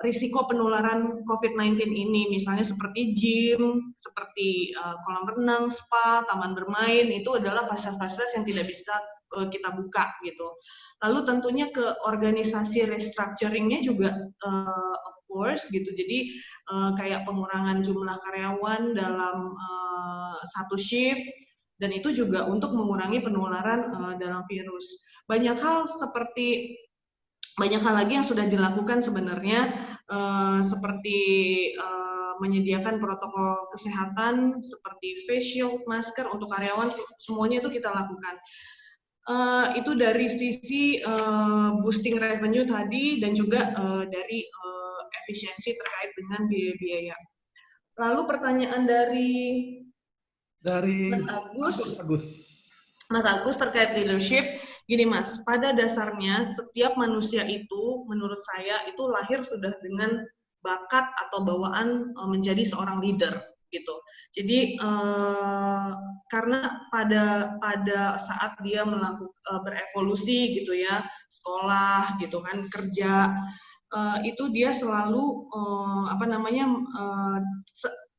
risiko penularan COVID-19 ini, misalnya seperti gym, seperti kolam renang, spa, taman bermain, itu adalah fasilitas-fasilitas yang tidak bisa kita buka gitu. Lalu tentunya ke organisasi restructuring-nya juga of course gitu. Jadi kayak pengurangan jumlah karyawan dalam satu shift, dan itu juga untuk mengurangi penularan dalam virus. Banyak hal lagi yang sudah dilakukan sebenarnya, seperti menyediakan protokol kesehatan seperti face shield, masker untuk karyawan, semuanya itu kita lakukan. Itu dari sisi boosting revenue tadi, dan juga dari efisiensi terkait dengan biaya-biaya. Lalu pertanyaan dari Mas Agus terkait leadership, gini Mas, pada dasarnya setiap manusia itu, menurut saya, itu lahir sudah dengan bakat atau bawaan menjadi seorang leader gitu. Jadi karena pada saat dia berevolusi gitu ya, sekolah gitu kan, kerja, itu dia selalu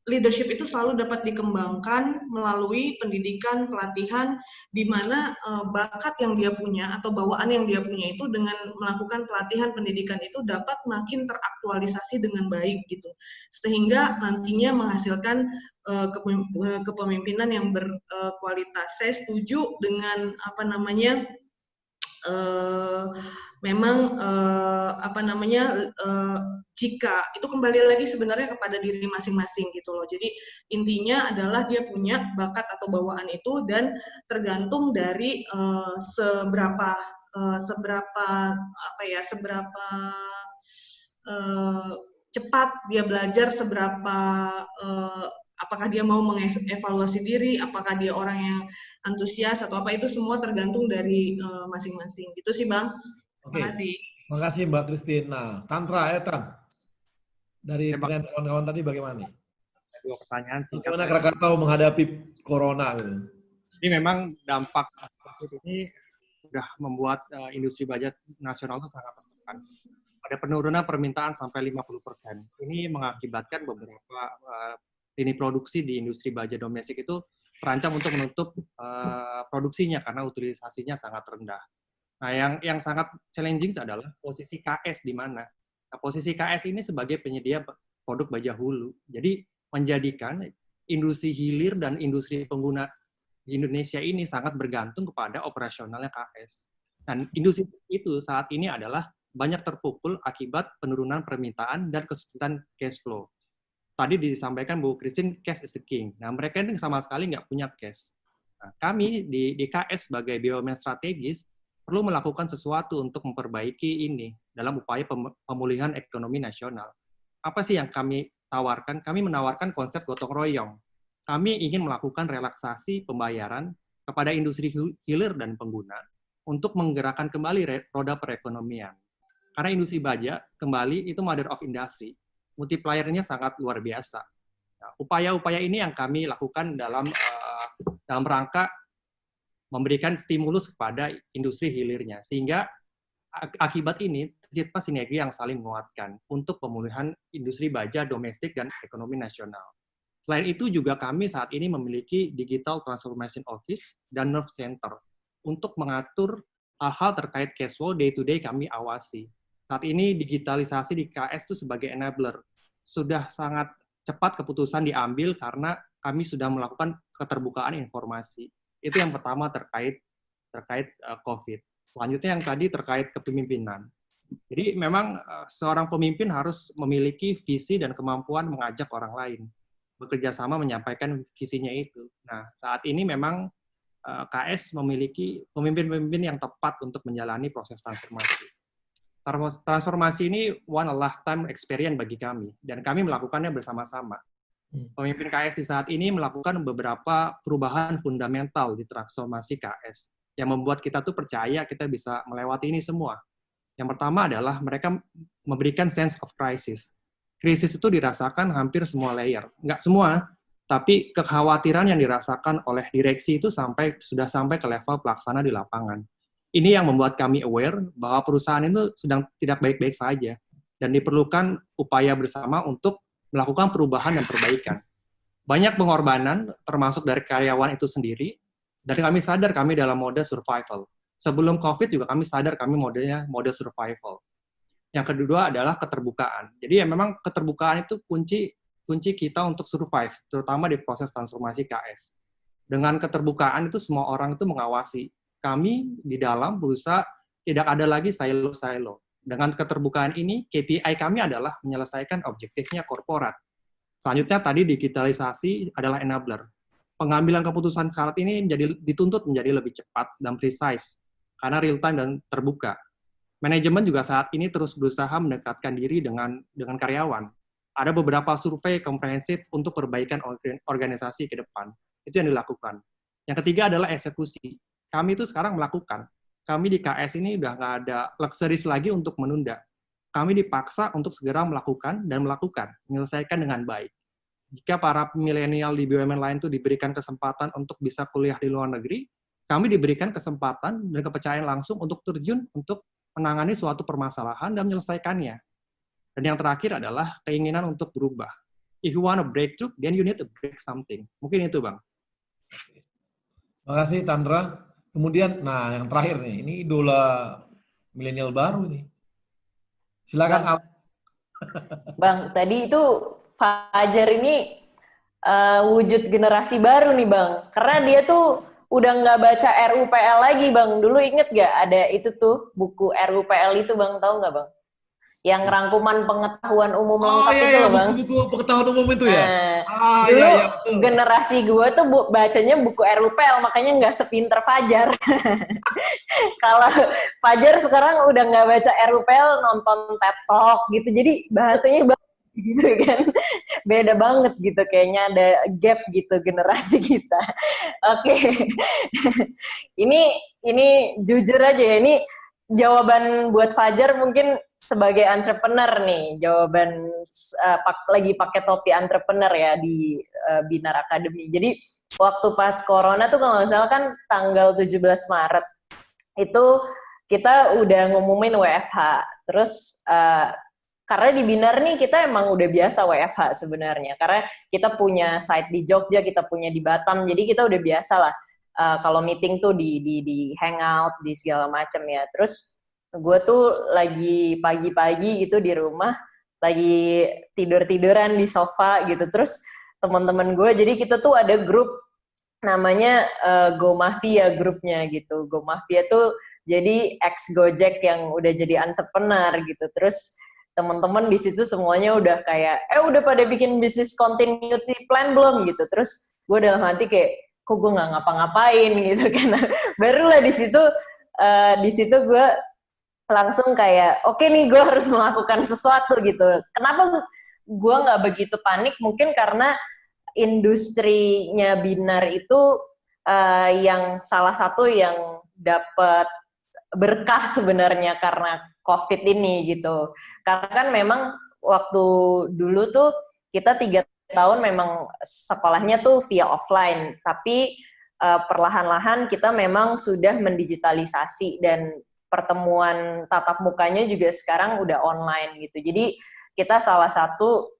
leadership itu selalu dapat dikembangkan melalui pendidikan, pelatihan, di mana bakat yang dia punya atau bawaan yang dia punya itu dengan melakukan pelatihan pendidikan itu dapat makin teraktualisasi dengan baik gitu, sehingga nantinya menghasilkan kepemimpinan yang berkualitas. Saya setuju dengan jika itu kembali lagi sebenarnya kepada diri masing-masing gitu loh. Jadi intinya adalah dia punya bakat atau bawaan itu, dan tergantung dari seberapa cepat dia belajar, seberapa apakah dia mau mengevaluasi diri, apakah dia orang yang antusias atau apa, itu semua tergantung dari masing-masing. Gitu sih Bang. Oke. Terima kasih. Terima kasih Mbak Christine. Nah, Tantra, dari kawan-kawan tadi bagaimana nih? Dua pertanyaan. Bagaimana Krakatau menghadapi corona gitu? Ini memang dampak COVID ini sudah membuat industri baja nasional itu sangat tertekan. Ada penurunan permintaan sampai 50%. Ini mengakibatkan beberapa lini produksi di industri baja domestik itu terancam untuk menutup produksinya karena utilisasinya sangat rendah. Nah, yang sangat challenging adalah posisi KS di mana. Nah, posisi KS ini sebagai penyedia produk baja hulu. Jadi menjadikan industri hilir dan industri pengguna di Indonesia ini sangat bergantung kepada operasionalnya KS. Dan industri itu saat ini adalah banyak terpukul akibat penurunan permintaan dan kesulitan cash flow. Tadi disampaikan Bu Christine, cash is the king. Nah, mereka ini sama sekali nggak punya cash. Nah, kami di KS sebagai BUMN strategis perlu melakukan sesuatu untuk memperbaiki ini dalam upaya pemulihan ekonomi nasional. Apa sih yang kami tawarkan? Kami menawarkan konsep gotong royong. Kami ingin melakukan relaksasi pembayaran kepada industri hilir dan pengguna untuk menggerakkan kembali roda perekonomian. Karena industri baja kembali itu mother of industry. Multiplier-nya sangat luar biasa. Nah, upaya-upaya ini yang kami lakukan dalam rangka memberikan stimulus kepada industri hilirnya, sehingga akibat ini tercipta sinergi yang saling menguatkan untuk pemulihan industri baja domestik dan ekonomi nasional. Selain itu juga kami saat ini memiliki Digital Transformation Office dan Nerve Center untuk mengatur hal-hal terkait cash flow day-to-day kami awasi. Saat ini digitalisasi di KS itu sebagai enabler. Sudah sangat cepat keputusan diambil karena kami sudah melakukan keterbukaan informasi. Itu yang pertama terkait COVID. Selanjutnya yang tadi terkait kepemimpinan. Jadi memang seorang pemimpin harus memiliki visi dan kemampuan mengajak orang lain. Bekerja sama menyampaikan visinya itu. Nah, saat ini memang KS memiliki pemimpin-pemimpin yang tepat untuk menjalani proses transformasi. Transformasi ini one lifetime experience bagi kami, dan kami melakukannya bersama-sama. Pemimpin KS di saat ini melakukan beberapa perubahan fundamental di transformasi KS. yang membuat kita tuh percaya kita bisa melewati ini semua. Yang pertama adalah mereka memberikan sense of crisis. Krisis itu dirasakan hampir semua layer. Nggak semua, tapi kekhawatiran yang dirasakan oleh direksi itu sudah sampai ke level pelaksana di lapangan. Ini yang membuat kami aware bahwa perusahaan itu sedang tidak baik-baik saja dan diperlukan upaya bersama untuk melakukan perubahan dan perbaikan. Banyak pengorbanan, termasuk dari karyawan itu sendiri, dan kami sadar kami dalam mode survival. Sebelum COVID juga kami sadar kami modenya mode survival. Yang kedua adalah keterbukaan. Jadi ya memang keterbukaan itu kunci kita untuk survive, terutama di proses transformasi KS. Dengan keterbukaan itu semua orang itu mengawasi. Kami di dalam berusaha tidak ada lagi silo-silo. Dengan keterbukaan ini, KPI kami adalah menyelesaikan objektifnya korporat. Selanjutnya tadi digitalisasi adalah enabler. Pengambilan keputusan saat ini dituntut menjadi lebih cepat dan precise, karena real time dan terbuka. Manajemen juga saat ini terus berusaha mendekatkan diri dengan karyawan. Ada beberapa survei komprehensif untuk perbaikan organisasi ke depan. Itu yang dilakukan. Yang ketiga adalah eksekusi. Kami itu sekarang melakukan. Kami di KS ini udah nggak ada luxuries lagi untuk menunda. Kami dipaksa untuk segera melakukan, menyelesaikan dengan baik. Jika para milenial di BUMN lain itu diberikan kesempatan untuk bisa kuliah di luar negeri, kami diberikan kesempatan dan kepercayaan langsung untuk terjun untuk menangani suatu permasalahan dan menyelesaikannya. Dan yang terakhir adalah keinginan untuk berubah. If you want to break through, then you need to break something. Mungkin itu, Bang. Terima kasih, Tantra. Kemudian, nah yang terakhir nih, ini idola milenial baru nih. Silakan, Bang, tadi itu Fajar ini wujud generasi baru nih, Bang. Karena dia tuh udah nggak baca RUPL lagi, Bang. Dulu inget nggak ada itu tuh, buku RUPL itu, Bang. Tahu nggak, Bang? Yang rangkuman pengetahuan umum lengkap itu loh, Bang. Buku pengetahuan umum itu ya? Dulu generasi gue tuh bacanya buku RUPL, makanya nggak sepinter Fajar. Kalau Fajar sekarang udah nggak baca RUPL, nonton TED Talk gitu. Jadi bahasanya bagus gitu kan. Beda banget gitu, kayaknya ada gap gitu generasi kita. Oke. Ini jujur aja ya, ini jawaban buat Fajar mungkin sebagai entrepreneur nih, jawaban lagi pakai topi entrepreneur ya di Binar Academy. Jadi waktu pas corona tuh kalau nggak salah kan tanggal 17 Maret itu kita udah ngumumin WFH. Terus karena di Binar nih kita emang udah biasa WFH sebenarnya, karena kita punya site di Jogja, kita punya di Batam, jadi kita udah biasa lah kalau meeting tuh di hangout, di segala macam ya. Terus gue tuh lagi pagi-pagi gitu di rumah, lagi tidur-tiduran di sofa gitu. Terus teman-teman gue, jadi kita tuh ada grup namanya Go Mafia grupnya gitu. Go Mafia tuh jadi ex Gojek yang udah jadi entrepreneur gitu. Terus teman-teman di situ semuanya udah kayak, udah pada bikin bisnis continuity plan belum gitu. Terus gue dalam hati kayak, kok gue nggak ngapa-ngapain gitu kan. Barulah di situ gue langsung kayak, oke nih gue harus melakukan sesuatu gitu. Kenapa gue nggak begitu panik? Mungkin karena industrinya Binar itu yang salah satu yang dapat berkah sebenarnya karena COVID ini gitu. Karena kan memang waktu dulu tuh kita 3 tahun memang sekolahnya tuh via offline, tapi perlahan-lahan kita memang sudah mendigitalisasi dan pertemuan tatap mukanya juga sekarang udah online gitu. Jadi kita salah satu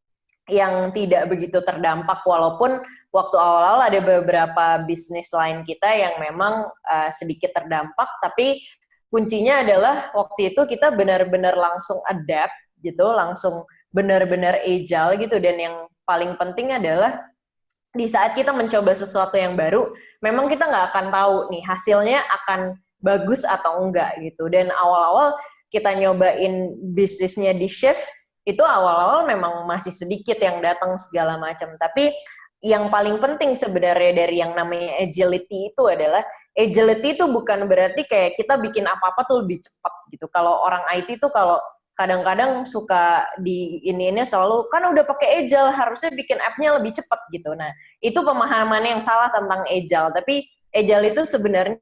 yang tidak begitu terdampak, walaupun waktu awal-awal ada beberapa bisnis lain kita yang memang sedikit terdampak, tapi kuncinya adalah waktu itu kita benar-benar langsung adapt gitu, langsung benar-benar agile gitu, dan yang paling penting adalah di saat kita mencoba sesuatu yang baru, memang kita nggak akan tahu nih hasilnya akan bagus atau enggak gitu. Dan awal-awal kita nyobain bisnisnya di Shift, itu awal-awal memang masih sedikit yang datang segala macam. Tapi yang paling penting sebenarnya dari yang namanya agility itu adalah, agility itu bukan berarti kayak kita bikin apa-apa tuh lebih cepat gitu. Kalau orang IT tuh kalau kadang-kadang suka di ini selalu, kan udah pakai agile, harusnya bikin app-nya lebih cepat gitu. Nah, itu pemahaman yang salah tentang agile. Tapi agile itu sebenarnya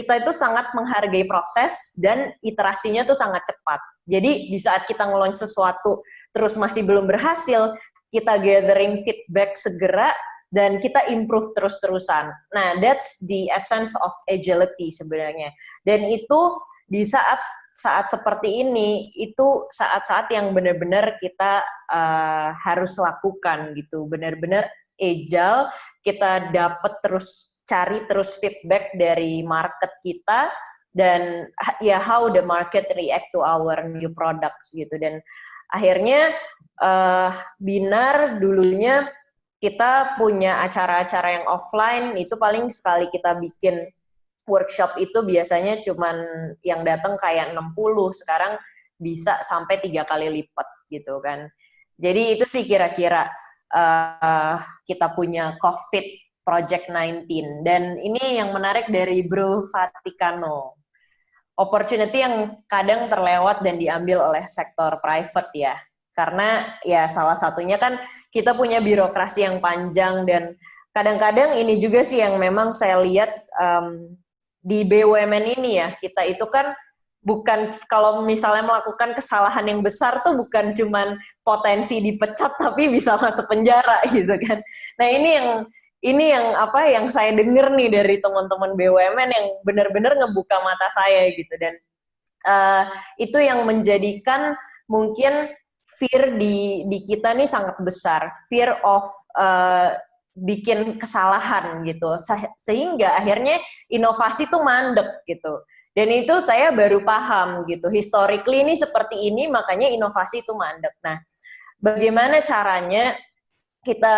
kita itu sangat menghargai proses dan iterasinya tuh sangat cepat. Jadi di saat kita nge-launch sesuatu terus masih belum berhasil, kita gathering feedback segera dan kita improve terus-terusan. Nah, that's the essence of agility sebenarnya. Dan itu di saat seperti ini, itu saat-saat yang benar-benar kita harus lakukan gitu. Benar-benar agile, kita dapat cari terus feedback dari market kita, dan ya how the market react to our new products gitu. Dan akhirnya Binar dulunya kita punya acara-acara yang offline, itu paling sekali kita bikin workshop itu biasanya cuman yang datang kayak 60, sekarang bisa sampai 3 kali lipat gitu kan. Jadi itu sih kira-kira kita punya COVID Project 19. Dan ini yang menarik dari Bro Vaticano. Opportunity yang kadang terlewat dan diambil oleh sektor private ya. Karena ya salah satunya kan kita punya birokrasi yang panjang, dan kadang-kadang ini juga sih yang memang saya lihat di BUMN ini ya, kita itu kan bukan, kalau misalnya melakukan kesalahan yang besar tuh bukan cuman potensi dipecat tapi bisa masuk penjara gitu kan. Nah ini yang apa yang saya dengar nih dari teman-teman BUMN yang benar-benar ngebuka mata saya gitu. Dan itu yang menjadikan mungkin fear di kita nih sangat besar, fear of bikin kesalahan gitu, sehingga akhirnya inovasi tuh mandek gitu. Dan itu saya baru paham gitu, historically ini seperti ini, makanya inovasi itu mandek. Nah, bagaimana caranya kita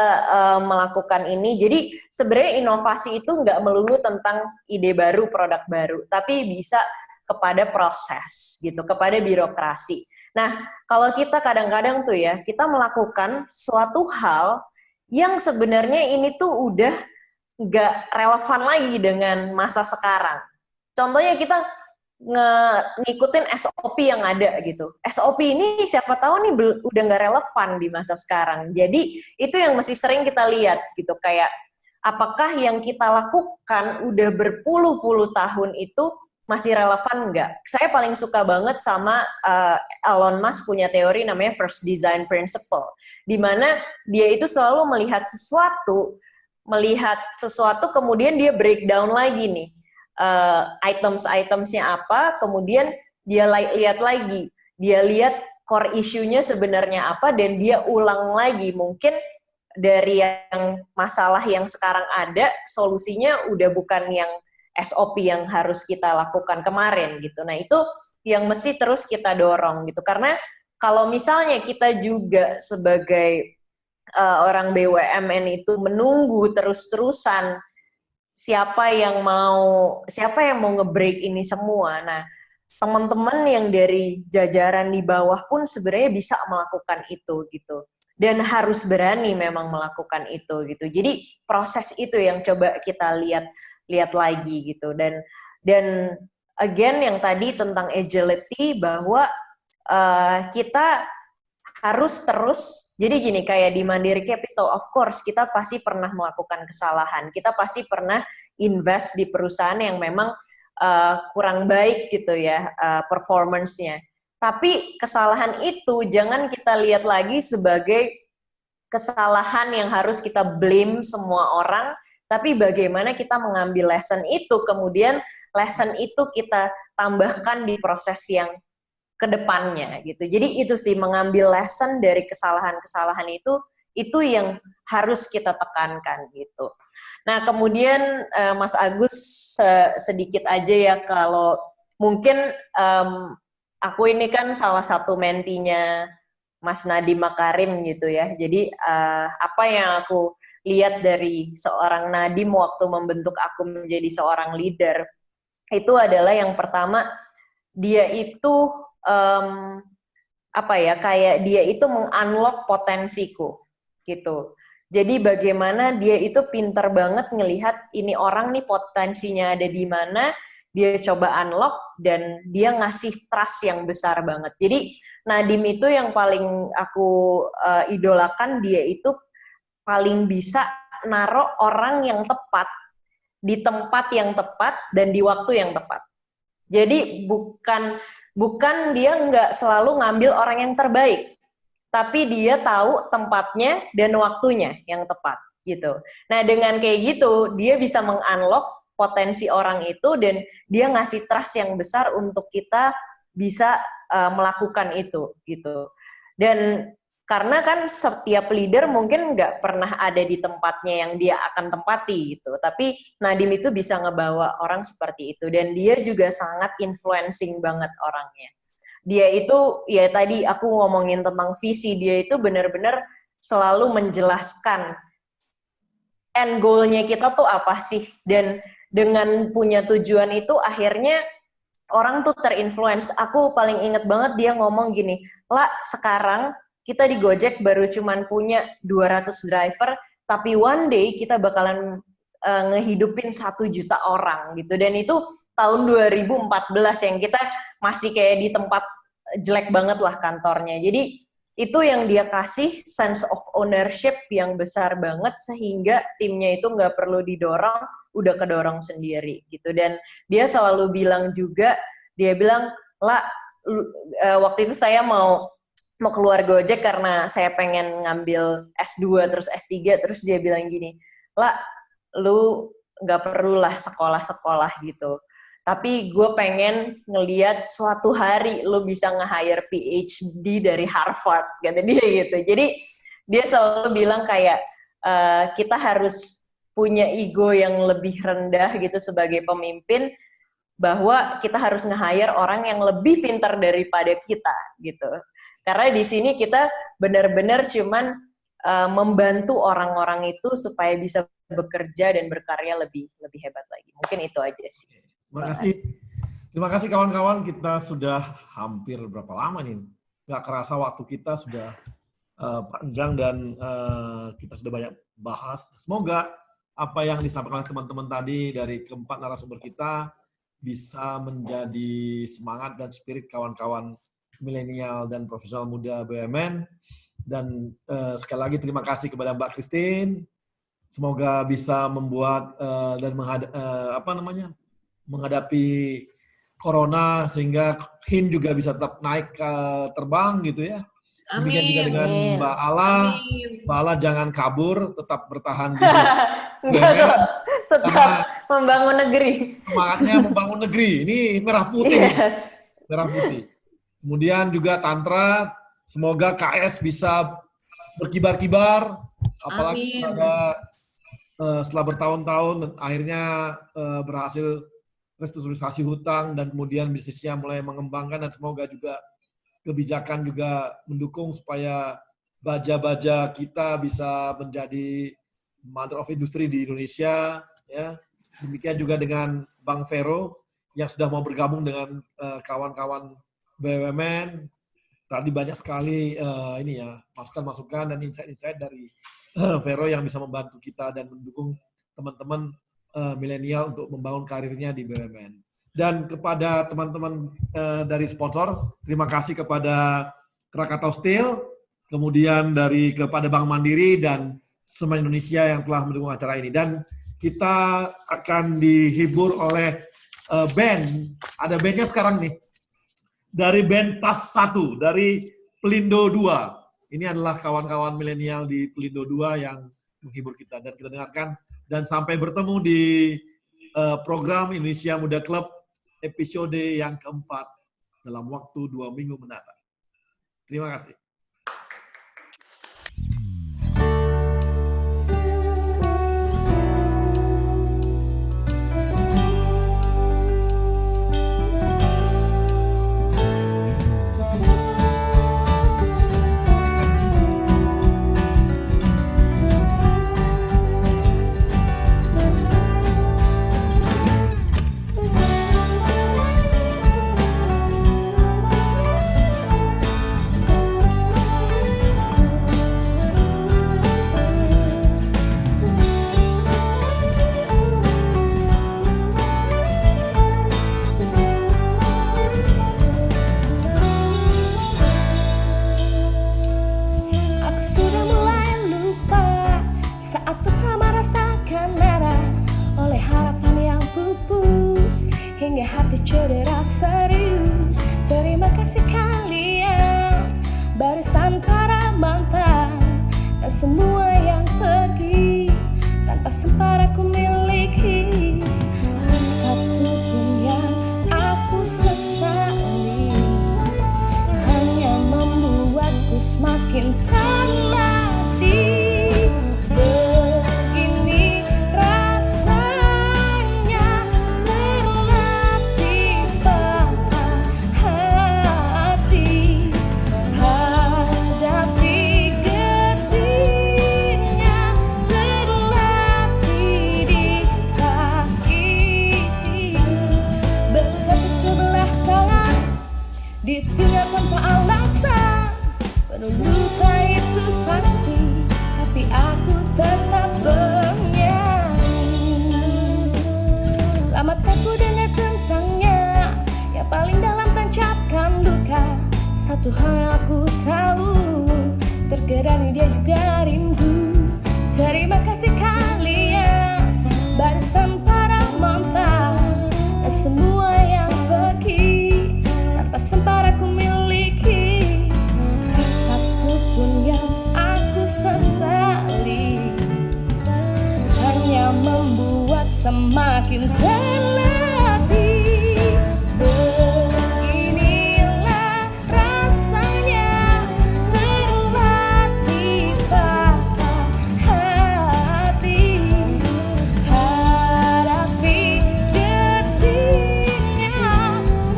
melakukan ini? Jadi sebenarnya inovasi itu nggak melulu tentang ide baru, produk baru, tapi bisa kepada proses gitu, kepada birokrasi. Nah, kalau kita kadang-kadang tuh ya, kita melakukan suatu hal yang sebenarnya ini tuh udah nggak relevan lagi dengan masa sekarang. Contohnya kita ngikutin SOP yang ada gitu. SOP ini siapa tahu nih udah nggak relevan di masa sekarang. Jadi itu yang mesti sering kita lihat gitu, kayak apakah yang kita lakukan udah berpuluh-puluh tahun itu masih relevan nggak? Saya paling suka banget sama Elon Musk punya teori namanya First Design Principle, di mana dia itu selalu melihat sesuatu kemudian dia breakdown lagi nih items-itemsnya apa, kemudian dia lihat lagi, dia lihat core issue-nya sebenarnya apa, dan dia ulang lagi mungkin dari yang masalah yang sekarang ada, solusinya udah bukan yang SOP yang harus kita lakukan kemarin gitu. Nah itu yang mesti terus kita dorong gitu, karena kalau misalnya kita juga sebagai orang BUMN itu menunggu terus-terusan siapa yang mau nge-break ini semua. Nah teman-teman yang dari jajaran di bawah pun sebenarnya bisa melakukan itu gitu, dan harus berani memang melakukan itu gitu. Jadi proses itu yang coba kita lihat lagi gitu. Dan again yang tadi tentang agility, bahwa kita harus terus, jadi gini, kayak di Mandiri Capital, of course kita pasti pernah melakukan kesalahan, kita pasti pernah invest di perusahaan yang memang kurang baik gitu ya performance-nya. Tapi kesalahan itu jangan kita lihat lagi sebagai kesalahan yang harus kita blame semua orang, tapi bagaimana kita mengambil lesson itu, kemudian lesson itu kita tambahkan di proses yang kedepannya gitu. Jadi itu sih, mengambil lesson dari kesalahan-kesalahan itu yang harus kita tekankan gitu. Nah kemudian Mas Agus sedikit aja ya, kalau mungkin aku ini kan salah satu mentinya Mas Nadiem Makarim gitu ya. Jadi apa yang aku lihat dari seorang Nadiem waktu membentuk aku menjadi seorang leader, itu adalah yang pertama, dia itu kayak dia itu meng-unlock potensiku gitu. Jadi bagaimana dia itu pinter banget ngelihat ini orang nih potensinya ada di mana, dia coba unlock dan dia ngasih trust yang besar banget. Jadi Nadiem itu yang paling aku idolakan, dia itu paling bisa naruh orang yang tepat di tempat yang tepat dan di waktu yang tepat. Jadi bukan dia nggak selalu ngambil orang yang terbaik, tapi dia tahu tempatnya dan waktunya yang tepat gitu. Nah dengan kayak gitu dia bisa mengunlock potensi orang itu dan dia ngasih trust yang besar untuk kita bisa melakukan itu gitu. Dan karena kan setiap leader mungkin nggak pernah ada di tempatnya yang dia akan tempati gitu. Tapi Nadiem itu bisa ngebawa orang seperti itu. Dan dia juga sangat influencing banget orangnya. Dia itu, ya tadi aku ngomongin tentang visi, dia itu benar-benar selalu menjelaskan end goal-nya kita tuh apa sih. Dan dengan punya tujuan itu akhirnya orang tuh terinfluence. Aku paling inget banget dia ngomong gini, "Lah, sekarang kita di Gojek baru cuman punya 200 driver, tapi one day kita bakalan ngehidupin 1 juta orang gitu." Dan itu tahun 2014 yang kita masih kayak di tempat jelek banget lah kantornya. Jadi itu yang dia kasih sense of ownership yang besar banget sehingga timnya itu nggak perlu didorong, udah kedorong sendiri gitu. Dan dia selalu bilang juga, dia bilang, "Lah, waktu itu saya mau keluar Gojek karena saya pengen ngambil S2 terus S3, terus dia bilang gini, "Lah, lu nggak perlulah sekolah-sekolah gitu. Tapi gue pengen ngeliat suatu hari lu bisa nge-hire PhD dari Harvard," kata dia gitu. Jadi dia selalu bilang kayak kita harus punya ego yang lebih rendah gitu sebagai pemimpin, bahwa kita harus nge-hire orang yang lebih pintar daripada kita gitu. Karena di sini kita benar-benar cuman membantu orang-orang itu supaya bisa bekerja dan berkarya lebih hebat lagi. Mungkin itu aja sih. Terima kasih kawan-kawan. Kita sudah hampir berapa lama nih? Nggak kerasa waktu kita sudah panjang dan kita sudah banyak bahas. Semoga apa yang disampaikan oleh teman-teman tadi dari keempat narasumber kita bisa menjadi semangat dan spirit kawan-kawan milenial dan profesional muda BUMN. Dan sekali lagi terima kasih kepada Mbak Christine. Semoga bisa membuat dan menghadapi corona sehingga HIN juga bisa tetap naik terbang gitu ya. Demikian juga dengan Mbak Ala. Mbak Ala jangan kabur, tetap bertahan di BUMN. Tetap membangun negeri. Semangatnya membangun negeri. Ini merah putih. Yes. Merah putih. Kemudian juga Tantra, semoga KS bisa berkibar-kibar, apalagi setelah bertahun-tahun akhirnya berhasil restrukturisasi hutang dan kemudian bisnisnya mulai mengembangkan, dan semoga juga kebijakan juga mendukung supaya baja-baja kita bisa menjadi mother of industry di Indonesia. Ya. Demikian juga dengan Bank Vero yang sudah mau bergabung dengan kawan-kawan BUMN. Tadi banyak sekali masukan-masukan dan insight-insight dari Vero yang bisa membantu kita dan mendukung teman-teman milenial untuk membangun karirnya di BUMN. Dan kepada teman-teman dari sponsor, terima kasih kepada Krakatau Steel, kemudian kepada Bank Mandiri dan Semen Indonesia yang telah mendukung acara ini. Dan kita akan dihibur oleh band. Ada bandnya sekarang nih. Dari band Plus 1, dari Pelindo 2. Ini adalah kawan-kawan milenial di Pelindo 2 yang menghibur kita. Dan kita dengarkan. Dan sampai bertemu di program Indonesia Muda Club episode yang keempat dalam waktu 2 minggu mendatang. Terima kasih. barisan para mantan dan semua yang pergi tanpa sempat aku miliki. Satu pun yang aku sesali hanya membuatku semakin terlatih. Begini rasanya terlatih patah hati, hadapi getirnya, terlatih disakiti. Bertepuk sebelah tangan, ditinggal tanpa alasan, penuh luka itu pasti, tapi aku tetap bernyanyi. Lama aku dengar tentangnya, yang paling dalam tancapkan luka. Satu hal yang aku tahu, terkadang dia juga rindu. Terima kasih kalian, barisan para mantan dan semua yang pergi tanpa sempat aku miliki. Satu pun yang aku sesali hanya membuat semakin terlatih. Beginilah rasanya terlatih patah hati, hadapi getirnya,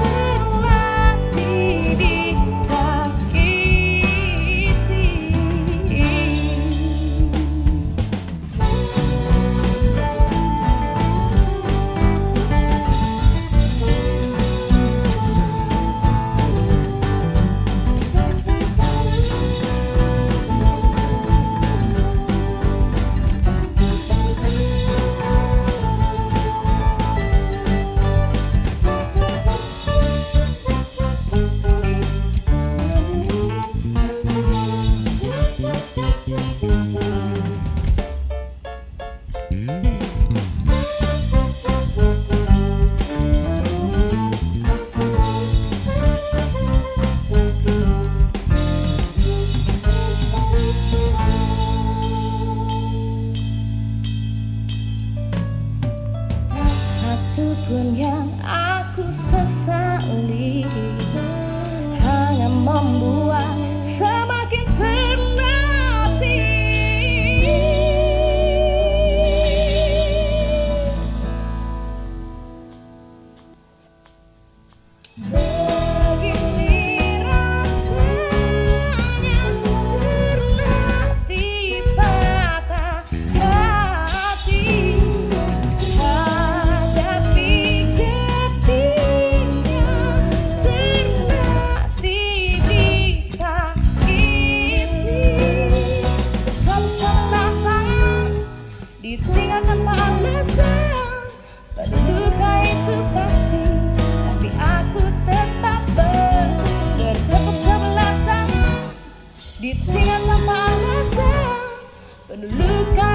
terlatih disakiti. Satu pun yang aku sesali hanya membuat semakin terlatih. Begini rasanya terlatih patah hati, hadapi getirnya, terlatih disakiti. Bertepuk sebelah tangan, ditinggal tanpa alasan, pada luka itu pasti, tapi aku tetap bertepuk sebelah tangan, ditinggal tanpa alasan, penuh luka